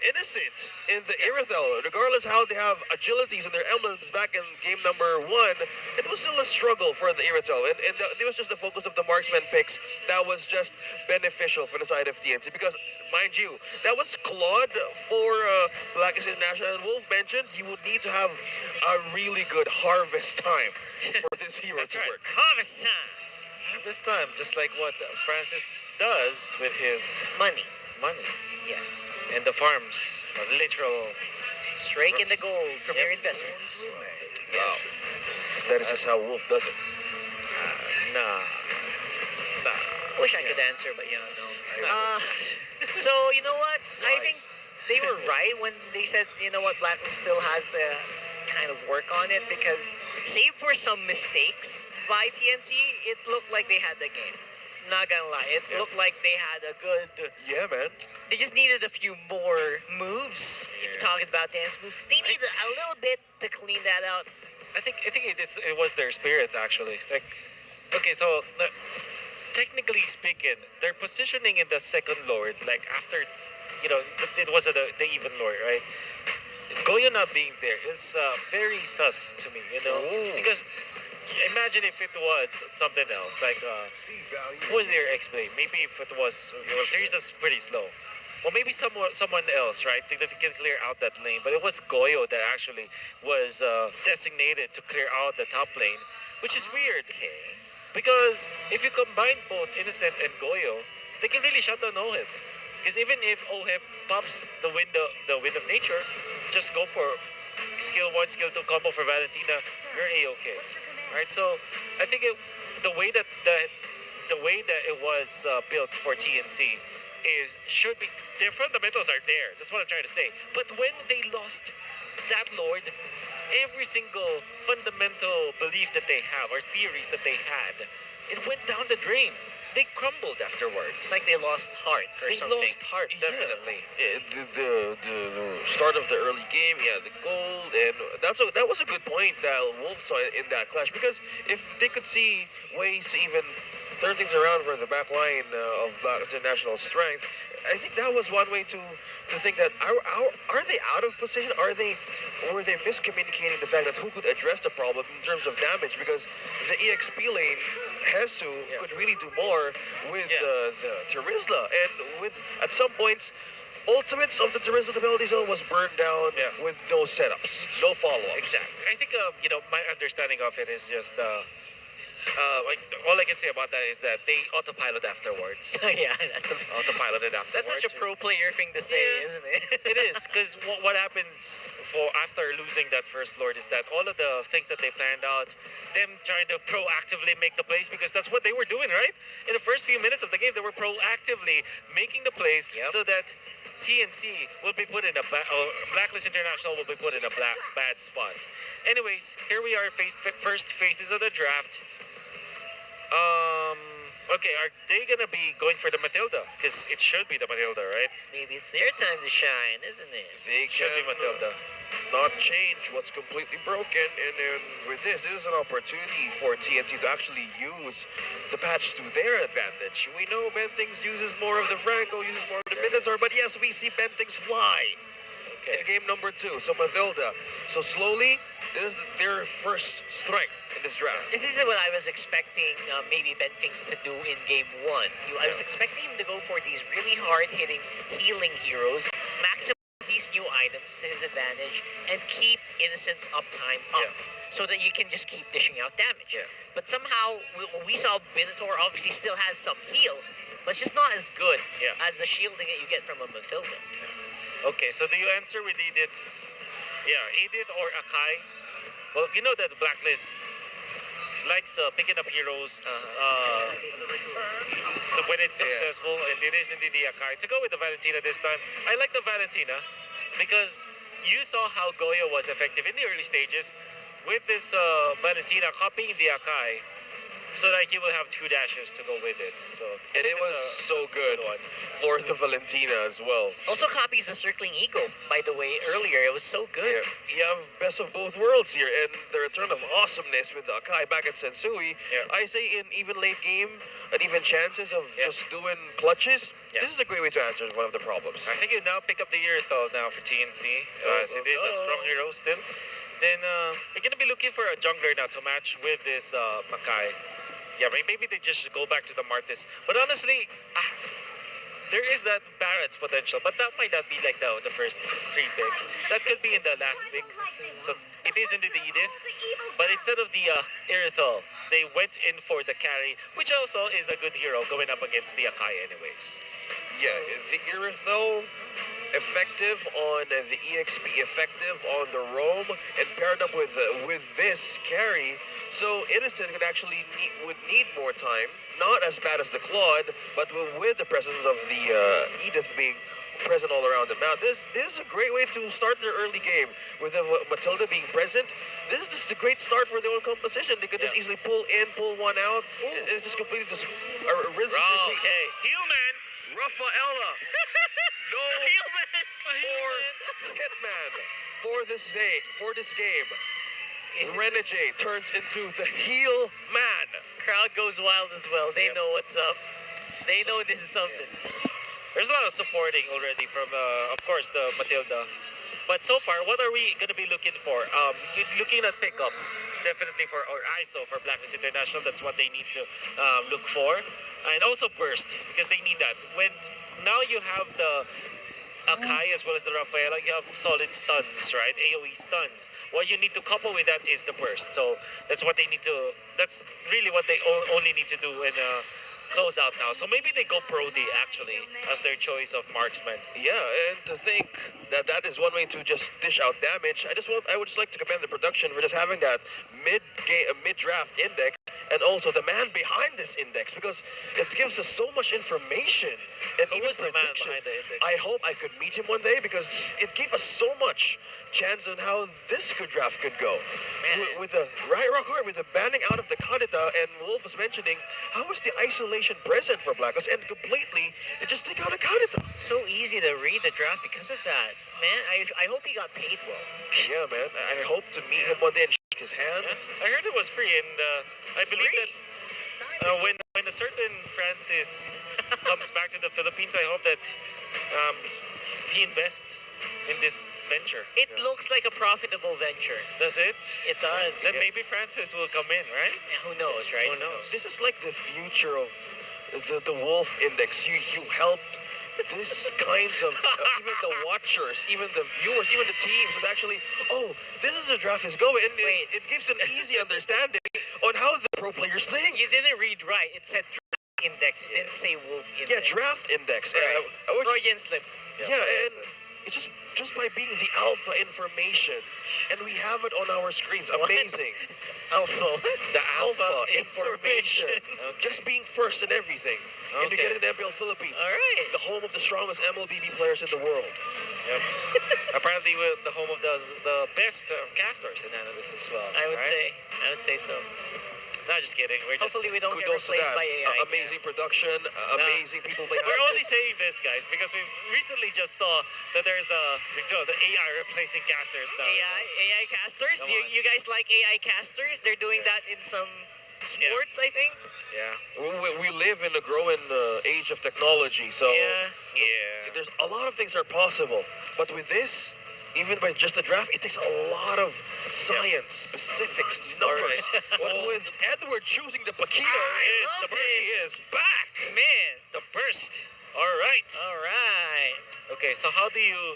Speaker 5: Innocent in the Irithel. Regardless how they have agilities in their emblems back in game number 1, it was still a struggle for the Irithel. And it was just the focus of the marksman picks that was just beneficial for the side of TNC. Because, mind you, that was clawed for Blackest International. And Wolf mentioned he would need to have a really good harvest time for this hero
Speaker 6: That's
Speaker 5: to
Speaker 6: right.
Speaker 5: work.
Speaker 3: Harvest time.
Speaker 7: This time, just like what Francis does with his
Speaker 3: Money.
Speaker 7: money
Speaker 3: Yes.
Speaker 7: and the farms, literal.
Speaker 3: Rake in the gold from your investments.
Speaker 5: Yes. That is just how Wolf does it.
Speaker 7: Nah.
Speaker 3: Wish I could answer, but no.
Speaker 7: I
Speaker 3: So, you know what? I think
Speaker 5: Lies.
Speaker 3: they were right when they said, you know what, Blacklist still has to kind of work on it because, save for some mistakes by TNC, it looked like they had the game. Not gonna lie, it looked like they had a good.
Speaker 5: Yeah, man.
Speaker 3: They just needed a few more moves. If you're talking about dance moves, they needed a little bit to clean that out.
Speaker 7: I think it was their spirits actually. Like, okay, so technically speaking, their positioning in the second lord, like after, it was the even lord, right? Goyo not being there is very sus to me,
Speaker 5: Ooh.
Speaker 7: because imagine if it was something else, like who was their explain? Maybe if it was, well, Teresa's pretty slow. Well, maybe someone else, right? Think that can clear out that lane. But it was Goyo that actually was designated to clear out the top lane, which is weird. Because if you combine both Innocent and Goyo, they can really shut down Ohip. Because even if Ohip pops the wind of nature, just go for skill 1, skill 2 combo for Valentina, you're A-okay. Right? So I think the way that it was built for TNC should be, their fundamentals are there. That's what I'm trying to say. But when they lost that Lord, every single fundamental belief that they have or theories that they had, it went down the drain. They crumbled afterwards.
Speaker 3: It's like they lost heart or
Speaker 7: They
Speaker 3: something.
Speaker 7: lost heart, definitely.
Speaker 5: The start of the early game, the gold, and that was a good point that Wolf saw in that clash, because if they could see ways to even turn things around for the back line of Blacklist International's strength, I think that was one way to think that are they out of position? Were they miscommunicating the fact that who could address the problem in terms of damage? Because the EXP lane, Hesu, could really do more with the Terizla, and with at some points, ultimates of the Terizla debility zone was burned down with no setups, no follow-ups.
Speaker 7: Exactly. I think my understanding of it is just like all I can say about that is that they autopilot afterwards.
Speaker 3: Yeah, that's
Speaker 7: Autopiloted afterwards.
Speaker 3: such a pro player thing to say, isn't it?
Speaker 7: It is, because what happens after losing that first Lord is that all of the things that they planned out, them trying to proactively make the plays, because that's what they were doing, right? In the first few minutes of the game, they were proactively making the plays so that TNC will be put in Blacklist International will be put in a bad spot. Anyways, here we are, first phases of the draft. Okay, are they gonna be going for the Matilda? Because it should be the Matilda, right?
Speaker 3: Maybe it's their time to shine, isn't it?
Speaker 5: They
Speaker 7: Should be
Speaker 5: can
Speaker 7: Matilda.
Speaker 5: not change what's completely broken, and then with this is an opportunity for TNT to actually use the patch to their advantage. We know Bentings uses more of the Franco, uses more of the Minotaur, but yes, we see Bentings fly in game number 2. So Matilda, so slowly, this is their first strength in this draft.
Speaker 3: This is what I was expecting maybe Benfix to do in game 1. I was expecting him to go for these really hard-hitting healing heroes, maximize these new items to his advantage, and keep Innocent's uptime up. So that you can just keep dishing out damage. But somehow, we saw Minotaur obviously still has some heal, but it's just not as good as the shielding that you get from a Matilda.
Speaker 7: Okay, so do you answer with Edith? Yeah, Edith or Akai? Well, you know that the Blacklist likes picking up heroes when it's successful, and it is indeed the Akai. To go with the Valentina this time, I like the Valentina because you saw how Goyo was effective in the early stages with this Valentina copying the Akai, so that he will have 2 dashes to go with it. So
Speaker 5: And it was so good for the Valentina as well.
Speaker 3: Also copies the Circling Eagle, by the way, earlier. It was so good.
Speaker 5: You have best of both worlds here, and the return of awesomeness with Akai back at Sensui. I say in even late game, and even chances of just doing clutches, this is a great way to answer one of the problems.
Speaker 7: I think you now pick up the Earthal now for TNC, as it is a strong hero still. Then you're gonna be looking for a jungler now to match with this Makai. Yeah, maybe they just go back to the Martis. But honestly, there is that Barrett's potential, but that might not be like the first 3 picks. That could be in the last pick. So it is indeed the Edith. But instead of the Irithal, they went in for the carry, which also is a good hero going up against the Akai anyways.
Speaker 5: Yeah, the Irithal effective on the EXP, effective on the roam, and paired up with this carry, so Innocent could actually would need more time. Not as bad as the Claude, but with the presence of the Edith being present all around the map. This is a great way to start their early game with Matilda being present. This is just a great start for their own composition. They could just easily pull in, pull one out. It's just completely just rinse and repeat.
Speaker 7: Okay, Human.
Speaker 5: Rafaela. No for Hitman for this day, for this game. Renegade turns into the heel man.
Speaker 3: Crowd goes wild as well. They know what's up. They know this is something.
Speaker 7: There's a lot of supporting already from, of course, the Matilda. But so far, what are we going to be looking for? Looking at pickoffs, definitely for or ISO for Blacklist International. That's what they need to look for, and also burst because they need that. When now you have the Akai as well as the Rafaela, you have solid stuns, right? AoE stuns. What you need to couple with that is the burst. So that's what they need to. That's really what they only need to do in close out now. So maybe they go Brody actually as their choice of marksman.
Speaker 5: Yeah, and to think that that is one way to just dish out damage, I would just like to commend the production for just having that mid-draft index and also the man behind this index because it gives us so much information and
Speaker 7: Who
Speaker 5: even
Speaker 7: was the man
Speaker 5: prediction.
Speaker 7: behind the index?
Speaker 5: I hope I could meet him one day because it gave us so much chance on how this draft could go.
Speaker 3: Man.
Speaker 5: With the Rockard, with the banning out of the Kadita, and Wolf was mentioning how was the isolation present for Blacklist and completely it just take out a Kadita.
Speaker 3: So easy to read the draft because of that. Man, I hope he got paid well.
Speaker 5: Yeah, man. I hope to meet him one day and shake his hand.
Speaker 7: I heard it was free, and I believe
Speaker 3: Free?
Speaker 7: that when a certain Francis comes back to the Philippines, I hope that he invests in this venture.
Speaker 3: It looks like a profitable venture.
Speaker 7: Does it?
Speaker 3: It does.
Speaker 7: Then maybe Francis will come in, right?
Speaker 3: Yeah, who knows, right?
Speaker 7: Who knows?
Speaker 5: This is like the future of the Wolf Index. You helped this kinds of even the watchers, even the viewers, even the teams was actually, oh, this is a draft is going, and
Speaker 3: Wait.
Speaker 5: it gives an easy understanding on how the pro players think.
Speaker 3: You didn't read right. It said draft index. It didn't say wolf index.
Speaker 5: Yeah, draft index.
Speaker 3: Right.
Speaker 5: I would just-
Speaker 3: Freudian slip.
Speaker 5: yeah, and it's just by being the alpha information, and we have it on our screens.
Speaker 3: What?
Speaker 5: Amazing.
Speaker 3: Alpha.
Speaker 5: The alpha information. Just being first in everything. And you
Speaker 7: Okay.
Speaker 5: get it in MPL Philippines.
Speaker 3: All right.
Speaker 5: The home of the strongest MLBB players in the world.
Speaker 7: Yep. Apparently, we're the home of the best casters and analysts as well.
Speaker 3: I would
Speaker 7: right?
Speaker 3: say so.
Speaker 7: Not just kidding. We're just.
Speaker 3: Hopefully we don't get
Speaker 5: Kudos to
Speaker 3: replaced
Speaker 5: that.
Speaker 3: by AI.
Speaker 5: Amazing production, amazing people behind
Speaker 7: We're only
Speaker 5: this.
Speaker 7: saying this, guys, because we recently just saw that there's the AI replacing casters now.
Speaker 3: AI casters?
Speaker 7: Come
Speaker 3: You,
Speaker 7: on.
Speaker 3: you guys like AI casters? They're doing that in some sports, I think.
Speaker 7: Yeah.
Speaker 5: We live in a growing age of technology, so
Speaker 7: Yeah.
Speaker 5: there's a lot of things are possible. But with this, even by just the draft, it takes a lot of science, specifics, numbers. But with Edward choosing the Paquito,
Speaker 7: Yes, the
Speaker 5: he is back.
Speaker 3: Man.
Speaker 7: The burst. All right.
Speaker 3: All right.
Speaker 7: Okay, so how do you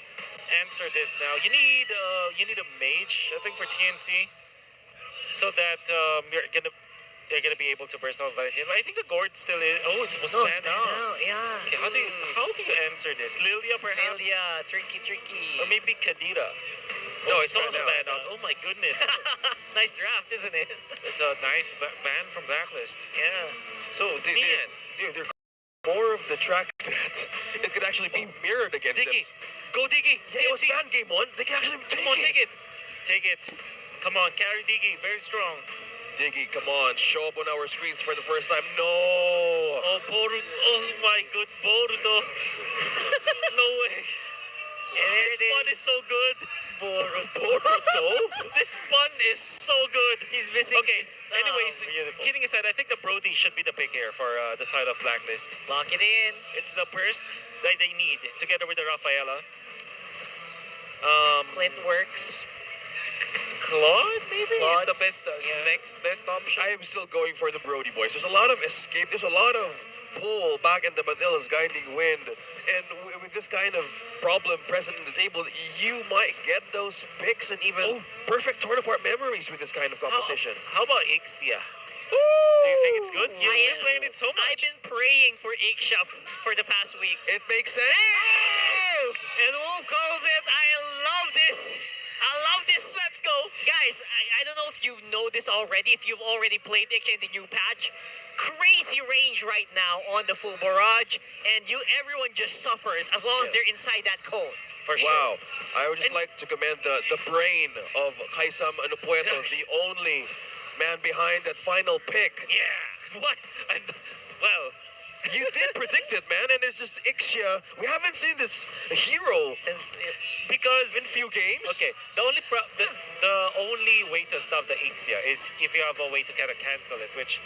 Speaker 7: answer this now? You need a mage, I think, for TNC, so that you're gonna be able to burst out Valentine. But I think the gourd still is. Oh, it was
Speaker 3: No, it's
Speaker 7: banned
Speaker 3: banned
Speaker 7: out.
Speaker 3: out. Yeah.
Speaker 7: Okay, how do you answer this? Lilia, perhaps,
Speaker 3: Lilia, tricky.
Speaker 7: or maybe Kadira.
Speaker 5: No,
Speaker 7: Oh,
Speaker 5: it's
Speaker 7: also
Speaker 5: banned
Speaker 7: banned out. Oh my goodness,
Speaker 3: Nice draft, isn't it?
Speaker 7: it's a nice ban from Blacklist.
Speaker 3: Yeah.
Speaker 5: So they're more of the track that it could actually be mirrored against
Speaker 7: Diggy,
Speaker 5: them.
Speaker 7: go Diggy.
Speaker 5: Yeah, it was
Speaker 7: TNC.
Speaker 5: banned game one. They can actually
Speaker 7: Come on, take it. Take it. Come on, carry Diggy. Very strong.
Speaker 5: Diggy, come on, show up on our screens for the first time. No.
Speaker 7: Oh, Boruto. Oh my good Boruto. No way. This pun is so good.
Speaker 5: Boruto?
Speaker 7: This pun is so good.
Speaker 3: He's missing.
Speaker 7: Okay,
Speaker 3: his-
Speaker 7: anyways,
Speaker 3: beautiful.
Speaker 7: kidding aside, I think the Brody should be the pick here for the side of Blacklist.
Speaker 3: Lock it in.
Speaker 7: It's the burst that they need, together with the Rafaela.
Speaker 3: Clint works.
Speaker 7: Claude, maybe? Is
Speaker 3: Claude.
Speaker 7: the best,
Speaker 3: Yeah.
Speaker 7: next best option.
Speaker 5: I am still going for the Brody boys. There's a lot of escape. There's a lot of pull back in the Manila's guiding wind. And with this kind of problem present in the table, you might get those picks and even perfect torn apart memories with this kind of composition.
Speaker 7: How about Ixia? Do you think it's good? You've been playing it so much.
Speaker 3: I've been praying for Iksha for the past week.
Speaker 5: It makes sense.
Speaker 3: And Wolf calls it. I love this. I love this. Let's go. Guys, I don't know if you know this already, if you've already played Iksha in the new patch. Crazy range right now on the full barrage, and everyone just suffers as long as they're inside that cone.
Speaker 7: For sure.
Speaker 5: Wow. I would just like to commend the brain of Kaisam Anupueto, the only man behind that final pick.
Speaker 7: Yeah. What? Well,
Speaker 5: You did predict it, man, and it's just Ixia. We haven't seen this hero
Speaker 3: Since
Speaker 7: because
Speaker 5: in few games.
Speaker 7: okay, the only way to stop the Ixia is if you have a way to kind of cancel it, which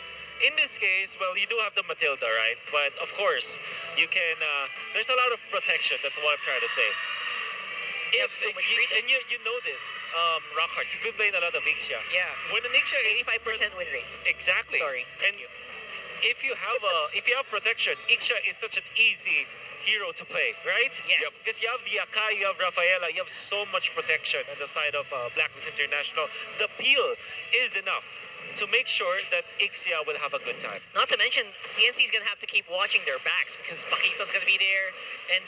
Speaker 7: in this case, well, you do have the Matilda, right? But of course, you can, there's a lot of protection, that's what I'm trying to say.
Speaker 3: You have so much freedom.
Speaker 7: and you know this, Rockhart, you've been playing a lot of Ixia.
Speaker 3: Yeah.
Speaker 7: When an Ixia is
Speaker 3: 85% win rate.
Speaker 7: exactly.
Speaker 3: Sorry.
Speaker 7: And if you have protection, Ixia is such an easy hero to play, right?
Speaker 3: Yes. Yep.
Speaker 7: Because you have the Akai, you have Rafaela, you have so much protection on the side of Blacklist International. The peel is enough to make sure that Ixia will have a good time.
Speaker 3: Not to mention, TNC is going to have to keep watching their backs because Paquito's going to be there, and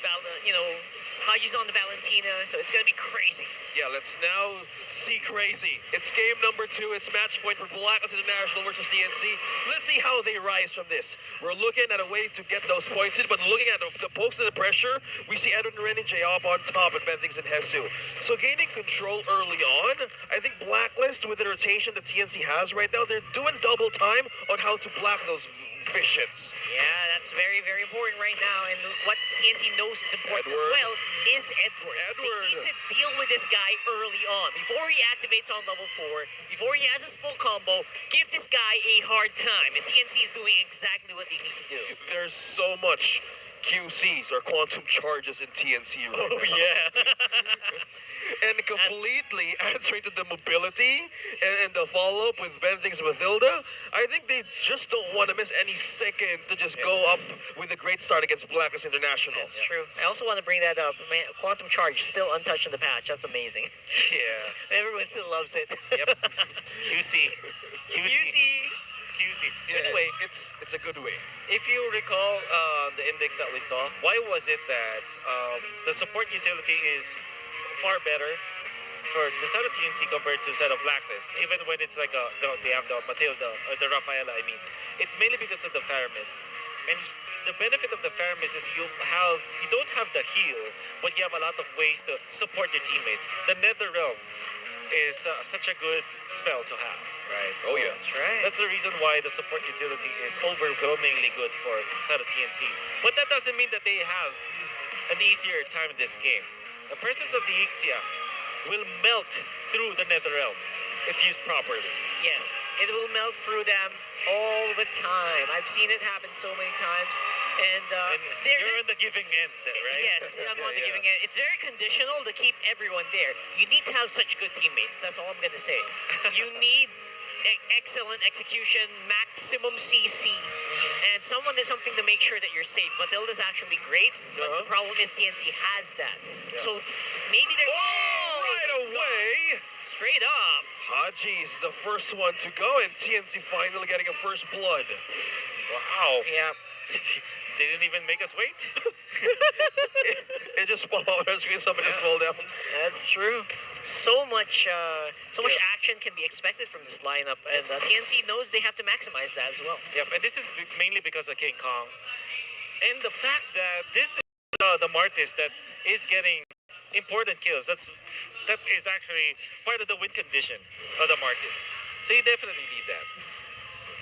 Speaker 3: Haji's on the Valentina, so it's going to be crazy.
Speaker 5: Yeah, let's now see crazy. It's game number 2. It's match point for Blacklist International versus TNC. Let's see how they rise from this. We're looking at a way to get those points in, but looking at the pokes and the pressure, we see Edwin Ren and J-Op on top and Bentings and Hesu. So gaining control early on, I think Blacklist, with the rotation that TNC has right now, they're doing double time on how to block those visions.
Speaker 3: Yeah, that's very, very important right now. And what TNC knows is important as well is Edward. They need to deal with this guy early on. Before he activates on level 4, before he has his full combo, give this guy a hard time. And TNC is doing exactly what they need to do.
Speaker 5: There's so much QCs or quantum charges in TNC right now.
Speaker 7: Yeah.
Speaker 5: And completely answering to the mobility and the follow-up with Bentings and Mathilda, I think they just don't want to miss any second to just go up with a great start against Blacklist International.
Speaker 3: That's true. I also want to bring that up. Man, Quantum Charge still untouched in the patch. That's amazing.
Speaker 7: Yeah.
Speaker 3: Everyone still loves it.
Speaker 7: Yep. QC. It's QC.
Speaker 5: Yeah,
Speaker 7: Anyway,
Speaker 5: it's a good way.
Speaker 7: if you recall the index that we saw, why was it that the support utility is far better for the side of TNC compared to the side of Blacklist? Even when it's like they have the Matilda or the Rafaela, I mean, it's mainly because of the Faramis. And the benefit of the Faramis is you don't have the heal, but you have a lot of ways to support your teammates. The Nether Realm is such a good spell to have, right?
Speaker 5: Oh, yeah.
Speaker 3: That's right.
Speaker 7: That's the reason why the support utility is overwhelmingly good for side of TNC. But that doesn't mean that they have an easier time in this game. The presence of the Ixia will melt through the Nether Realm if used properly.
Speaker 3: Yes, it will melt through them all the time. I've seen it happen so many times. And
Speaker 7: You're in the giving end, right?
Speaker 3: Yes, I'm on the giving end. It's very conditional to keep everyone there. You need to have such good teammates. That's all I'm going to say. You need excellent execution, maximum CC, and something to make sure that you're safe. Matilda's actually great, but the problem is TNC has that. So maybe they're...
Speaker 5: Right away!
Speaker 3: Straight up.
Speaker 5: Haji's the first one to go, and TNC finally getting a first blood.
Speaker 7: Wow.
Speaker 3: Yeah.
Speaker 7: They didn't even make us wait.
Speaker 5: It just spawned out on the screen, somebody just fall down.
Speaker 3: That's true. So much action can be expected from this lineup, and TNC knows they have to maximize that as well.
Speaker 7: Yep, and this is mainly because of King Kong. And the fact that this is the Martis that is getting important kills, that is actually part of the win condition of the Martis. So you definitely need that.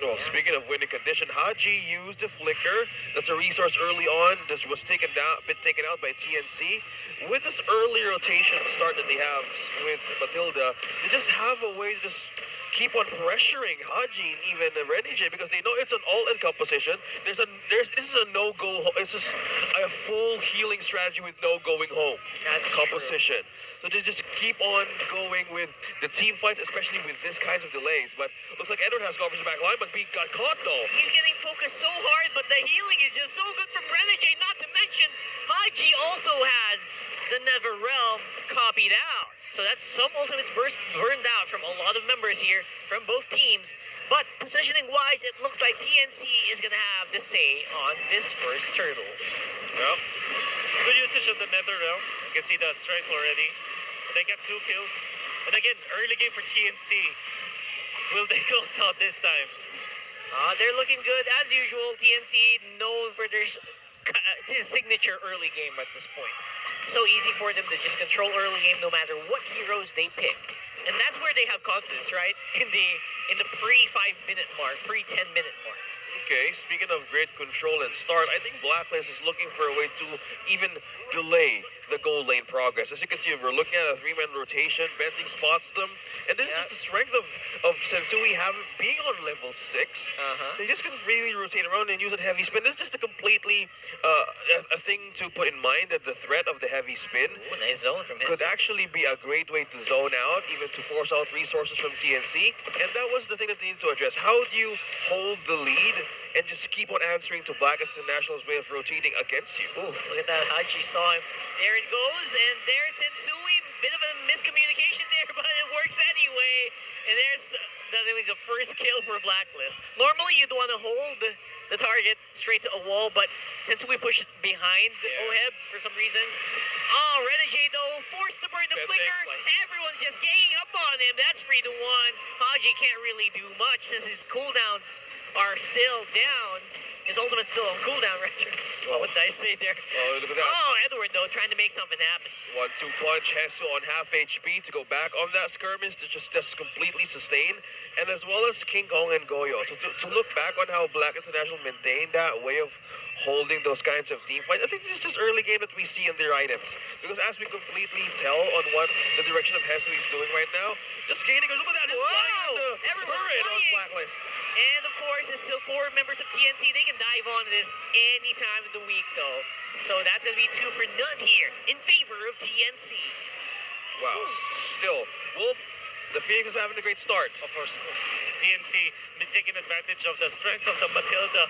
Speaker 5: Well, speaking of winning condition, Haji used the flicker. That's a resource early on. This was taken out by TNC. With this early rotation start that they have with Matilda, they just have a way to just keep on pressuring Haji and even Renije because they know it's an all-in composition. This is a no-go. It's just a full healing strategy with no going home.
Speaker 3: That's
Speaker 5: composition. So they just keep on going with the team fights, especially with this kinds of delays. But looks like Edward has gone for his back line, but he got caught though.
Speaker 3: He's getting focused so hard, but the healing is just so good from Renije. Not to mention, Haji also has the Nether Realm copied out. So that's some ultimates burned out from a lot of members here from both teams. But positioning-wise, it looks like TNC is going to have the say on this first turtle.
Speaker 7: Well, good usage of the Nether Realm. You can see the strength already. They got 2 kills. And again, early game for TNC. Will they close out this time?
Speaker 3: They're looking good. As usual, TNC known for their signature early game at this point. So easy for them to just control early game no matter what heroes they pick. And that's where they have confidence, right? In the pre-5-minute mark, pre-10-minute mark.
Speaker 5: Okay, speaking of grid control and start, I think Blacklist is looking for a way to even delay the goal lane progress. As you can see, we're looking at a three-man rotation. Bending spots them, and this is just the strength of Sensui having being on level 6. They just can really rotate around and use a heavy spin. This is just a completely a thing to put in mind, that the threat of the heavy spin
Speaker 3: Ooh, nice zone from
Speaker 5: could
Speaker 3: Hesu.
Speaker 5: actually be a great way to zone out, even to force out resources from TNC. And that was the thing that they needed to address. How do you hold the lead and just keep on answering to Blackest International's way of rotating against you?
Speaker 3: Ooh, look at that. Haji saw him. There it goes, and there's Sensui. Bit of a miscommunication there, but it works anyway. And there's the first kill for Blacklist. Normally, you'd want to hold the target straight to a wall, but Sensui pushed behind Oheb for some reason. Oh, Renegade, though, forced to burn the flicker. Everyone's just ganging up on him. That's 3-1. Haji can't really do much since his cooldowns are still down. His ultimate's still on cooldown, right? What did I say there?
Speaker 5: Oh, look at that.
Speaker 3: Oh, Edward, though, trying to make something happen.
Speaker 5: 1-2 punch, Hesu on half HP to go back on that skirmish to just completely sustain, and as well as King Kong and Goyo. So to look back on how Black International maintained that way of holding those kinds of team fights, I think this is just early game that we see in their items. Because as we completely tell on what the direction of Hesu is doing right now, just gaining a look at that, just flying on the
Speaker 3: Everyone's
Speaker 5: turret on
Speaker 3: flying.
Speaker 5: Blacklist.
Speaker 3: And, of course, there's still 4 members of TNC. They can dive onto this any time of the week, though. So that's going to be 2 for none here in favor of TNC.
Speaker 5: Wow, still, Wolf, the Phoenix is having a great start.
Speaker 7: Of course, DNC taking advantage of the strength of the Matilda.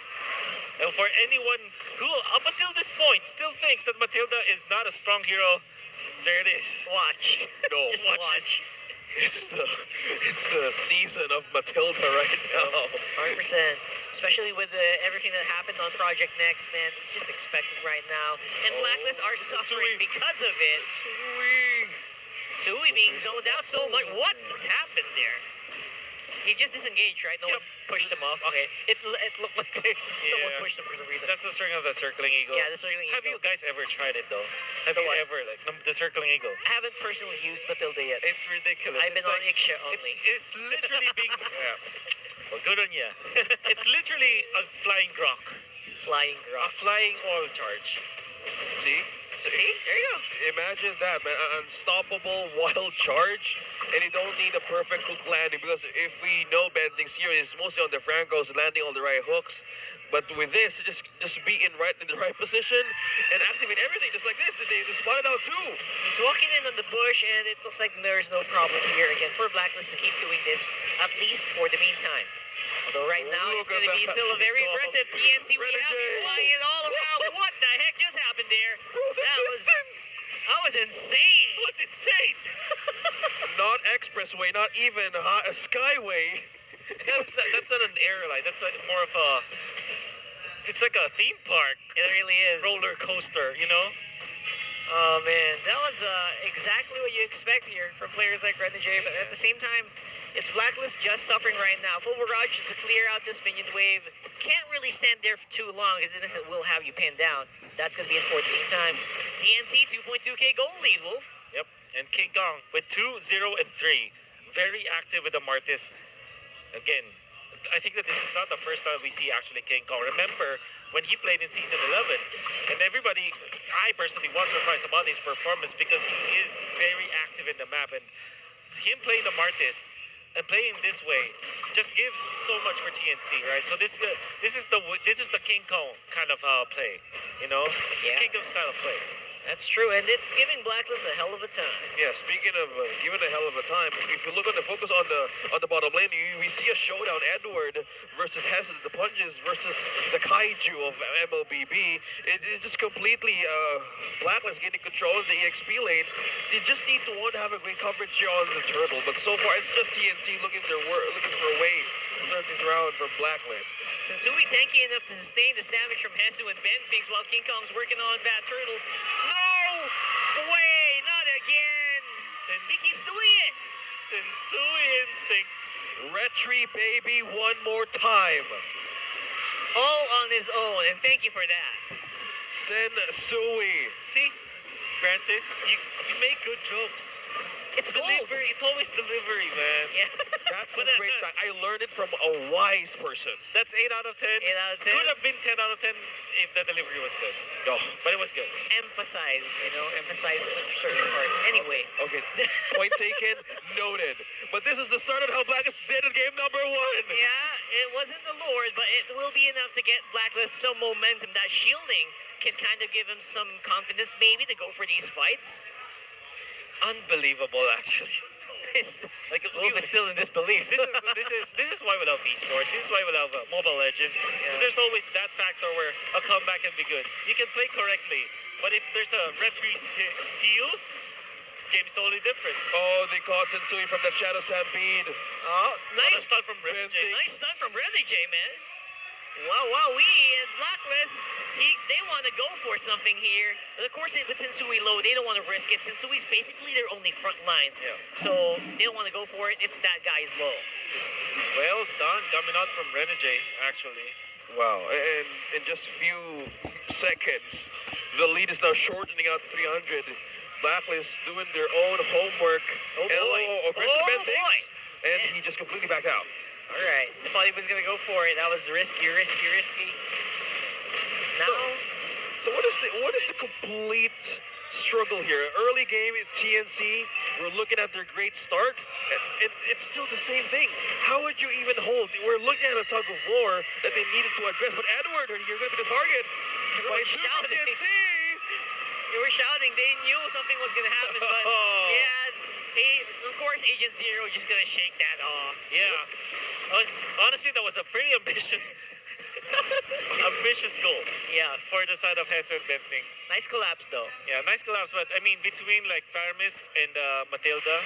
Speaker 7: And for anyone who, up until this point, still thinks that Matilda is not a strong hero, there it is.
Speaker 3: Watch.
Speaker 5: No,
Speaker 3: Just watch.
Speaker 5: It's the season of Matilda right now.
Speaker 3: 100%. Especially with everything that happened on Project Next, man. It's just expected right now. And Blacklist are suffering because of it. Sui being zoned out so much. What happened there? He just disengaged, right? No one pushed him off. Okay. It looked like someone pushed him for some reason.
Speaker 7: That's the string of the circling eagle.
Speaker 3: Yeah, the circling
Speaker 7: Have you
Speaker 3: eagle.
Speaker 7: guys ever tried it though? Have you ever, like, the circling eagle?
Speaker 3: I haven't personally used Matilda yet.
Speaker 7: It's ridiculous.
Speaker 3: I've been
Speaker 7: It's
Speaker 3: on
Speaker 7: like-
Speaker 3: Iksha only.
Speaker 7: It's literally being. Well, good on ya. It's literally a flying grok.
Speaker 3: Flying
Speaker 7: A
Speaker 3: grok.
Speaker 7: flying oil charge.
Speaker 5: See?
Speaker 3: See? There you go.
Speaker 5: Imagine that, man. An unstoppable wild charge, and you don't need a perfect hook landing, because if we know Bending's here is mostly on the Francos, landing all the right hooks. But with this, just be in the right position and activate everything just like this. They spot it out too.
Speaker 3: He's walking in on the bush, and it looks like there's no problem here again for Blacklist to keep doing this, at least for the meantime. Although right now it's
Speaker 5: Look
Speaker 3: going to
Speaker 5: at
Speaker 3: be
Speaker 5: that.
Speaker 3: still a very
Speaker 5: Oh,
Speaker 3: aggressive TNC. We have
Speaker 5: Renegade.
Speaker 3: it flying all around. What the heck just happened there? That was insane.
Speaker 7: It was insane.
Speaker 5: Not expressway, not even a skyway.
Speaker 7: That's not an airline. That's like more of a. It's like a theme park,
Speaker 3: It really is.
Speaker 7: roller coaster. You know.
Speaker 3: Oh man, that was exactly what you expect here from players like Renegade, but at the same time, it's Blacklist just suffering right now. Full barrage just to clear out this minion wave. Can't really stand there for too long, because Innocent will have you pinned down. That's going to be it for the meantime. TNC 2.2k goal lead, Wolf.
Speaker 7: Yep. And King Kong with 2, 0, and 3. Very active with the Martis. Again, I think that this is not the first time we see actually King Kong. Remember when he played in season 11, and everybody, I personally was surprised about his performance, because he is very active in the map, and him playing the Martis and playing this way just gives so much for TNC, right? So this is the King Kong kind of play, you know,
Speaker 3: Yeah.
Speaker 7: King Kong style of play.
Speaker 3: That's true, and it's giving Blacklist a hell of a time.
Speaker 5: Yeah, speaking of giving a hell of a time, if you look on the focus on the bottom lane, we see a showdown: Edward versus Hesu, the punches versus the kaiju of MLBB. It's just completely Blacklist getting control of the EXP lane. They just need to have a great coverage here on the turtle, but so far it's just TNC looking for a way to turn things around for Blacklist.
Speaker 3: Sensui tanky enough to sustain this damage from Hesu and Ben things while King Kong's working on Bad Turtle. No way, not again. He keeps doing it.
Speaker 7: Sensui instincts.
Speaker 5: Retry baby one more time.
Speaker 3: All on his own, and thank you for that.
Speaker 5: Sensui.
Speaker 7: See, Francis, you make good jokes.
Speaker 3: It's gold.
Speaker 7: Delivery. It's always delivery, man.
Speaker 3: Yeah.
Speaker 5: That's
Speaker 7: But
Speaker 5: a great fact. I learned it from a wise person.
Speaker 7: That's 8 out of 10.
Speaker 3: 8 out of 10.
Speaker 7: Could have been 10 out of 10 if the delivery was good.
Speaker 5: Oh,
Speaker 7: But it was good.
Speaker 3: Emphasize, emphasize certain parts. Anyway,
Speaker 5: okay. Point taken. Noted. But this is the start of how Blacklist did in game number 1.
Speaker 3: yeah, it wasn't the Lord, but it will be enough to get Blacklist some momentum. That shielding can kind of give him some confidence, maybe, to go for these fights.
Speaker 7: Unbelievable, actually.
Speaker 3: Like Wolf is still in disbelief.
Speaker 7: This is why we love esports. This is why we love Mobile Legends. Because there's always that factor where a comeback can be good. You can play correctly, but if there's a referee steal, game's totally different.
Speaker 5: Oh, they caught Sensui from the Shadow Stampede.
Speaker 3: Oh,
Speaker 7: What a
Speaker 3: nice,
Speaker 7: stun from Red J.
Speaker 3: nice stun from Renny J, man. Wow, we and Blacklist, they want to go for something here. But of course, with Sensui low, they don't want to risk it. Sensui's basically their only front line.
Speaker 7: Yeah.
Speaker 3: So they don't want to go for it if that guy is low.
Speaker 7: Well done, coming out from Renegade, actually.
Speaker 5: Wow, and in just few seconds, the lead is now shortening out to 300. Blacklist doing their own homework.
Speaker 3: Oh, boy.
Speaker 5: Aggressive
Speaker 3: Oh,
Speaker 5: Ben
Speaker 3: boy.
Speaker 5: thinks, and he just completely backed out.
Speaker 3: All right, I thought he was going to go for it. That was risky. Now,
Speaker 5: So what is the complete struggle here? Early game at TNC, we're looking at their great start, and it's still the same thing. How would you even hold? We're looking at a tug of war that they needed to address, but Edward, you're going to be the target.
Speaker 3: Everyone
Speaker 5: By two from
Speaker 3: shouting.
Speaker 5: TNC.
Speaker 3: they were shouting. They knew something was going to happen, but yeah, of course, Agent Zero just going to shake that off.
Speaker 7: Yeah. Honestly, that was a pretty ambitious goal.
Speaker 3: Yeah,
Speaker 7: For the side of Hesse and Ben Things.
Speaker 3: nice collapse though.
Speaker 7: Yeah, nice collapse, but I mean, between like Faramis and Matilda,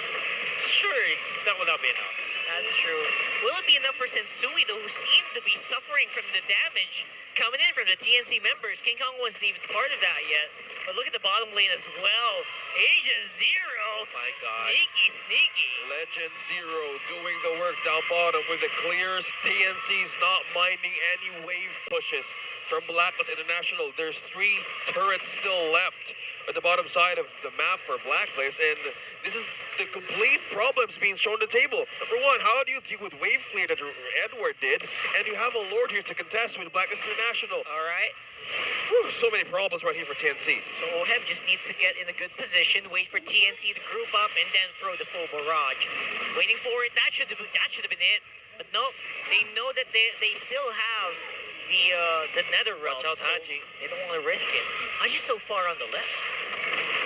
Speaker 7: sure, that will not be enough.
Speaker 3: That's true. Will it be enough for Sensui, though, who seemed to be suffering from the damage coming in from the TNC members? King Kong wasn't even part of that yet. But look at the bottom lane as well. Agent Zero.
Speaker 7: My God.
Speaker 3: Sneaky.
Speaker 5: Legend Zero doing the work down bottom with the clears. TNC's not minding any wave pushes from Blacklist International. There's 3 turrets still left at the bottom side of the map for Blacklist, and this is the complete problems being shown on the table. Number 1, how do you deal with wave clear that Edward did, and you have a Lord here to contest with Blacklist International?
Speaker 3: All right.
Speaker 5: Whew, so many problems right here for TNC.
Speaker 3: So Oheb just needs to get in a good position, wait for TNC to group up, and then throw the full barrage. Waiting for it. That should have been it. But no, they know that they still have the Nether Realm.
Speaker 7: Watch out,
Speaker 3: so
Speaker 7: Haji.
Speaker 3: they don't want to risk it. Haji's so far on the left.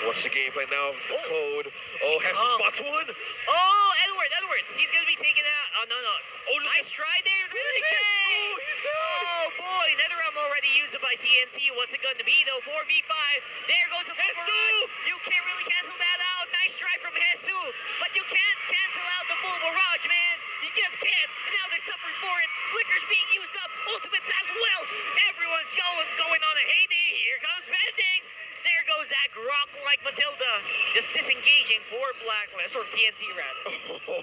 Speaker 5: What's the gameplay now? The
Speaker 3: Oh.
Speaker 5: code. Oh, has to spot one.
Speaker 3: Oh, Edward. He's going to be taking that. Oh, no. Oh, nice try there. Really
Speaker 5: Oh, he's down.
Speaker 3: Oh, boy. Netherrealm already used it by TNC. What's it going to be, though? 4v5. There goes the full barrage. You can't really cancel that out. Nice try from Jesus. But you can't cancel out the full barrage, man. You just can't. And now they're suffering for it. Flicker's being used up. Ultimates as well. Everyone's going on a heyday. Here comes Bendings. There goes that Grok like Matilda. Just disengaging for Blacklist, or TNC rather.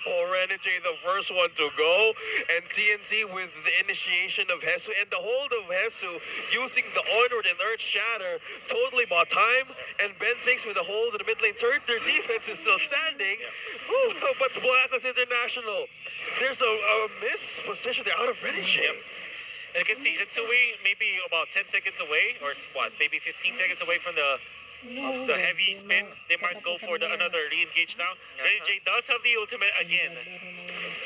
Speaker 5: Oh, Renegade, the first one to go, and TNC with the initiation of Hesu and the hold of Hesu using the Onward and Earth Shatter totally bought time, and Ben thinks with the hold of the mid lane turret, their defense is still standing. Whew, but Blacklist International, there's a miss position. They're out of Renegade.
Speaker 7: And you can see Sensui maybe about 10 seconds away, or what, maybe 15 seconds away from the heavy spin. They might go for another re-engage now. J does have the ultimate again.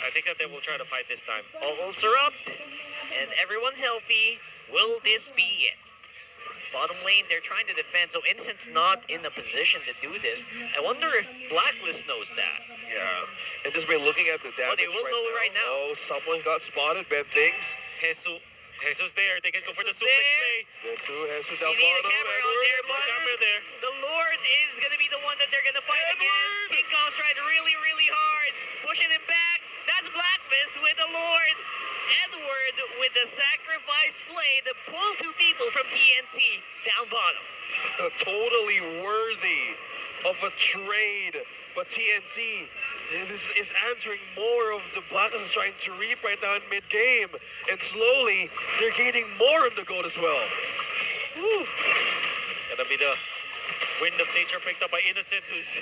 Speaker 7: I think that they will try to fight this time.
Speaker 3: All ults are up, and everyone's healthy. Will this be it? Bottom lane, they're trying to defend, so Innocent's not in a position to do this. I wonder if Blacklist knows that.
Speaker 5: Yeah, and just by looking at the damage
Speaker 3: they will know right now.
Speaker 5: Oh, someone got spotted. Ben thinks.
Speaker 7: Jesus there. They can go for the
Speaker 3: Jesus
Speaker 7: suplex
Speaker 3: there.
Speaker 7: play.
Speaker 5: Hesu down
Speaker 3: You need a
Speaker 5: bottom.
Speaker 3: camera on
Speaker 5: Edward.
Speaker 3: there, but
Speaker 7: Camera there.
Speaker 3: the Lord is going to be the one that they're going to fight against. King Kong's trying really, really hard, pushing him back. That's Blacklist with the Lord. Edward with the sacrifice play to pull 2 people from TNC down bottom.
Speaker 5: Totally worthy of a trade, but TNC is answering more of the Blacklist is trying to reap right now in mid-game, and slowly they're gaining more on the gold as well.
Speaker 7: Whew. Gonna be the wind of nature picked up by Innocent, who's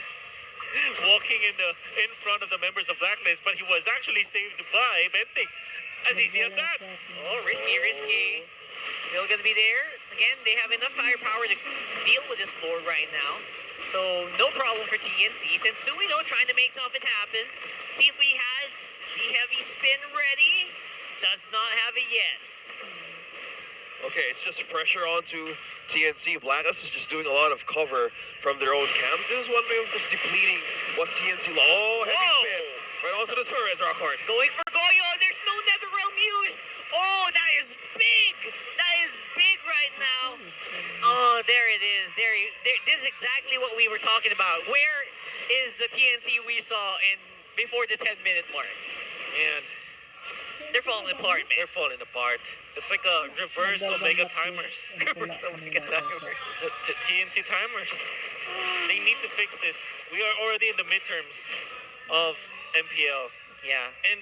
Speaker 7: walking in front of the members of Blacklist, but he was actually saved by Bentix. As easy as that.
Speaker 3: Oh, risky. Still gonna be there. Again, they have enough firepower to deal with this Lord right now. So, no problem for TNC. Sensui, though, trying to make something happen. See if he has the heavy spin ready. Does not have it yet.
Speaker 5: Okay, it's just pressure onto TNC. Blacklist is just doing a lot of cover from their own camp. This is one way of just depleting what TNC... Oh, heavy
Speaker 3: Whoa.
Speaker 5: spin. Right onto the turret, Rockhart.
Speaker 3: Going for Goyo. There's no Netherrealm used. Oh, that is big. That is big right now. Oh, there it is. There, this is exactly what we were talking about. Where is the TNC we saw before the 10-minute mark?
Speaker 7: And
Speaker 3: They're falling apart, man.
Speaker 7: they're falling apart. It's like a reverse Omega timers.
Speaker 3: Reverse Omega timers.
Speaker 7: It's a TNC timers. They need to fix this. We are already in the midterms of MPL.
Speaker 3: Yeah.
Speaker 7: And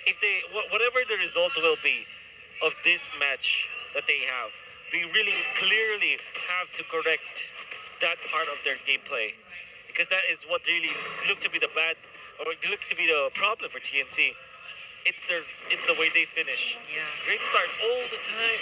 Speaker 7: if they, whatever the result will be of this match that they have, they really clearly have to correct that part of their gameplay. Because that is what really looked to be the problem for TNC. It's the way they finish.
Speaker 3: Yeah.
Speaker 7: Great start all the time.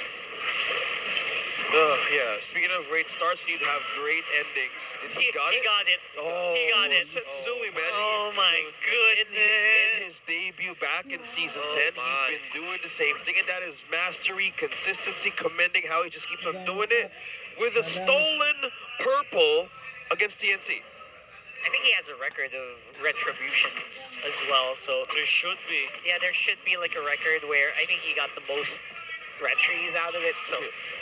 Speaker 5: Yeah, speaking of great starts, you need to have great endings. Did he got it?
Speaker 3: He got it.
Speaker 5: Oh,
Speaker 3: He got it.
Speaker 5: Sensui, man.
Speaker 3: Oh my
Speaker 5: In
Speaker 3: goodness.
Speaker 5: his debut back in Season
Speaker 7: Oh
Speaker 5: 10,
Speaker 7: my.
Speaker 5: he's been doing the same thing, and that is mastery, consistency, commending how he just keeps on doing it with a stolen purple against TNC.
Speaker 3: I think he has a record of retributions as well. So
Speaker 7: There should be.
Speaker 3: yeah, there should be like a record where I think he got the most retries out of it. So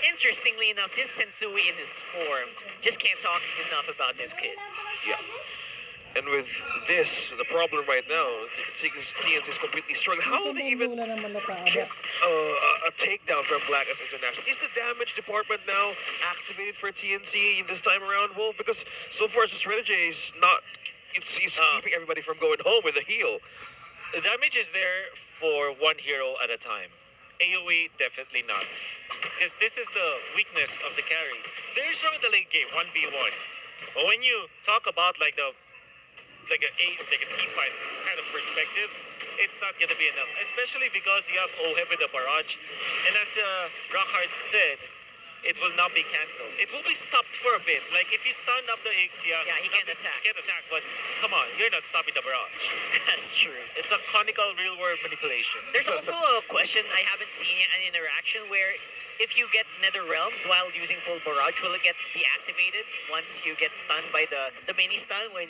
Speaker 3: interestingly enough, this Sensui in his form, just can't talk enough about this kid.
Speaker 5: Yeah. And with this, the problem right now is TNC is completely struggling. How will they even get a takedown from Blacklist International? Is the damage department now activated for TNC this time around, Wolf? Because so far, just Renegade is not. He's keeping everybody from going home with a heal.
Speaker 7: The damage is there for one hero at a time. AoE, definitely not. Because this is the weakness of the carry. They're strong in the late game, 1v1. But when you talk about like a team fight kind of perspective, it's not gonna be enough. Especially because you have Oheb with the barrage. And as Rockhart said, it will not be cancelled. It will be stopped for a bit. Like if you stun up the Ixia,
Speaker 3: Yeah, he can't attack.
Speaker 7: He can't attack, but come on, you're not stopping the barrage.
Speaker 3: That's true.
Speaker 7: It's a conical real world manipulation.
Speaker 3: There's also a question I haven't seen yet, an interaction where if you get Netherrealm while using full barrage, will it get deactivated once you get stunned by the mini stun when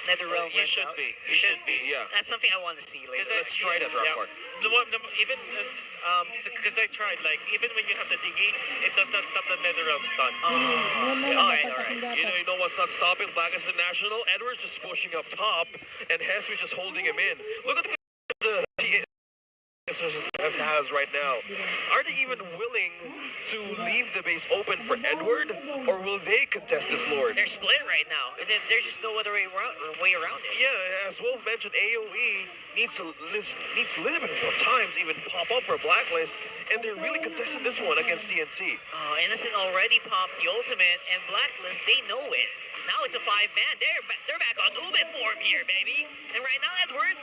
Speaker 3: Netherrealm
Speaker 7: You
Speaker 3: runs
Speaker 7: should
Speaker 3: out?
Speaker 7: be. You should be.
Speaker 5: Yeah.
Speaker 3: That's something I want to see later.
Speaker 5: Let's try that, Rockhart.
Speaker 7: Even because I tried, like even when you have the Diggy, it does not stop the Netherrealm stun.
Speaker 3: Alright.
Speaker 5: You know what's not stopping Blacklist International? Edwards just pushing up top, and Hesby just holding him in. Look at the has right now. Are they even willing to leave the base open for Edward, or will they contest this Lord?
Speaker 3: They're split right now, and then there's just no other way around it.
Speaker 5: Yeah, as Wolf mentioned, AoE needs a little bit more time to even pop up for Blacklist, and they're really contesting this one against TNC.
Speaker 3: Oh, Innocent already popped the ultimate, and Blacklist, they know it. Now it's a 5-man. They're back on Ube form here, baby. And right now, Edward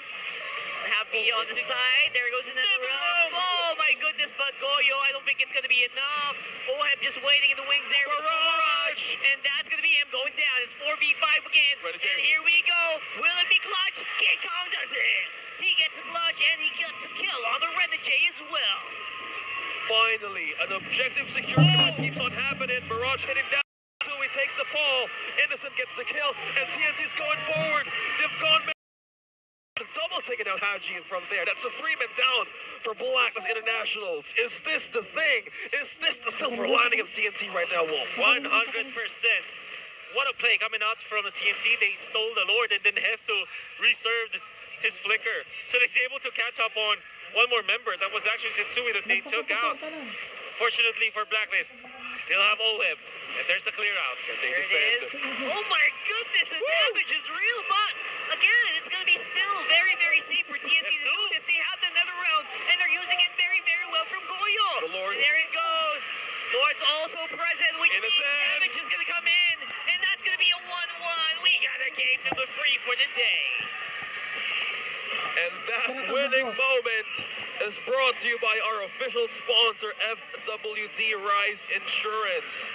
Speaker 3: have me on the side. There goes another round. Oh my goodness, but Goyo, I don't think it's gonna be enough. Oheb just waiting in the wings there.
Speaker 5: Barrage!
Speaker 3: And that's gonna be him going down. It's 4v5 again.
Speaker 5: Ready,
Speaker 3: And here we go. Will it be clutch? King Kong does it. He gets a clutch and he gets a kill on the Renegade as well.
Speaker 5: Finally, an objective secured. It keeps on happening. Barrage hitting down. Sui takes the fall. Innocent gets the kill, and TNC's going forward. They've gone double taking out Haji from there. That's a 3-man down for Blacklist International. Is this the thing? Is this the silver lining of TNT right now, Wolf?
Speaker 7: 100%. What a play coming out from the TNC. They stole the Lord, and then Hesu reserved his flicker. So they're able to catch up on one more member. That was actually Sensui that they took out. Fortunately for Blacklist, they still have Oheb. And there's the clear out.
Speaker 5: They
Speaker 3: There it is.
Speaker 5: defend.
Speaker 3: Oh my goodness, the damage is real, but again, it's going to be still very, very safe for TNT to do this. They have the Netherrealm, and they're using it very, very well from Goyo.
Speaker 5: The Lord.
Speaker 3: And there it goes. Lord's also present, which means
Speaker 5: Innocent.
Speaker 3: damage is going to come in, and that's going to be a 1-1. We got a game
Speaker 2: number 3 for the day.
Speaker 5: And that winning moment is brought to you by our official sponsor, FWD Rise Insurance.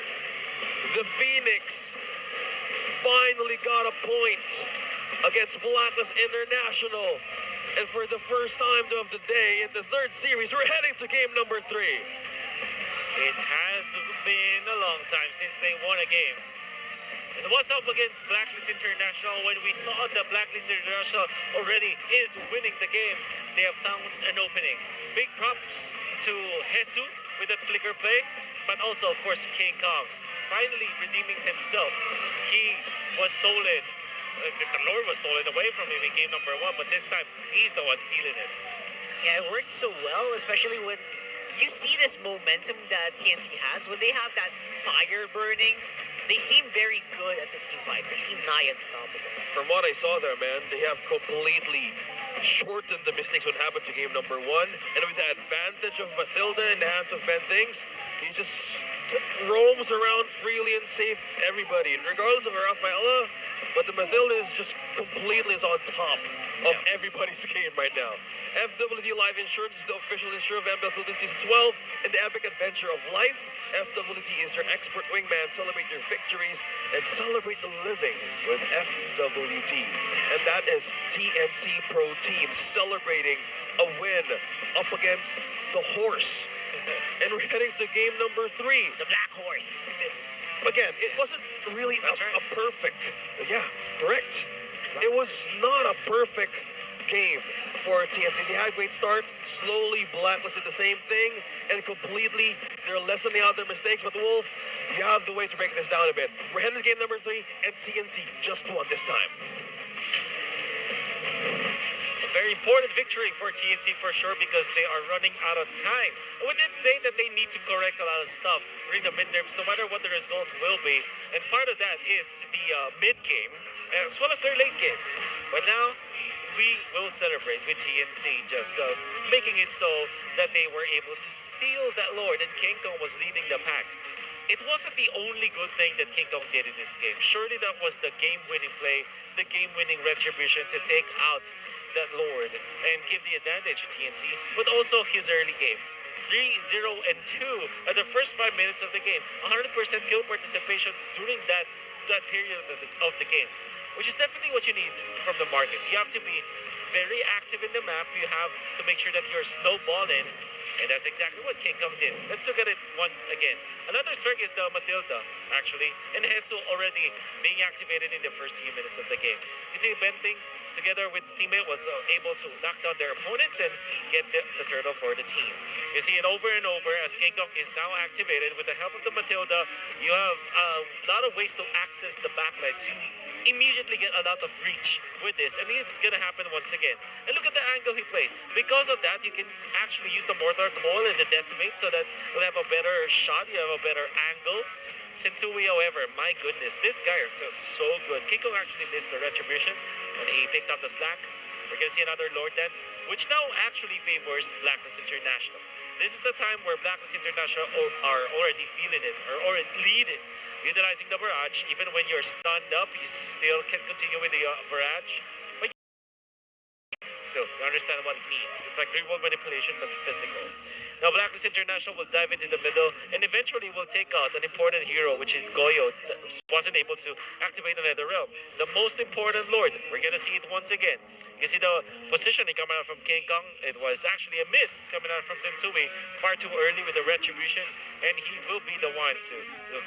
Speaker 5: The Phoenix finally got a point against Blacklist International. And for the first time of the day in the third series, we're heading to game number 3.
Speaker 7: It has been a long time since they won a game. And what's up against Blacklist International when we thought that Blacklist International already is winning the game? They have found an opening. Big props to Jesus with that flicker play, but also, of course, King Kong finally redeeming himself. He was stolen. The Lord was stolen away from him in game number 1, but this time he's the one stealing it.
Speaker 3: Yeah, it worked so well, especially when you see this momentum that TNC has. When they have that fire burning, they seem very good at the team fights. They seem nigh unstoppable.
Speaker 5: From what I saw there, man, they have completely shortened the mistakes when it happened to game number 1. And with the advantage of Matilda in the hands of Ben Things, he just roams around freely and safe everybody, regardless of Rafaela. But the Matilda is just completely on top of everybody's game right now. FWD Life Insurance is the official insurer of MPL Philippines Season 12 and the epic adventure of life. FWD is your expert wingman. Celebrate your victories and celebrate the living with FWD. And that is TNC Pro Team celebrating a win up against the horse. And we're heading to game number 3.
Speaker 3: The Black Horse.
Speaker 5: Again, it wasn't really a perfect, correct. It was not a perfect game for TNC. They had a great start, slowly Blacklisted the same thing, and completely they're lessening out their mistakes. But Wolf, you have the way to break this down a bit. We're heading to game number 3, and TNC just won this time.
Speaker 7: A very important victory for TNC for sure because they are running out of time. And we did say that they need to correct a lot of stuff during the midterms, no matter what the result will be. And part of that is the mid-game, as well as their late game. But now, we will celebrate with TNC just making it so that they were able to steal that Lord and King Kong was leading the pack. It wasn't the only good thing that King Kong did in this game. Surely that was the game-winning play, the game-winning retribution to take out that Lord and give the advantage to TNC, but also his early game. 3-0 and 2 at the first 5 minutes of the game. 100% kill participation during that period of the game, which is definitely what you need from the Marcus. You have to be very active in the map. You have to make sure that you're snowballing, and that's exactly what King Kong did. Let's look at it once again. Another strike is the Matilda, actually, and Jesus already being activated in the first few minutes of the game. You see, Ben Things, together with his teammate, was able to knock down their opponents and get the turtle for the team. You see it over and over as King Kong is now activated. With the help of the Matilda, you have a lot of ways to access the backline. So you immediately get a lot of reach with this, and it's gonna happen once again. And look at the angle he plays. Because of that, you can actually use the Mortar Coil and the Decimate so that you'll have a better shot, you have a better angle. Sensui, however, my goodness, this guy is so good. King Kong actually missed the retribution when he picked up the slack. We're gonna see another Lord Dance, which now actually favors Blacklist International. This is the time where Blacklist International are already feeling it, or already leading, utilizing the barrage. Even when you're stunned up, you still can continue with the barrage. But still, you understand what it means. It's like real manipulation, but physical. Now, Blacklist International will dive into the middle and eventually will take out an important hero, which is Goyo, that wasn't able to activate another realm. The most important Lord. We're gonna see it once again. You can see the positioning coming out from King Kong. It was actually a miss coming out from Sensui far too early with the retribution, and he will be the one to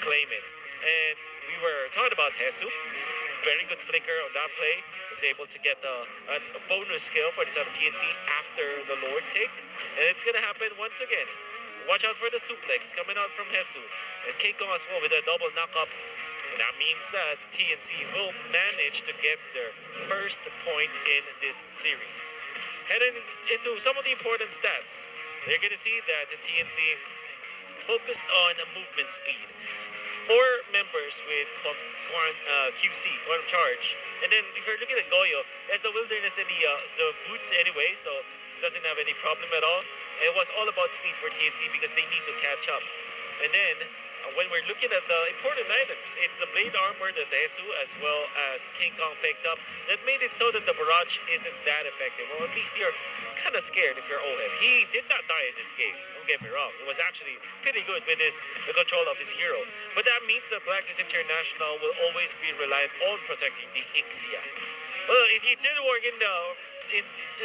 Speaker 7: claim it. And we were talking about Jesus. Very good flicker on that play. Was able to get a bonus skill for the 17C after the Lord take. And it's gonna happen once again. Watch out for the suplex coming out from Jesus. And King Kong as well with a double knock-up. And that means that TNC will manage to get their first point in this series. Heading into some of the important stats. You're gonna see that the TNC focused on movement speed. 4 members with QC, Quantum Charge. And then if you're looking at Goyo, has the Wilderness and the boots anyway, so doesn't have any problem at all. It was all about speed for TNC because they need to catch up. And then when we're looking at the important items, it's the blade armor that Desu as well as King Kong picked up that made it so that the barrage isn't that effective. Or at least you're kind of scared if you're OHIM. He did not die in this game, don't get me wrong. It was actually pretty good with the control of his hero. But that means that Blacklist International will always be reliant on protecting the Ixia. Well, it did work in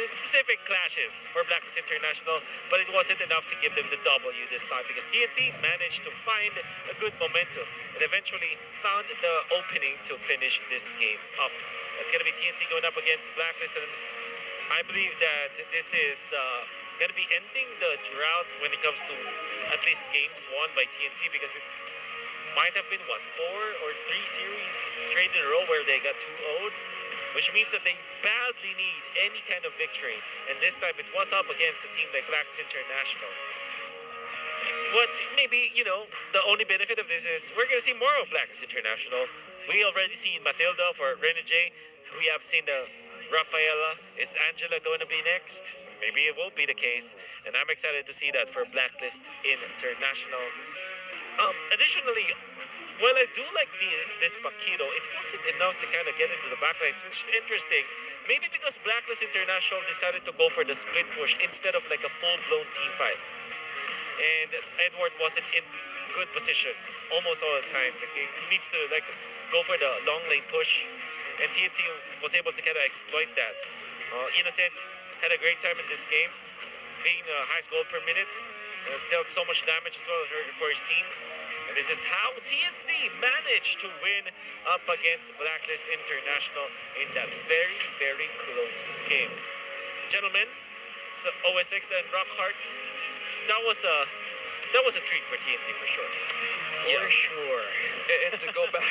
Speaker 7: specific clashes for Blacklist International, but it wasn't enough to give them the W this time because TNC managed to find a good momentum and eventually found the opening to finish this game up. It's going to be TNC going up against Blacklist, and I believe that this is going to be ending the drought when it comes to at least games won by TNC because it might have been, what, 4 or 3 series straight in a row where they got 2-0'd. Which means that they badly need any kind of victory. And this time it was up against a team like Blacklist International. What maybe, the only benefit of this is we're going to see more of Blacklist International. We already seen Matilda for Renegade. We have seen Rafaela. Is Angela going to be next? Maybe it won't be the case. And I'm excited to see that for Blacklist International. Additionally, well, I do like this Paquito. It wasn't enough to kind of get into the backlines, which is interesting. Maybe because Blacklist International decided to go for the split push instead of like a full-blown team fight. And Edward wasn't in good position almost all the time. Like, he needs to like go for the long lane push, and TNC was able to kind of exploit that. Innocent had a great time in this game, being the highest goal per minute. Dealt so much damage as well for his team. And this is how TNC managed to win up against Blacklist International in that very, very close game. Gentlemen, it's OSX and Rockhart. That was a treat for TNC for sure.
Speaker 3: For sure.
Speaker 5: And to go back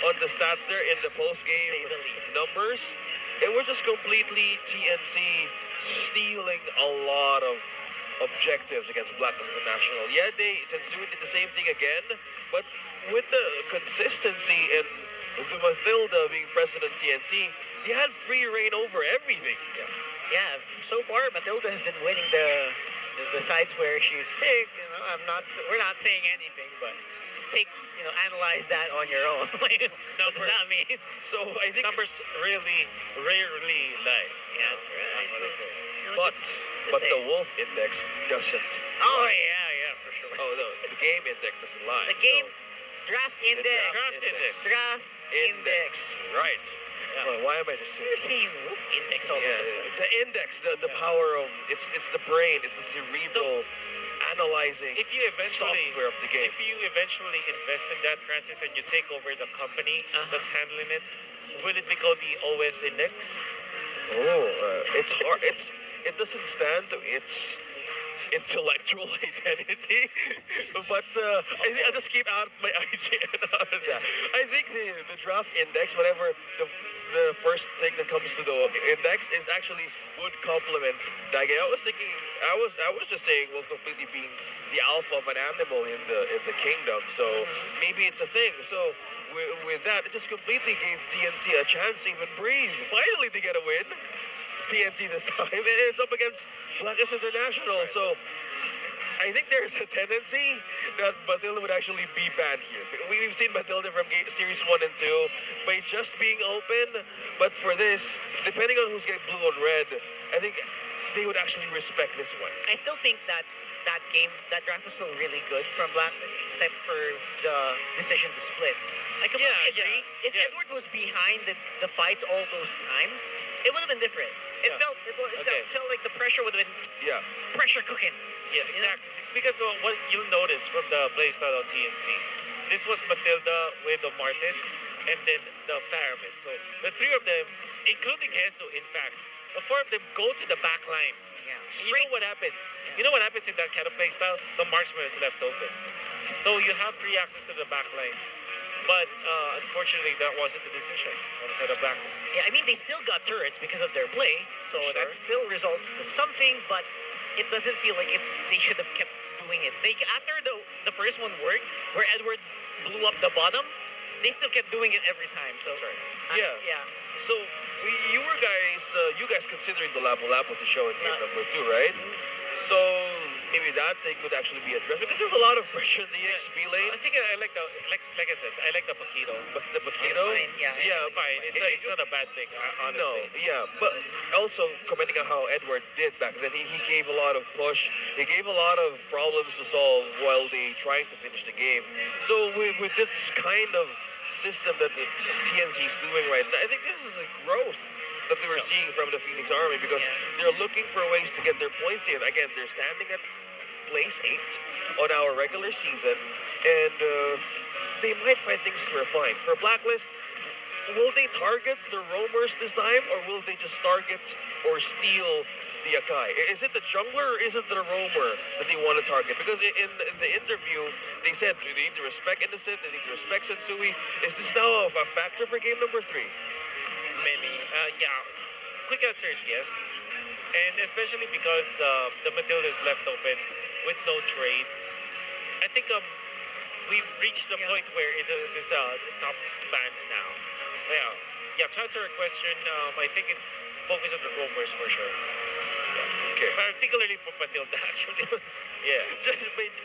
Speaker 5: on the stats there in the post-game
Speaker 3: Say the least.
Speaker 5: numbers, it was just completely TNC stealing a lot of objectives against Blacklist International. Yeah, Sensui did the same thing again, but with the consistency and the Matilda being president TNC, he had free reign over everything.
Speaker 3: Yeah, so far Matilda has been winning the sides where she's picked. We're not saying anything, but analyze that on your own. What does that mean?
Speaker 5: So I think
Speaker 7: Numbers really rarely lie.
Speaker 3: Yeah, that's right.
Speaker 7: That's what I say.
Speaker 5: but the Wolf Index doesn't.
Speaker 3: Oh yeah, for sure.
Speaker 5: Oh no, the game index doesn't lie.
Speaker 3: The game
Speaker 5: so
Speaker 3: draft index.
Speaker 7: Draft index.
Speaker 5: Right.
Speaker 7: Yeah.
Speaker 5: Well, why am I just saying?
Speaker 3: You're saying Wolf index all of a sudden.
Speaker 5: The index, the power of it's the brain, it's the cerebral analyzing
Speaker 7: If you eventually
Speaker 5: software of the game.
Speaker 7: If you eventually invest in that, Francis, and you take over the company that's handling it, will it be called the OS Index?
Speaker 5: It's hard. It doesn't stand to its intellectual identity, but I think I'll just keep out my IGN on that. I think the draft index, whatever the first thing that comes to the index is actually would complement that game. I was thinking, I was just saying Wolf completely being the alpha of an animal in the kingdom, so maybe it's a thing. So with that, it just completely gave TNC a chance to even breathe. Finally, to get a win. TNC this time, and it's up against Blacklist International. So I think there's a tendency that Matilda would actually be banned here. We've seen Matilda from Series 1 and 2 by just being open, but for this, depending on who's getting blue or red, I think they would actually respect this one.
Speaker 3: I still think that draft was still really good from Blacklist, except for the decision to split. I completely agree. If Edward was behind the fights all those times, it would have been different. It felt like the pressure would have been pressure cooking.
Speaker 7: Yeah, exactly. Because what you'll notice from the playstyle of TNC, this was Matilda with the Martis and then the Faramis. So the three of them, including Heso, in fact, the four of them go to the back lines.
Speaker 3: Yeah.
Speaker 7: You know what happens? You know what happens in that kind of playstyle? The marksman is left open. So you have free access to the back lines. But unfortunately, that wasn't the decision on the side of Blacklist.
Speaker 3: Yeah, I mean, they still got turrets because of their play, so that still results to something, but it doesn't feel like they should have kept doing it. After the first one worked, where Edward blew up the bottom, they still kept doing it every time. So
Speaker 5: That's right.
Speaker 3: yeah.
Speaker 5: So you guys considering the Lapu Lapu to show in game number 2, right? So maybe that thing could actually be addressed because there's a lot of pressure in the XP lane.
Speaker 7: I think I like the like I said, I like the Paquito.
Speaker 5: But the Paquito,
Speaker 3: fine, yeah.
Speaker 7: It's fine. It's not a bad thing, honestly.
Speaker 5: no, yeah, but also commenting on how Edward did back then, he gave a lot of push. He gave a lot of problems to solve while they trying to finish the game. So with this kind of system that the TNC is doing right now, I think this is a growth that we were seeing from the Phoenix Army because they're looking for ways to get their points in. Again, they're standing at place 8 on our regular season, and they might find things to refine. For Blacklist, will they target the roamers this time, or will they just target or steal the Akai? Is it the jungler or is it the roamer that they want to target? Because in the interview, they said they need to respect Innocent, they need to respect Sensui. Is this now a factor for game number 3?
Speaker 7: Maybe. Yeah. Quick answer is yes. And especially because the Matilda is left open with no trades. I think we've reached the point where it is top ban now. So yeah, to answer your question, I think it's focus on the roamers for sure.
Speaker 5: Okay.
Speaker 7: Particularly for Matilda, actually. Yeah.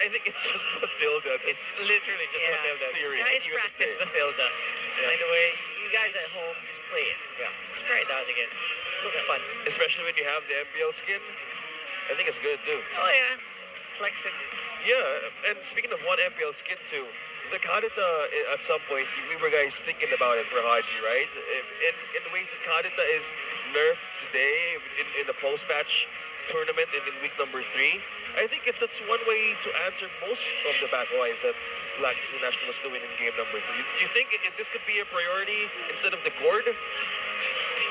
Speaker 5: I think it's just Matilda.
Speaker 7: It's literally just Matilda.
Speaker 5: serious.
Speaker 3: Guys,
Speaker 5: Even to
Speaker 3: practice
Speaker 5: stay.
Speaker 3: Matilda. By the way, you guys at home, just play it.
Speaker 7: Yeah.
Speaker 3: Just try it out again. Looks fun.
Speaker 5: Especially when you have the MPL skin. I think it's good too.
Speaker 3: Oh yeah, flexing.
Speaker 5: Yeah, and speaking of one MPL skin too, the Kadita at some point, we were guys thinking about it for Haji, right? In the ways that Kadita is nerfed today in the post-patch tournament in week number 3, I think that's one way to answer most of the backlines that Blacklist International was doing in game number 3. Do you think this could be a priority instead of the Gourd?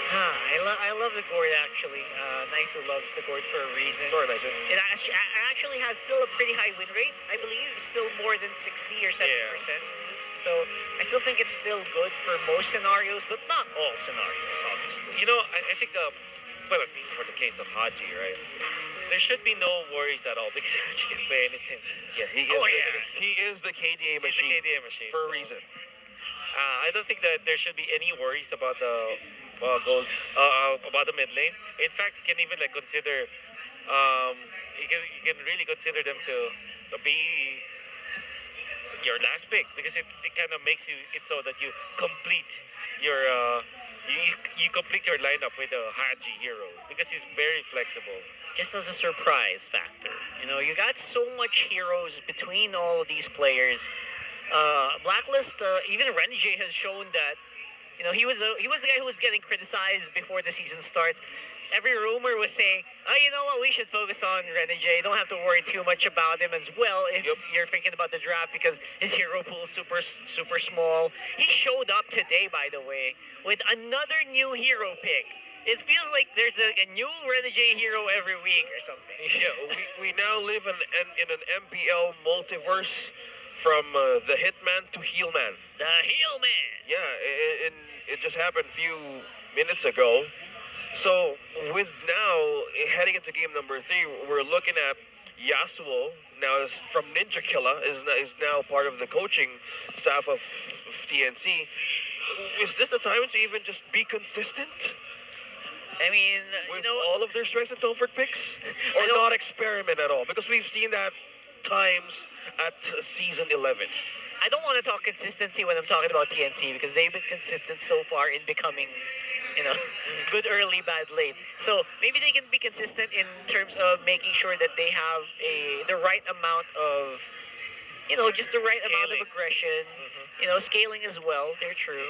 Speaker 3: I love the gourd actually. Nicer loves the gourd for a reason.
Speaker 5: Sorry, Nicer.
Speaker 3: It actually has still a pretty high win rate, I believe. Still more than 60 or 70%. So I still think it's still good for most scenarios, but not all scenarios, obviously.
Speaker 7: You know, I think, well, at least for the case of Haji, right? There should be no worries at all because Haji can play anything.
Speaker 5: Yeah, he is the KDA
Speaker 7: He's
Speaker 5: machine,
Speaker 7: the KDA machine.
Speaker 5: for a
Speaker 7: so,
Speaker 5: reason.
Speaker 7: I don't think that there should be any worries about the about the mid lane. In fact, you can even like consider, you can really consider them to be your last pick because it kind of makes it so that you complete your you complete your lineup with a Haji hero because he's very flexible.
Speaker 3: Just as a surprise factor. You know, you got so much heroes between all of these players. Blacklist, even Renegade has shown that, you know, he was the guy who was getting criticized before the season starts. Every rumor was saying, oh, you know what, we should focus on Renegade. Don't have to worry too much about him as well if you're thinking about the draft because his hero pool is super small. He showed up today, by the way, with another new hero pick. It feels like there's a new Renegade hero every week or something.
Speaker 5: Yeah, we now live in an MPL multiverse from the Hitman to Healman.
Speaker 3: The Heel Man.
Speaker 5: Yeah, it just happened a few minutes ago. So with now heading into game number 3, we're looking at Yasuo now is from Ninja Killa is now part of the coaching staff of TNC. Is this the time to even just be consistent
Speaker 3: I mean,
Speaker 5: with
Speaker 3: you know,
Speaker 5: all of their strengths and comfort picks, or not experiment at all? Because we've seen that times at season 11.
Speaker 3: I don't want to talk consistency when I'm talking about TNC because they've been consistent so far in becoming, you know, good early, bad late. So maybe they can be consistent in terms of making sure that they have the right amount of, you know, just the right amount of aggression, you know, scaling as well. They're true.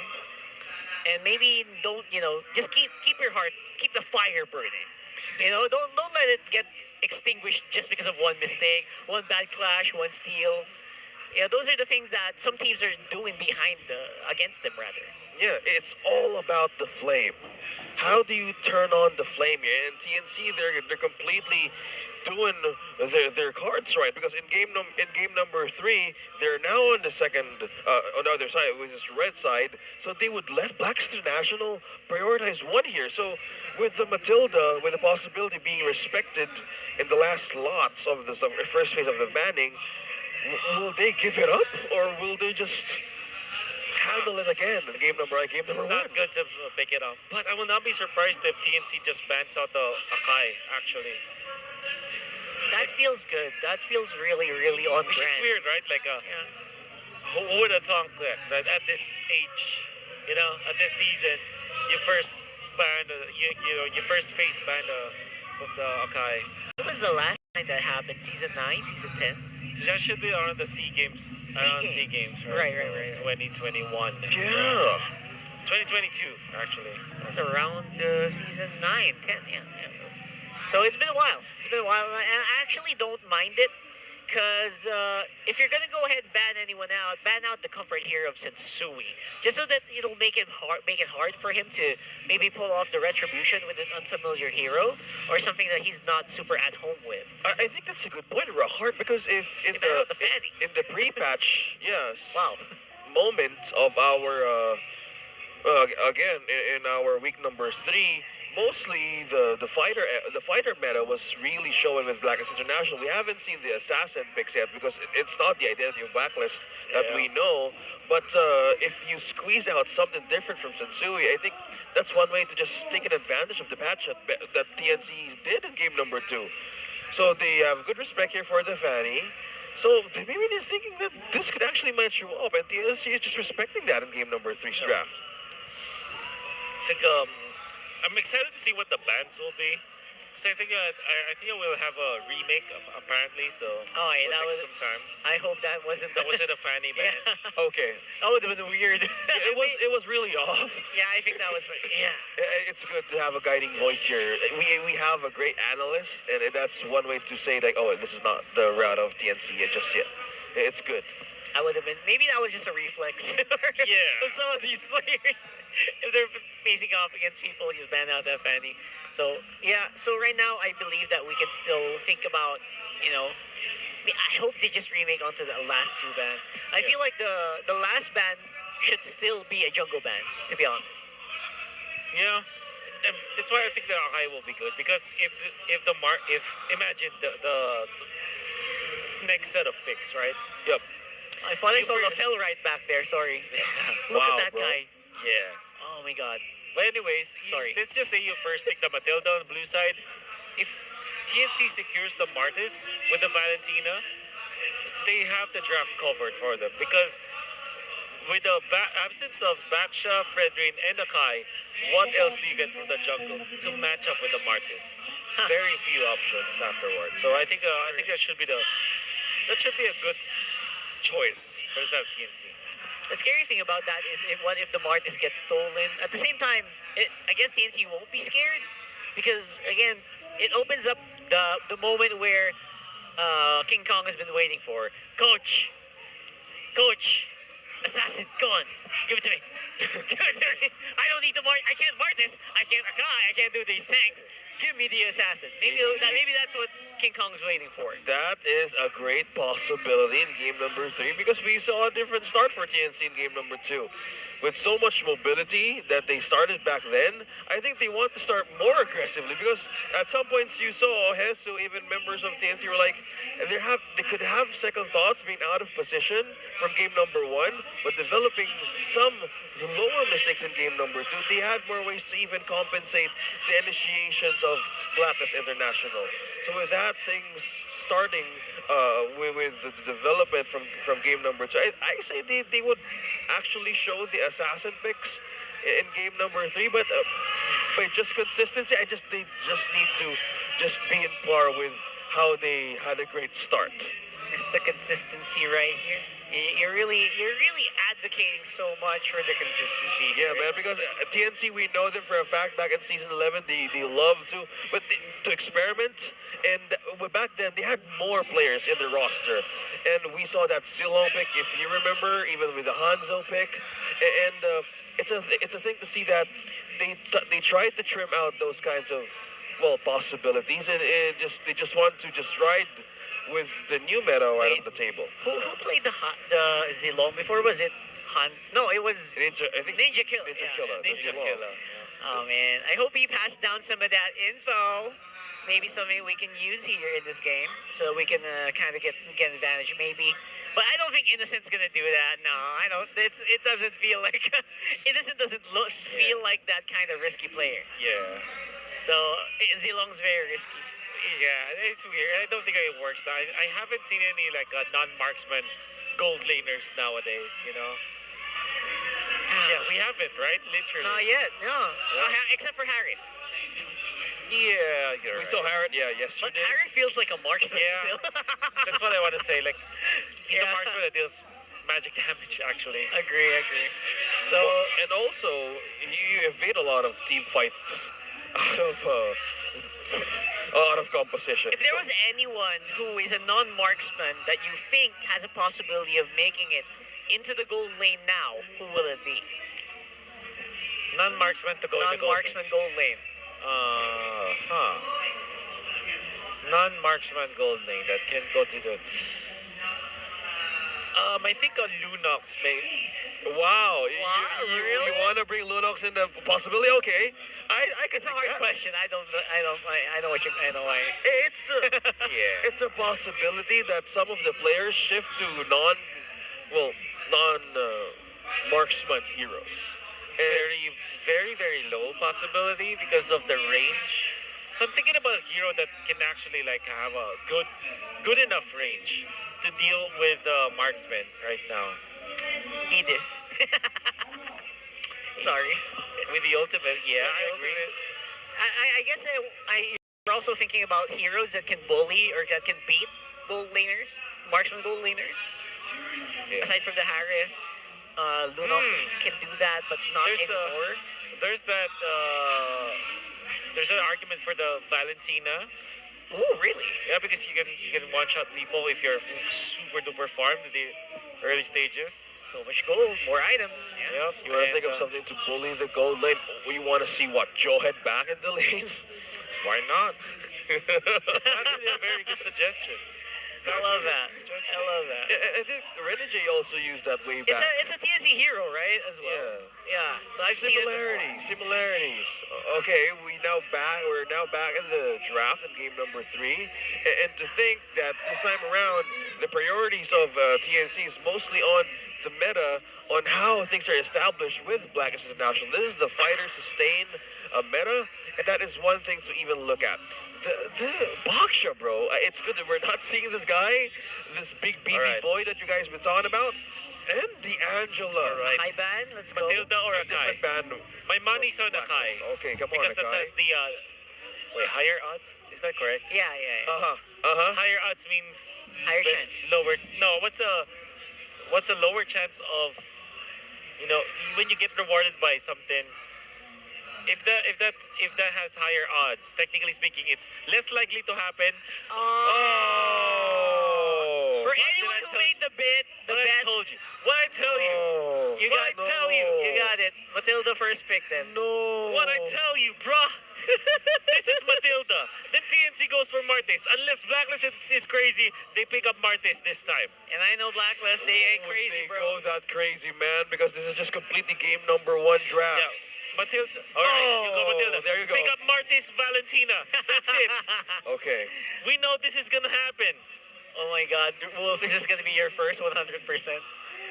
Speaker 3: And maybe don't, you know, just keep your heart, keep the fire burning. You know, don't let it get extinguished just because of one mistake, one bad clash, one steal. Yeah, those are the things that some teams are doing against them rather.
Speaker 5: Yeah, it's all about the flame. How do you turn on the flame here? And TNC, they're completely doing their cards right, because in game number 3, they're now on the second on the other side, which is the red side. So they would let Blacklist International prioritize one here. So with the Matilda, with the possibility being respected in the last lots of the first phase of the banning, will they give it up, or will they just handle it again in game number 1?
Speaker 7: It's not good to pick it up. But I will not be surprised if TNC just bans out the Akai, actually.
Speaker 3: That feels good. That feels really, really on
Speaker 7: Which is
Speaker 3: brand.
Speaker 7: weird, right? Like, who would have thought that at this age, at this season, you first you first face ban the Akai.
Speaker 3: When was the last time that happened? Season 9, season 10?
Speaker 7: That should be around the Sea Games. Around Sea Games, right?
Speaker 3: Right.
Speaker 7: 2021.
Speaker 5: Yeah.
Speaker 7: 2022, actually.
Speaker 3: It's around season 9, 10, yeah. So it's been a while. It's been a while, and I actually don't mind it, because if you're gonna go ahead and ban anyone out, ban out the comfort here of Sensui, just so that it'll make it hard for him to maybe pull off the retribution with an unfamiliar hero or something that he's not super at home with.
Speaker 5: I think that's a good point, Rahart, because if in
Speaker 3: They ban out the Fanny.
Speaker 5: in the pre-patch, yes,
Speaker 3: Wow.
Speaker 5: moment of our again in our week number 3, mostly the fighter meta was really showing with Blacklist International. We haven't seen the assassin picks yet because it's not the identity of Blacklist that we know. But if you squeeze out something different from Sensui, I think that's one way to just take an advantage of the patch that TNC did in game number 2. So they have good respect here for the Fanny. So maybe they're thinking that this could actually match you up, and TNC is just respecting that in game number 3's draft.
Speaker 7: I think I'm excited to see what the bans will be. Because I think I will have a remake apparently. So
Speaker 3: Oh, yeah,
Speaker 7: it'll
Speaker 3: that
Speaker 7: take
Speaker 3: was.
Speaker 7: some time.
Speaker 3: I hope that wasn't.
Speaker 7: That wasn't a Fanny ban.
Speaker 3: Yeah.
Speaker 5: Okay,
Speaker 3: That would have been weird.
Speaker 5: it was really off.
Speaker 3: Yeah, I think that was. Yeah.
Speaker 5: It's good to have a guiding voice here. We have a great analyst, and that's one way to say like, oh, this is not the route of TNC just yet. It's good.
Speaker 3: I would have been. Maybe that was just a reflex.
Speaker 7: Yeah.
Speaker 3: Of some of these players, if they're facing off against people, just ban out that Fanny. So yeah. So right now, I believe that we can still think about. I hope they just remake onto the last 2 bans. I feel like the last ban should still be a jungle ban. To be honest.
Speaker 7: Yeah. That's why I think the Akai will be good, because if imagine the next set of picks, right?
Speaker 5: Yep.
Speaker 3: I thought I
Speaker 7: You
Speaker 3: saw the
Speaker 7: for-
Speaker 3: fell right back there. Sorry. Look
Speaker 5: Wow,
Speaker 3: at that
Speaker 5: bro.
Speaker 3: guy.
Speaker 7: Yeah.
Speaker 3: Oh my god.
Speaker 7: But anyways,
Speaker 3: Sorry.
Speaker 7: let's just say you first pick the Matilda on the blue side. If TNC secures the Martis with the Valentina, they have the draft covered for them, because with the absence of Baksha, Fredrin, and Akai, what else do you get from the jungle to match up with the Martis? Very few options afterwards. So I think that should be a good choice for the TNC.
Speaker 3: The scary thing about that is what if the Martis gets stolen? At the same time, I guess TNC won't be scared, because again, it opens up the moment where King Kong has been waiting for. Coach, assassin, go on, give it to me. Give it to me. I don't need to I can't Martis. I can't Akai. I can't do these things. Give me the assassin. Maybe that's what King Kong's waiting for.
Speaker 5: That is a great possibility in game number 3, because we saw a different start for TNC in game number 2. With so much mobility that they started back then, I think they want to start more aggressively, because at some points you saw Hesu, even members of TNC were like, they could have second thoughts being out of position from game number 1, but developing some lower mistakes in game number 2, they had more ways to even compensate the initiations of Blacklist International. So with that, things starting with the development from game number 2, I say they would actually show the assassin picks in game number 3, but by just consistency, they just need to just be in par with how they had a great start.
Speaker 3: It's the consistency right here. You're really advocating so much for the consistency
Speaker 5: Yeah,
Speaker 3: here.
Speaker 5: man, because TNC, we know them for a fact back in season 11, they love to experiment, and back then they had more players in the roster, and we saw that Silong pick, if you remember, even with the Hanzo pick, and it's a thing to see that they tried to trim out those kinds of possibilities, and they just want to just ride with the new meta right on the table.
Speaker 3: Who played the Zilong before? Was it Hans? No, it was
Speaker 5: I think
Speaker 3: Ninja Killer.
Speaker 5: Ninja
Speaker 3: Yeah,
Speaker 5: Killer.
Speaker 3: yeah,
Speaker 7: Ninja
Speaker 5: Wow.
Speaker 7: Killer.
Speaker 3: Oh man, I hope he passed down some of that info. Maybe something we can use here in this game, so we can kind of get advantage. Maybe, but I don't think Innocent's gonna do that. No, I don't. It doesn't feel like Innocent doesn't feel like that kind of risky player.
Speaker 7: Yeah.
Speaker 3: So Zilong's very risky.
Speaker 7: Yeah, it's weird. I don't think it works now. I haven't seen any like non-marksman gold laners nowadays. Yeah, we haven't, right? Literally.
Speaker 3: Not yet, no. Except for Harry.
Speaker 7: Yeah, you're
Speaker 5: We
Speaker 7: right.
Speaker 5: saw Harriet, yeah,
Speaker 3: But
Speaker 5: yesterday.
Speaker 3: Harry feels like a marksman
Speaker 7: Yeah.
Speaker 3: still.
Speaker 7: That's what I want to say. Like, he's a
Speaker 3: Yeah.
Speaker 7: marksman that deals magic damage, actually.
Speaker 3: Agree. So,
Speaker 5: And also, you evade a lot of team fights out of composition.
Speaker 3: if there was anyone who is a non-marksman that you think has a possibility of making it into the gold lane now, who will it be?
Speaker 7: Non-marksman to go in the gold lane.
Speaker 3: Non-marksman gold lane.
Speaker 7: Non-marksman gold lane that can go to the. I think on Lunox may.
Speaker 5: Wow, you
Speaker 3: really?
Speaker 5: want to bring Lunox in the possibility? Okay, I can
Speaker 3: It's a
Speaker 5: see
Speaker 3: hard
Speaker 5: that.
Speaker 3: question. I know what you. I know why.
Speaker 5: It's a,
Speaker 7: Yeah.
Speaker 5: it's a possibility that some of the players shift to non marksman heroes. And
Speaker 7: Very, very low possibility because of the range. So I'm thinking about a hero that can actually like have a good enough range to deal with marksman right now.
Speaker 3: Edith. Sorry.
Speaker 7: With the ultimate, yeah, I agree.
Speaker 3: I guess you're also thinking about heroes that can bully or that can beat gold laners, marksman gold laners.
Speaker 7: Yeah.
Speaker 3: Aside from the Harith, Lunox can do that, but not anymore.
Speaker 7: There's that. There's an argument for the Valentina.
Speaker 3: Oh, really?
Speaker 7: Yeah, because you can one shot people if you're super duper farmed in the early stages.
Speaker 3: So much gold, more items. Yeah.
Speaker 7: Yep.
Speaker 5: you want to think
Speaker 7: and,
Speaker 5: of something to bully the gold lane? You want to see what, Joehead back in the lane?
Speaker 7: Why not? It's actually a very good suggestion.
Speaker 3: I love that. I love that.
Speaker 5: I think Renegade also used that way back.
Speaker 3: It's a TNC hero, right? As well. Yeah. So I've seen it before.
Speaker 5: Similarities. Okay, we're now back in the draft in game number 3, and to think that this time around the priorities of TNC is mostly on the meta, on how things are established with Blacklist International. This is the fighter sustain meta, and that is one thing to even look at. The Baksha, bro. It's good that we're not seeing this guy, this big beefy
Speaker 7: Alright.
Speaker 5: boy that you guys been talking about, and the Angela.
Speaker 7: Alright.
Speaker 3: Hi, Ban. Let's go.
Speaker 7: Matilda or
Speaker 5: Different
Speaker 7: Akai?
Speaker 5: band.
Speaker 7: My money's on Akai.
Speaker 5: Okay, come on,
Speaker 7: Because that
Speaker 5: Akai.
Speaker 7: has the wait, higher odds? Is that correct?
Speaker 3: Yeah.
Speaker 7: Higher odds means
Speaker 3: Higher
Speaker 7: the
Speaker 3: chance.
Speaker 7: Lower. No, what's a lower chance of when you get rewarded by something? If that has higher odds, technically speaking, it's less likely to happen.
Speaker 5: Oh.
Speaker 3: For
Speaker 7: What did
Speaker 3: anyone
Speaker 7: I
Speaker 3: who
Speaker 7: tell
Speaker 3: made
Speaker 7: you?
Speaker 3: the bet,
Speaker 7: What I told you. What I tell you.
Speaker 5: Oh.
Speaker 3: you
Speaker 7: What
Speaker 3: got
Speaker 7: I tell you.
Speaker 3: You got it. Matilda first pick then.
Speaker 5: No.
Speaker 7: What I tell you, bruh. This is Matilda. Then TNC goes for Martes. Unless Blacklist is crazy, they pick up Martes this time.
Speaker 3: And I know Blacklist, they ain't
Speaker 5: Would
Speaker 3: crazy,
Speaker 5: they
Speaker 3: bro.
Speaker 5: go that crazy, man? Because this is just completely game number 1 draft.
Speaker 7: Yeah. Matilda. All right, you go Matilda.
Speaker 5: There you go.
Speaker 7: Pick up Martes Valentina. That's it.
Speaker 5: Okay.
Speaker 7: We know this is gonna happen.
Speaker 3: Oh my God, Wolf, is this gonna be your first 100%?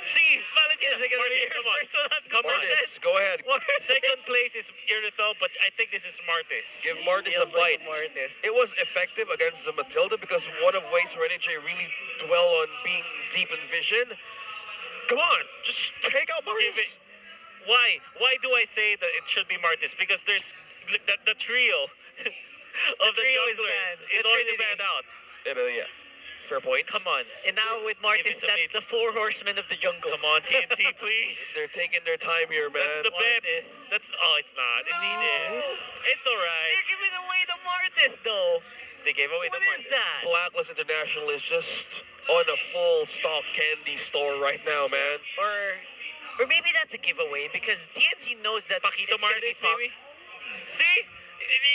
Speaker 7: See, Valentina.
Speaker 3: Is it gonna be
Speaker 7: Martes,
Speaker 3: your
Speaker 7: come on.
Speaker 3: first 100%?
Speaker 7: Come on.
Speaker 5: Martis, go ahead.
Speaker 7: Second place is Irithel, but I think this is Martes.
Speaker 5: Give Martis a
Speaker 3: Feels like
Speaker 5: bite.
Speaker 3: Martis.
Speaker 5: It was effective against the Matilda because one of ways Renegade really dwell on being deep in vision. Come on, just take out
Speaker 7: Give
Speaker 5: Martis.
Speaker 7: it. Why? Why do I say that it should be Martis? Because there's the trio of the
Speaker 3: trio is
Speaker 7: junglers
Speaker 3: banned.
Speaker 7: is
Speaker 3: The
Speaker 7: already
Speaker 3: Trinity.
Speaker 7: banned out.
Speaker 5: Yeah, fair point.
Speaker 7: Come on.
Speaker 3: And now with Martis,
Speaker 7: Give it to
Speaker 3: that's
Speaker 7: me.
Speaker 3: the 4 horsemen of the jungle.
Speaker 7: Come on, TNT, please.
Speaker 5: They're taking their time here, man.
Speaker 7: That's the bet.
Speaker 3: Martis.
Speaker 7: That's it's not. It's Edith. It's alright.
Speaker 3: They're giving away the Martis, though.
Speaker 7: They gave away
Speaker 3: What
Speaker 7: the
Speaker 3: is
Speaker 7: Martis.
Speaker 3: that?
Speaker 5: Blacklist International is just on a full stock candy store right now, man.
Speaker 3: Or maybe that's a giveaway because TNC knows that
Speaker 7: Paquito
Speaker 3: it's gonna be
Speaker 7: Martis, maybe. See?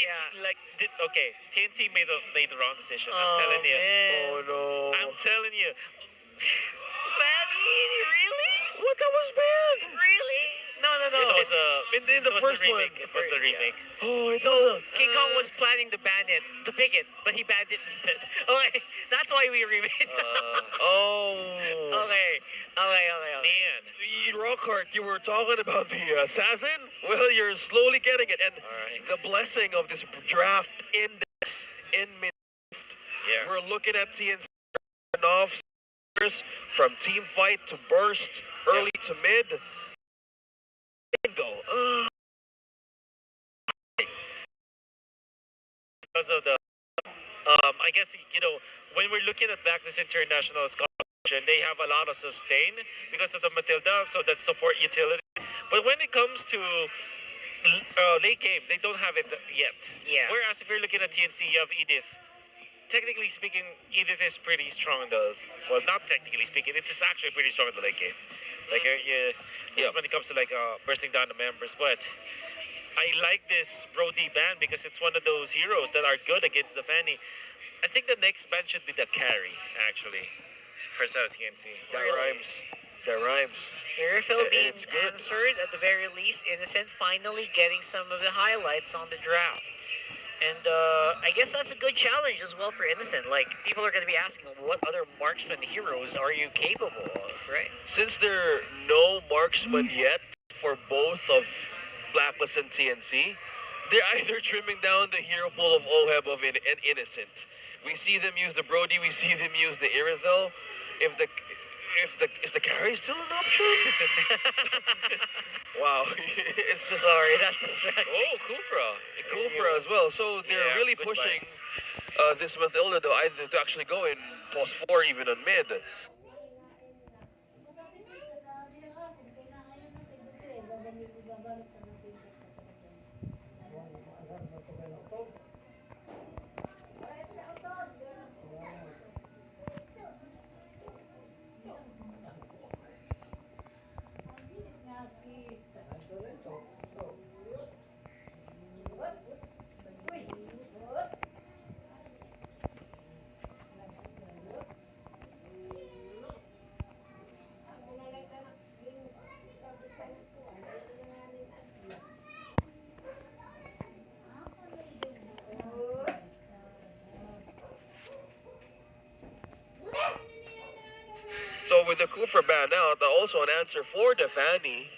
Speaker 3: Yeah.
Speaker 7: Like okay, TNC made the wrong decision. I'm
Speaker 3: Oh,
Speaker 7: telling you.
Speaker 3: man.
Speaker 5: Oh no.
Speaker 7: I'm telling you.
Speaker 3: Manny, really?
Speaker 5: What? That was bad.
Speaker 3: Really? No.
Speaker 7: It was the
Speaker 5: In the
Speaker 7: it was
Speaker 5: first
Speaker 7: the remake.
Speaker 5: one.
Speaker 7: It was the remake.
Speaker 5: Oh, it
Speaker 3: So
Speaker 5: doesn't.
Speaker 3: King Kong was planning to ban it, to pick it, but he banned it instead. Okay, that's why we remade it.
Speaker 5: Oh.
Speaker 3: Okay.
Speaker 7: Man.
Speaker 5: Rockhart, you were talking about the assassin? Well, you're slowly getting it. And
Speaker 7: Alright.
Speaker 5: the blessing of this draft index in mid
Speaker 7: Yeah.
Speaker 5: We're looking at TNC off from team fight to burst, early to mid. Though,
Speaker 7: Because of the, I guess, when we're looking at Blacklist International's competition, they have a lot of sustain because of the Matilda, so that's support utility. But when it comes to late game, they don't have it yet.
Speaker 3: Yeah.
Speaker 7: Whereas if you're looking at TNC, you have Edith. Technically speaking, Edith is pretty strong in the. Well, not technically speaking, it's just actually pretty strong in the late game. Like, just when it comes to like bursting down the members. But I like this Brody ban because it's one of those heroes that are good against the Fanny. I think the next ban should be the carry, actually, for South TNC.
Speaker 5: that
Speaker 3: Really?
Speaker 5: rhymes. That rhymes.
Speaker 3: Here, Philippines
Speaker 5: It's good.
Speaker 3: answered at the very least. Innocent finally getting some of the highlights on the draft. And I guess that's a good challenge as well for Innocent. Like, people are going to be asking, what other marksman heroes are you capable of, right?
Speaker 5: Since there are no marksman yet for both of Blacklist and TNC, they're either trimming down the hero pool of OHEB and Innocent. We see them use the Brody, we see them use the Irithel. Is the carry still an option? Wow, it's just
Speaker 3: Sorry, that's distracting.
Speaker 7: Oh, Kufra.
Speaker 5: Kufra as well. So they're
Speaker 7: Yeah,
Speaker 5: really
Speaker 7: good
Speaker 5: pushing this Matilda though either to actually go in post 4 even on mid. So with the Kufra ban out, also an answer for the Fanny.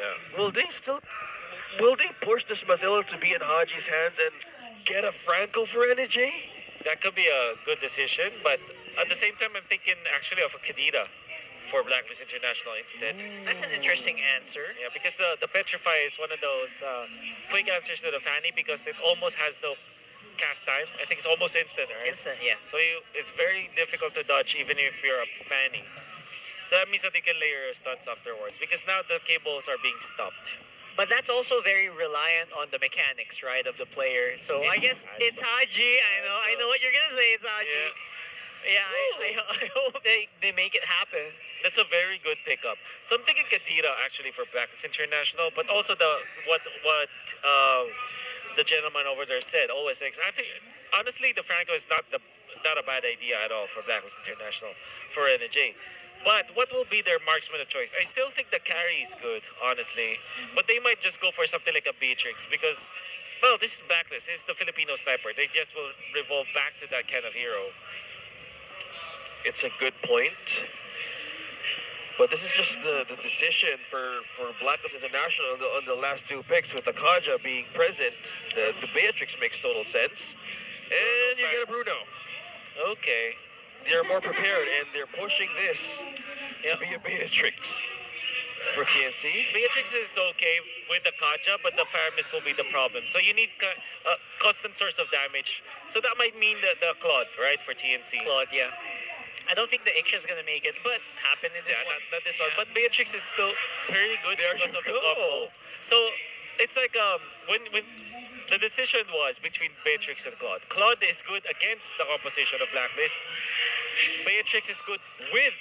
Speaker 7: Yeah.
Speaker 5: Will they push this Matilda to be in Haji's hands and get a Franco for NJ?
Speaker 7: That could be a good decision, but at the same time, I'm thinking actually of a Kadira for Blacklist International instead.
Speaker 3: That's an interesting answer.
Speaker 7: Yeah, because the Petrify is one of those quick answers to the Fanny because it almost has no cast time. I think it's almost instant, right?
Speaker 3: Instant, yeah.
Speaker 7: So it's very difficult to dodge even if you're a Fanny. So that means that they can layer your stunts afterwards because now the cables are being stopped.
Speaker 3: But that's also very reliant on the mechanics, right, of the player. So I
Speaker 7: It's
Speaker 3: guess
Speaker 7: Haji.
Speaker 3: it's Haji. I know what you're gonna say. It's Haji.
Speaker 7: Yeah.
Speaker 3: Yeah, I hope they make it happen.
Speaker 7: That's a very good pickup. So I'm thinking Kadira actually for Blacklist International, but also what the gentleman over there said, OSX. I think honestly the Franco is not a bad idea at all for Blacklist International for NJ. But what will be their marksman of choice? I still think the carry is good, honestly. But they might just go for something like a Beatrix because, well, this is Blacklist. This is the Filipino sniper. They just will revolve back to that kind of hero.
Speaker 5: It's a good point. But this is just the decision for Blacklist International on the last two picks with the Kaja being present. The Beatrix makes total sense. And you get a Bruno.
Speaker 7: Okay.
Speaker 5: They're more prepared and they're pushing this to be a Beatrix for TNC.
Speaker 7: Beatrix is okay with the Kaja, but the Fire Mist will be the problem. So you need a constant source of damage. So that might mean the Claude, right, for TNC.
Speaker 3: Claude, yeah. I don't think the Iksha's gonna make it, but happen in this
Speaker 7: Yeah,
Speaker 3: one.
Speaker 7: not this one. But Beatrix is still pretty good
Speaker 5: There
Speaker 7: because
Speaker 5: you
Speaker 7: of the
Speaker 5: go.
Speaker 7: combo. So it's like when the decision was between Beatrix and Claude. Claude is good against the composition of Blacklist. Beatrix is good with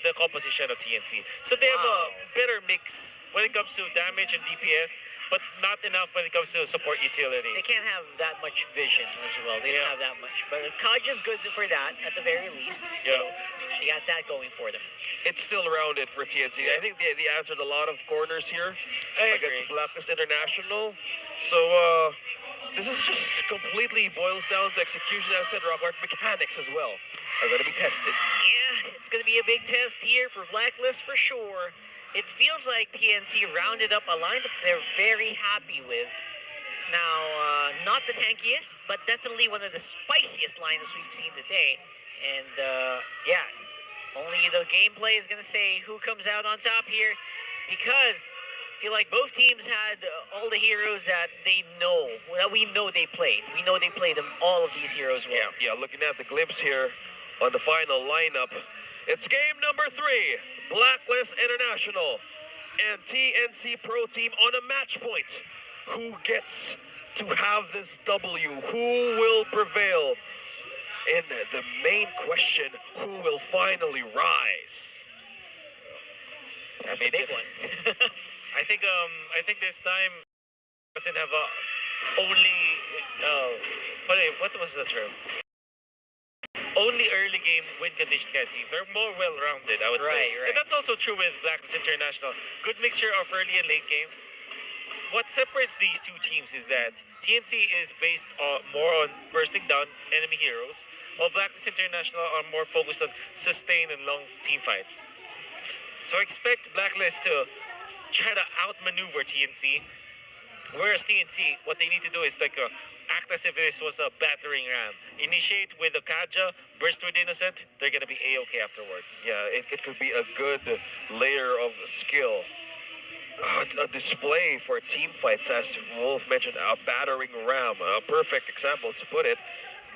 Speaker 7: the composition of TNC. So they have a better mix when it comes to damage and DPS, but not enough when it comes to support utility.
Speaker 3: They can't have that much vision as well. They don't
Speaker 7: Yeah.
Speaker 3: have that much. But Kaja's good for that at the very least. So
Speaker 7: Yeah.
Speaker 3: they got that going for them.
Speaker 5: It's still rounded for TNC. I think they answered a lot of corners here
Speaker 7: I
Speaker 5: against
Speaker 7: agree.
Speaker 5: Blacklist International. So this is just completely boils down to execution, as I said, Rockhart. Mechanics as well are going to be tested.
Speaker 3: Yeah, it's going to be a big test here for Blacklist for sure. It feels like TNC rounded up a lineup they're very happy with. Now, not the tankiest, but definitely one of the spiciest lineups we've seen today. And yeah, only the gameplay is going to say who comes out on top here, because I feel like both teams had all the heroes that we know they played. We know they played them, all of these heroes well.
Speaker 5: Yeah, looking at the glimpse here on the final lineup. It's game number 3, Blacklist International and TNC Pro Team on a match point. Who gets to have this W? Who will prevail? And the main question, who will finally rise?
Speaker 3: That's a big one.
Speaker 7: I think this time doesn't have a only what was the term? Only early game win condition kind of team. They're more well-rounded, I would say.
Speaker 3: Right.
Speaker 7: And that's also true with Blacklist International. Good mixture of early and late game. What separates these two teams is that TNC is based more on bursting down enemy heroes, while Blacklist International are more focused on sustain and long team fights. So expect Blacklist to try to outmaneuver TNC, whereas TNC, what they need to do is like act as if this was a battering ram. Initiate with a Kaja, burst with Innocent, they're gonna be A-okay afterwards.
Speaker 5: Yeah, it could be a good layer of skill. A display for team fights, as Wolf mentioned, a battering ram, a perfect example to put it.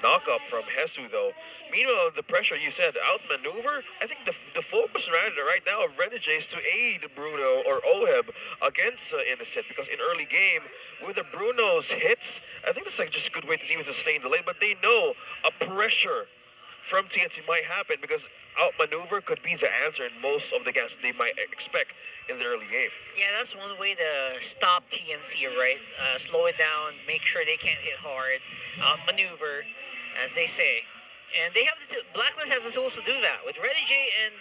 Speaker 5: Knock up from Hesu though. Meanwhile, the pressure you said, outmaneuver, I think the focus right now of Renegade is to aid Bruno or Oheb against Innocent, because in early game, with the Bruno's hits, I think this is like just a good way to even sustain the lane, but they know a pressure from TNC might happen, because outmaneuver could be the answer in most of the games they might expect in the early game.
Speaker 3: Yeah, that's one way to stop TNC, right? Slow it down, make sure they can't hit hard, outmaneuver, as they say. And they have Blacklist has the tools to do that. With Renegade and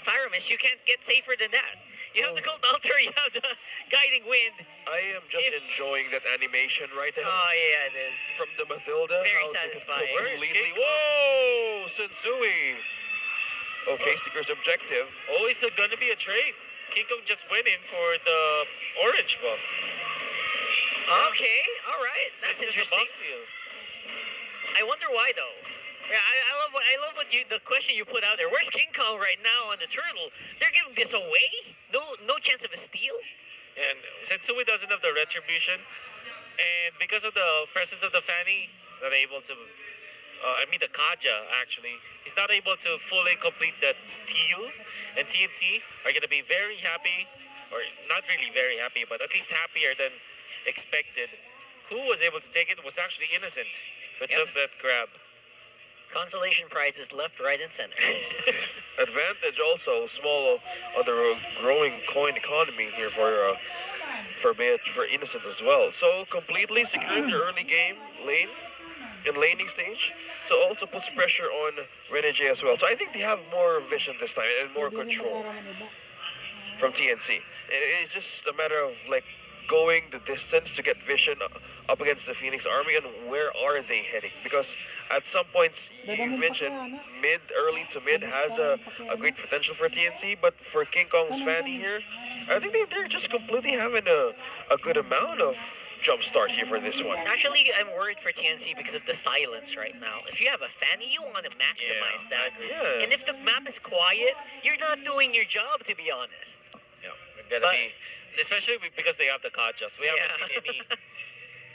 Speaker 3: Pyramus, you can't get safer than that. You have the Cult Altar, you have the Guiding Wind.
Speaker 5: I am just enjoying that animation right now.
Speaker 3: Oh yeah, it is.
Speaker 5: From the Mathilda.
Speaker 3: Very
Speaker 5: how they
Speaker 3: satisfying.
Speaker 5: Completely. Whoa! Sensui! Okay, Seeker's objective.
Speaker 7: Oh, it's gonna be a trade. King Kong just went in for the orange buff.
Speaker 3: Okay, all right, that's
Speaker 7: So it's just a
Speaker 3: interesting.
Speaker 7: buff steal.
Speaker 3: I wonder why though. Yeah, I love what the question you put out there. Where's King Kong right now on the turtle? They're giving this away? No chance of a steal?
Speaker 7: And Sensui doesn't have the retribution, and because of the presence of the Fanny, not able to. The Kaja actually, he's not able to fully complete that steal, and TNC are gonna be very happy, or not really very happy, but at least happier than expected. Who was able to take it was actually Innocent, who took that grab.
Speaker 3: Consolation prizes left, right, and center.
Speaker 5: Advantage also, small other growing coin economy here for Innocent as well. So completely securing the early game lane in laning stage. So also puts pressure on Renegade as well. So I think they have more vision this time and more control from TNC. And it's just a matter of like going the distance to get vision up against the Phoenix Army, and where are they heading? Because at some points, you mentioned early to mid has a great potential for TNC, but for King Kong's Fanny here, I think they're just completely having a good amount of jump start here for this one.
Speaker 3: Actually, I'm worried for TNC because of the silence right now. If you have a Fanny, you want to maximize that.
Speaker 5: Yeah.
Speaker 3: And if the map is quiet, you're not doing your job, to be honest.
Speaker 7: Yeah, we're gonna be, especially because they have the Kajas. We haven't seen any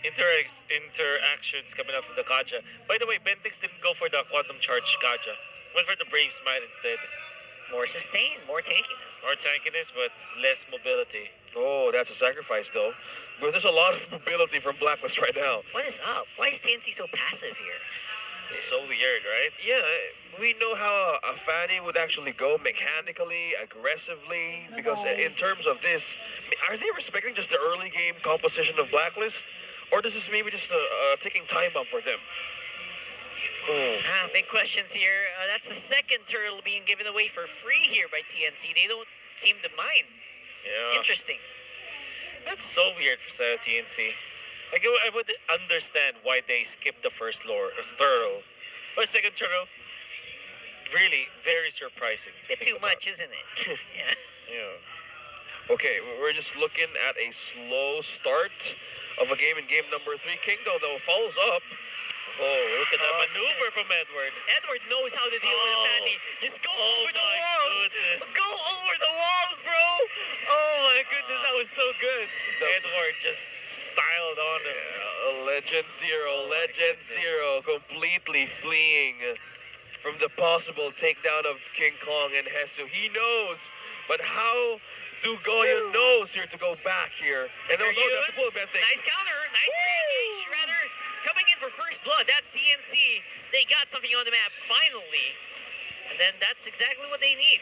Speaker 7: interactions coming up from the Kaja. By the way, Bentix didn't go for the Quantum Charge Kaja. Went for the Brave Smite instead.
Speaker 3: More sustain, more tankiness.
Speaker 7: More tankiness, but less mobility.
Speaker 5: Oh, that's a sacrifice though. Because there's a lot of mobility from Blacklist right now.
Speaker 3: What is up? Why is TNC so passive here?
Speaker 7: It's so weird, right?
Speaker 5: Yeah, we know how a Fanny would actually go mechanically, aggressively, because in terms of this, are they respecting just the early game composition of Blacklist? Or this is maybe just a ticking time bomb for them?
Speaker 3: Big questions here. That's the second turtle being given away for free here by TNC. They don't seem to mind.
Speaker 7: Yeah.
Speaker 3: Interesting.
Speaker 7: That's so weird for TNC. Like, I would understand why they skipped the first turtle. Or second turtle. Really, very surprising.
Speaker 3: Bit too much, isn't it? Yeah.
Speaker 7: Yeah.
Speaker 5: Okay, we're just looking at a slow start of a game in game number 3. King Kong, though, follows up.
Speaker 7: Oh, look at that maneuver from Edward.
Speaker 3: Edward knows how to deal with a fatty. Just go over the
Speaker 7: my
Speaker 3: walls.
Speaker 7: goodness.
Speaker 3: Go over the walls, bro. Oh my goodness, that was so good.
Speaker 7: Edward just styled on him.
Speaker 5: Legend Zero, completely fleeing from the possible takedown of King Kong and Hesu. He knows, but how do Goyo knows here to go back here? And that was, oh, that's a full event thing.
Speaker 3: Nice counter. Nice re-engage. Shredder coming in for first blood. That's TNC. They got something on the map finally. And then that's exactly what they need.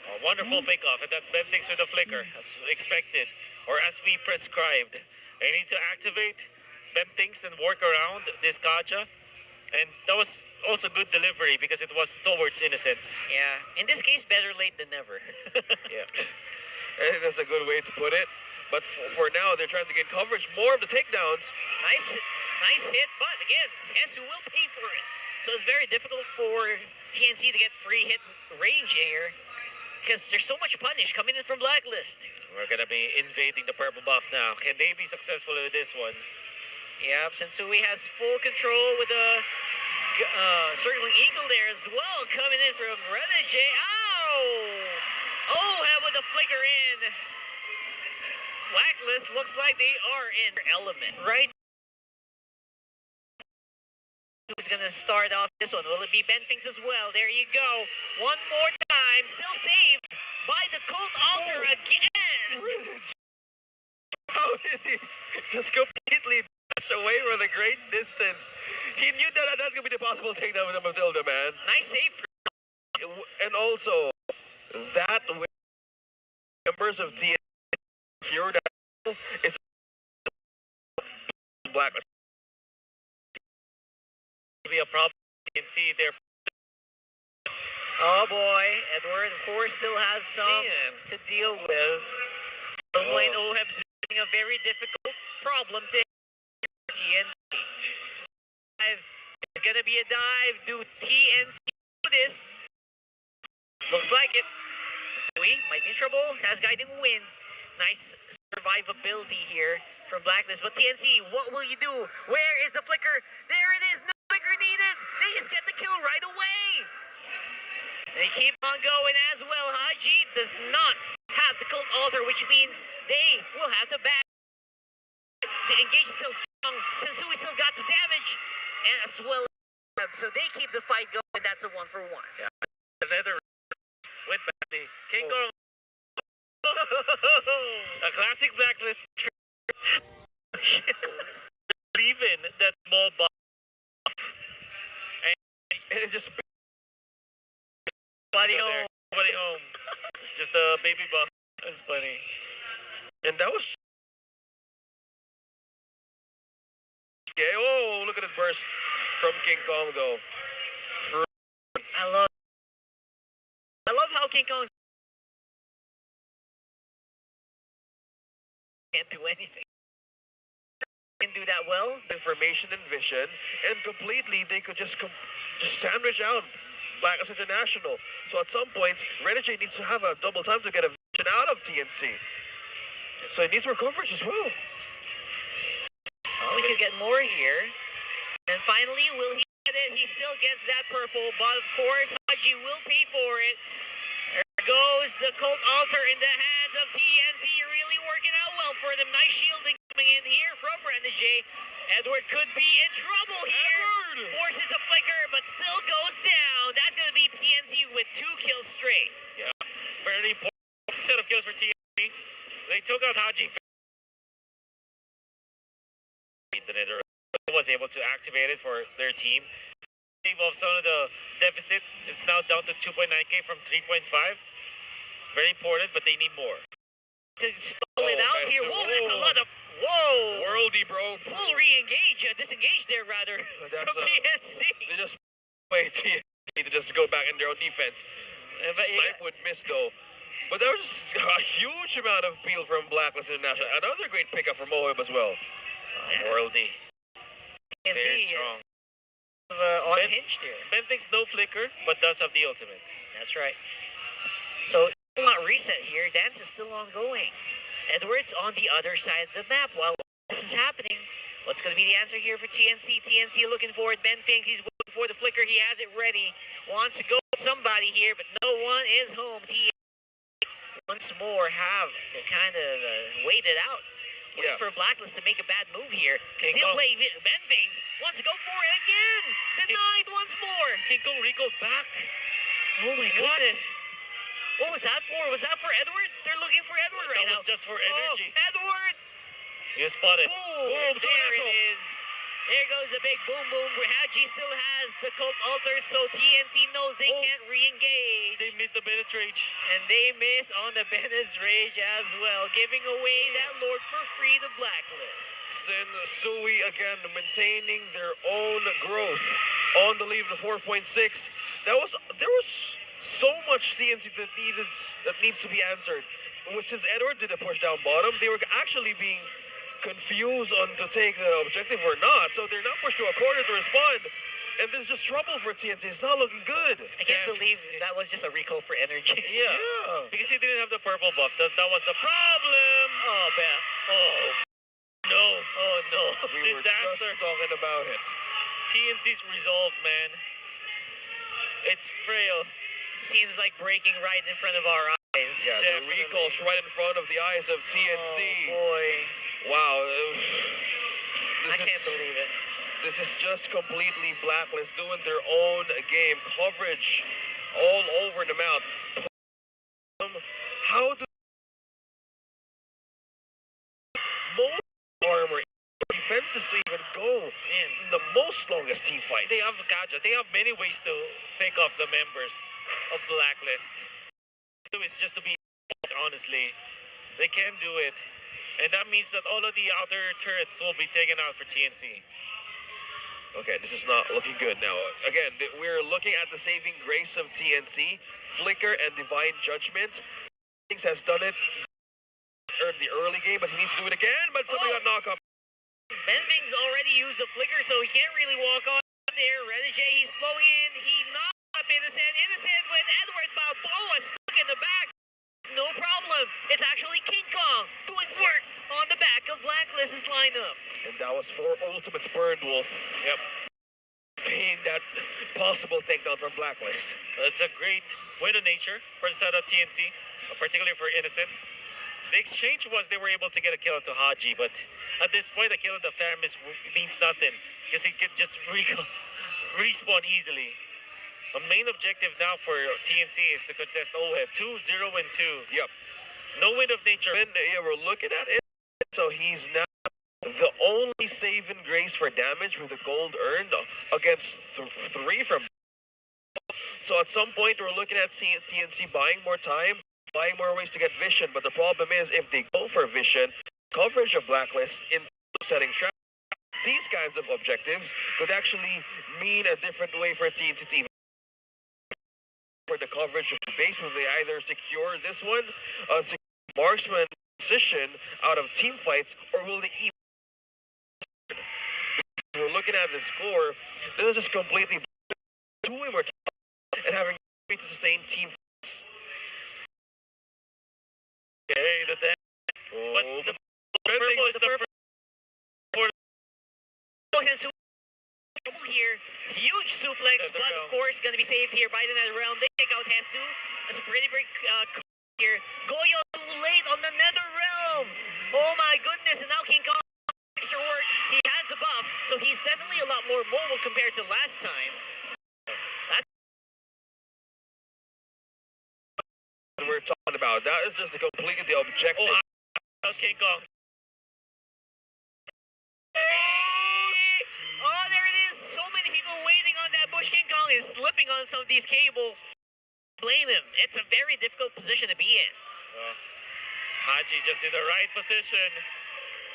Speaker 7: A wonderful pickoff, and that's Bentix with the flicker, as expected, or as we prescribed. They need to activate Bentix and work around this Kaja. And that was also good delivery because it was towards Innocence.
Speaker 3: Yeah. In this case, better late than never.
Speaker 7: Yeah.
Speaker 5: I think that's a good way to put it. But for now, they're trying to get coverage, more of the takedowns.
Speaker 3: Nice hit, but again, Hesu will pay for it. So it's very difficult for TNC to get free hit range here because there's so much punish coming in from Blacklist.
Speaker 7: We're gonna be invading the purple buff now. Can they be successful with this one?
Speaker 3: Yep, Sensui has full control with a circling eagle there as well, coming in from Renege. Ow! Oh, how with the flicker in. Blacklist looks like they are in element, right? Who's gonna start off this one? Will it be Benfings as well? There you go. One more time, still saved by the Cult Altar again.
Speaker 5: How did he just completely dash away from a great distance? He knew that that's gonna be the possible takedown with the Matilda, man.
Speaker 3: Nice save.
Speaker 5: And also, that with members of TNC Pure is Blacklist.
Speaker 7: Be a problem. You can see there.
Speaker 3: Oh boy, Edward of course still has some to deal with. Lane Oheb's being a very difficult problem to TNC. It's gonna be a dive. Do TNC do this? Looks like it. Sui might be in trouble. Has guiding wind. Nice survivability here from Blacklist. But TNC, what will you do? Where is the flicker? There it is. No flicker needed. They just get the kill right away. They keep on going as well. Haji does not have the Cult Altar, which means they will have to back. The engage is still strong. Sensui still got some damage. And as well, so they keep the fight going. That's a 1-for-1.
Speaker 7: Yeah. Another went back. The King Kong. A classic Blacklist. Leaving that small buff.
Speaker 5: And it just
Speaker 7: Body home. Body home. It's just a baby buff. That's funny.
Speaker 5: and that was okay. Oh, look at it burst from King Kong though.
Speaker 3: I love how King Kong can't do anything. Can do that well.
Speaker 5: Information and vision, and completely they could just sandwich out Blacklist International. So at some points, Renegade needs to have a double time to get a vision out of TNC. So he needs more coverage as well.
Speaker 3: We could get more here. And finally, will he get it? He still gets that purple, but of course, Haji will pay for it. There goes the Cult Altar in the hands of TNC. Really working out well for them. Nice shielding coming in here from Renegade. Edward could be in trouble here.
Speaker 5: Edward!
Speaker 3: Forces the flicker, but still goes down. That's going to be TNC with 2 kills straight.
Speaker 7: Yeah. Very important set of kills for TNC. They took out Haji. Was able to activate it for their team. Save off some of the deficit. It's now down to 2.9k from 3.5. Very important, but they need more.
Speaker 3: To stall it out here. Whoa, that's a lot of... Whoa!
Speaker 5: Worldy, bro.
Speaker 3: Full re-engage. Disengage there, rather.
Speaker 5: That's,
Speaker 3: from TNC.
Speaker 5: They just play TNC to just go back in their own defense.
Speaker 3: But
Speaker 5: Snipe would miss though. But there was just a huge amount of peel from Blacklist International. Another great pickup from Mohib as well.
Speaker 7: Worldy. Very
Speaker 3: TNC,
Speaker 7: strong.
Speaker 3: unhinged here.
Speaker 7: Ben thinks no flicker, but does have the ultimate.
Speaker 3: That's right. So, still not reset here. Dance is still ongoing. Edwards on the other side of the map. While this is happening, what's going to be the answer here for TNC? TNC looking for it. Ben thinks he's looking for the flicker. He has it ready. Wants to go with somebody here, but no one is home. TNC once more have to kind of wait it out. Waiting for Blacklist to make a bad move here. Conceal play. Ben Things wants to go for it again. Denied once more.
Speaker 7: King Kong recalled back.
Speaker 3: Oh my goodness. What was that for? Was that for Edward? They're looking for Edward right now.
Speaker 7: That was just for energy.
Speaker 3: Oh, Edward.
Speaker 7: You spotted.
Speaker 3: Boom. There it is. There goes the big boom boom. Haji still has the Colt Altars, so TNC knows they can't re-engage.
Speaker 7: They missed the Bennett's Rage.
Speaker 3: And they miss on the Bennett's Rage as well, giving away that Lord for free to Blacklist.
Speaker 5: Sensui again maintaining their own growth on the lead of 4.6. There was so much TNC that needs to be answered. Since Edward did a push down bottom, they were actually being confused on to take the objective or not. So they're now pushed to a corner to respond. And this is just trouble for TNC. It's not looking good.
Speaker 3: I can't believe that was just a recall for energy.
Speaker 7: Yeah. Because he didn't have the purple buff. That was the problem.
Speaker 3: Oh, man. Oh, no. Oh, no.
Speaker 5: We were
Speaker 3: Disaster.
Speaker 5: just talking about it.
Speaker 7: TNC's resolve, man. It's frail.
Speaker 3: Seems like breaking right in front of our eyes.
Speaker 5: Yeah,
Speaker 7: Definitely.
Speaker 5: the recall's right in front of the eyes of TNC.
Speaker 3: Oh, boy.
Speaker 5: Wow.
Speaker 3: I can't believe it.
Speaker 5: This is just completely Blacklist doing their own game. Coverage all over the map. How do most armor defenses to even go in the most longest team fights?
Speaker 7: They have gadget. They have many ways to pick off the members of Blacklist. So it's just to be honestly. They can do it. And that means that all of the outer turrets will be taken out for TNC.
Speaker 5: Okay, this is not looking good now. Again, we're looking at the saving grace of TNC. Flicker and Divine Judgment. Things has done it in the early game, but he needs to do it again. But somebody got knocked up.
Speaker 3: Benving's already used the flicker, so he can't really walk on there. Renegade, he's flowing in. He knocked up Innocent. Innocent with Edward Balboa stuck in the back. No problem. It's actually King Kong doing work on the back of Blacklist's lineup.
Speaker 5: And that was for Ultimate Burned Wolf.
Speaker 7: Yep.
Speaker 5: Obtained that possible takedown from Blacklist.
Speaker 7: It's a great win of nature for the side of TNC, particularly for Innocent. The exchange was they were able to get a kill to Haji, but at this point, a kill to Fam means nothing because he can just respawn easily. The main objective now for TNC is to contest OHEB 2-0-2.
Speaker 5: Yep.
Speaker 7: No win of nature.
Speaker 5: And yeah, we're looking at it. So he's now the only save and grace for damage with the gold earned against three from. So at some point, we're looking at TNC buying more time, buying more ways to get vision. But the problem is, if they go for vision, coverage of Blacklist in setting trap, these kinds of objectives could actually mean a different way for TNC to even for the coverage of the base. Will they either secure this one, secure marksman position out of team fights, or will they even? We're looking at the score. This is just completely too immortal and having to sustain team fights.
Speaker 7: Okay, the death. But the purple is the first.
Speaker 3: Here, huge suplex, but of course gonna be saved here by the nether realm. They take out Hesu. That's a pretty big here. Goyo too late on the nether realm. Oh my goodness! And now King Kong extra work. He has the buff, so he's definitely a lot more mobile compared to last time. That's
Speaker 5: what we're talking about. That is just completely the objective.
Speaker 7: King Kong.
Speaker 3: Oh, there it is. So many people waiting on that bush. King Kong is slipping on some of these cables. Blame him. It's a very difficult position to be in.
Speaker 7: Haji just in the right position.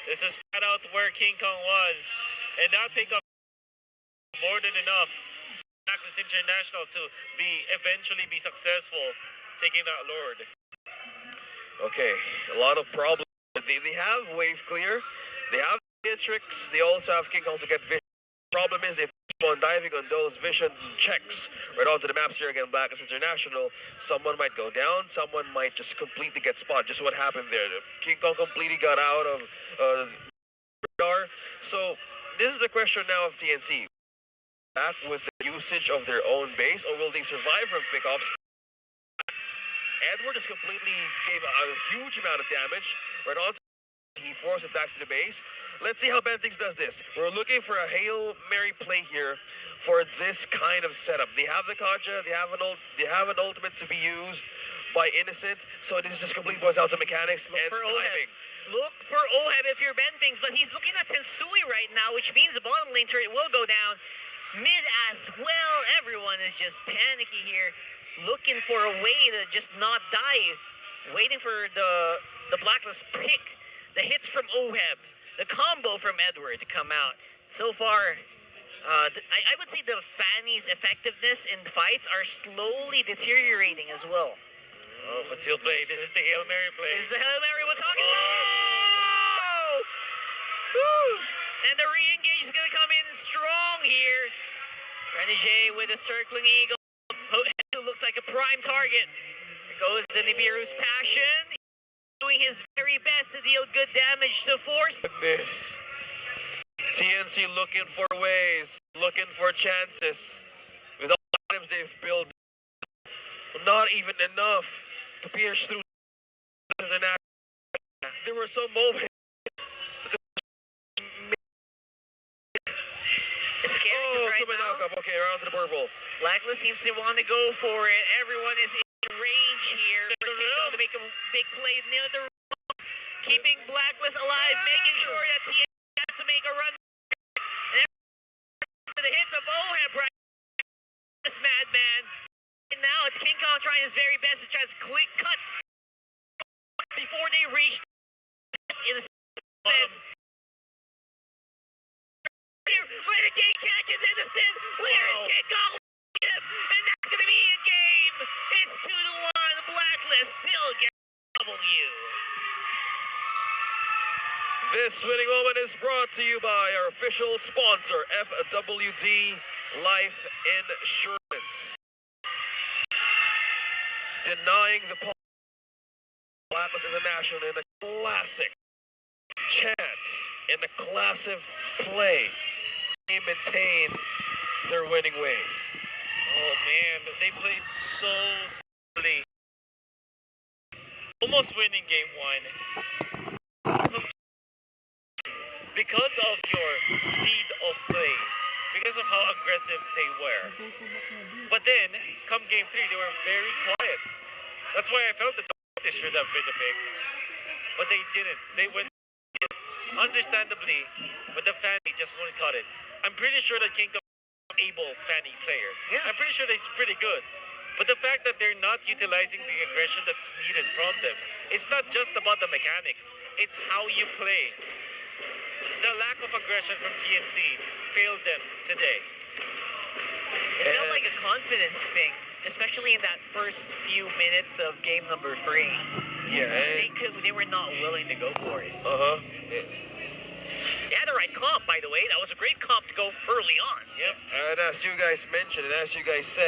Speaker 7: This is spread out where King Kong was. And that pickup more than enough. Blacklist International to eventually be successful taking that Lord.
Speaker 5: Okay, a lot of problems. They have wave clear. They have tricks. They also have King Kong to get vision. Problem is, if on diving on those vision checks right onto the maps here again, Blacklist International. Someone might go down, someone might just completely get spotted. Just what happened there. King Kong completely got out of radar. So this is the question now of TNC. Back with the usage of their own base, or will they survive from pickoffs? Edward just completely gave a huge amount of damage right on. He forced it back to the base. Let's see how Bentix does this. We're looking for a Hail Mary play here for this kind of setup. They have the Kaja, they have an ultimate to be used by Innocent, so this is just complete boils down to mechanics and timing.
Speaker 3: Look for Oheb if you're Bentix, but he's looking at Tensui right now, which means the bottom lane turret will go down. Mid as well, everyone is just panicky here, looking for a way to just not die, waiting for the Blacklist pick. The hits from Oheb, the combo from Edward to come out. So far, I would say the Fanny's effectiveness in fights are slowly deteriorating as well.
Speaker 7: Oh, what's he'll play? This is the Hail Mary play.
Speaker 3: This is the Hail Mary we're talking about! Woo! And the re-engage is going to come in strong here. Renegade with a circling eagle. Looks like a prime target. There goes the Nibiru's passion. Doing his very best to deal good damage to Force.
Speaker 5: This TNC looking for ways, looking for chances. With all the items they've built, not even enough to pierce through. There were some moments.
Speaker 3: It's scary right now.
Speaker 5: Okay, around to the purple.
Speaker 3: Blacklist seems to want to go for it. Everyone is in range here. To make a big play near the room, keeping Blacklist alive, making sure that TNC has to make a run. And the hits of Oheb right now, this madman. And now it's King Kong trying his very best to try to cut before they reach in the sense. Renegade catches Innocent. Where is King Kong? And that's going to be a game. It's 2-1. Blacklist still gets W.
Speaker 5: This winning moment is brought to you by our official sponsor, FWD Life Insurance. Denying the Blacklist International in a classic chance, in a classic play. They maintain their winning ways.
Speaker 7: Oh man, they played so simply. Almost winning game 1. Because of your speed of play, because of how aggressive they were. But then, come game 3, they were very quiet. That's why I felt that they should have been the pick. But they didn't. They went understandably, but the Fanny just wouldn't cut it. I'm pretty sure that King Kong is an able Fanny player.
Speaker 3: Yeah.
Speaker 7: I'm pretty sure that he's pretty good. But the fact that they're not utilizing the aggression that's needed from them, it's not just about the mechanics, it's how you play. The lack of aggression from TNC failed them today.
Speaker 3: It felt like a confidence thing, especially in that first few minutes of game number 3.
Speaker 5: Yeah.
Speaker 3: They were not willing to go for it. They had the right comp, by the way. That was a great comp to go early on.
Speaker 7: Yep.
Speaker 5: And as you guys mentioned, and as you guys said,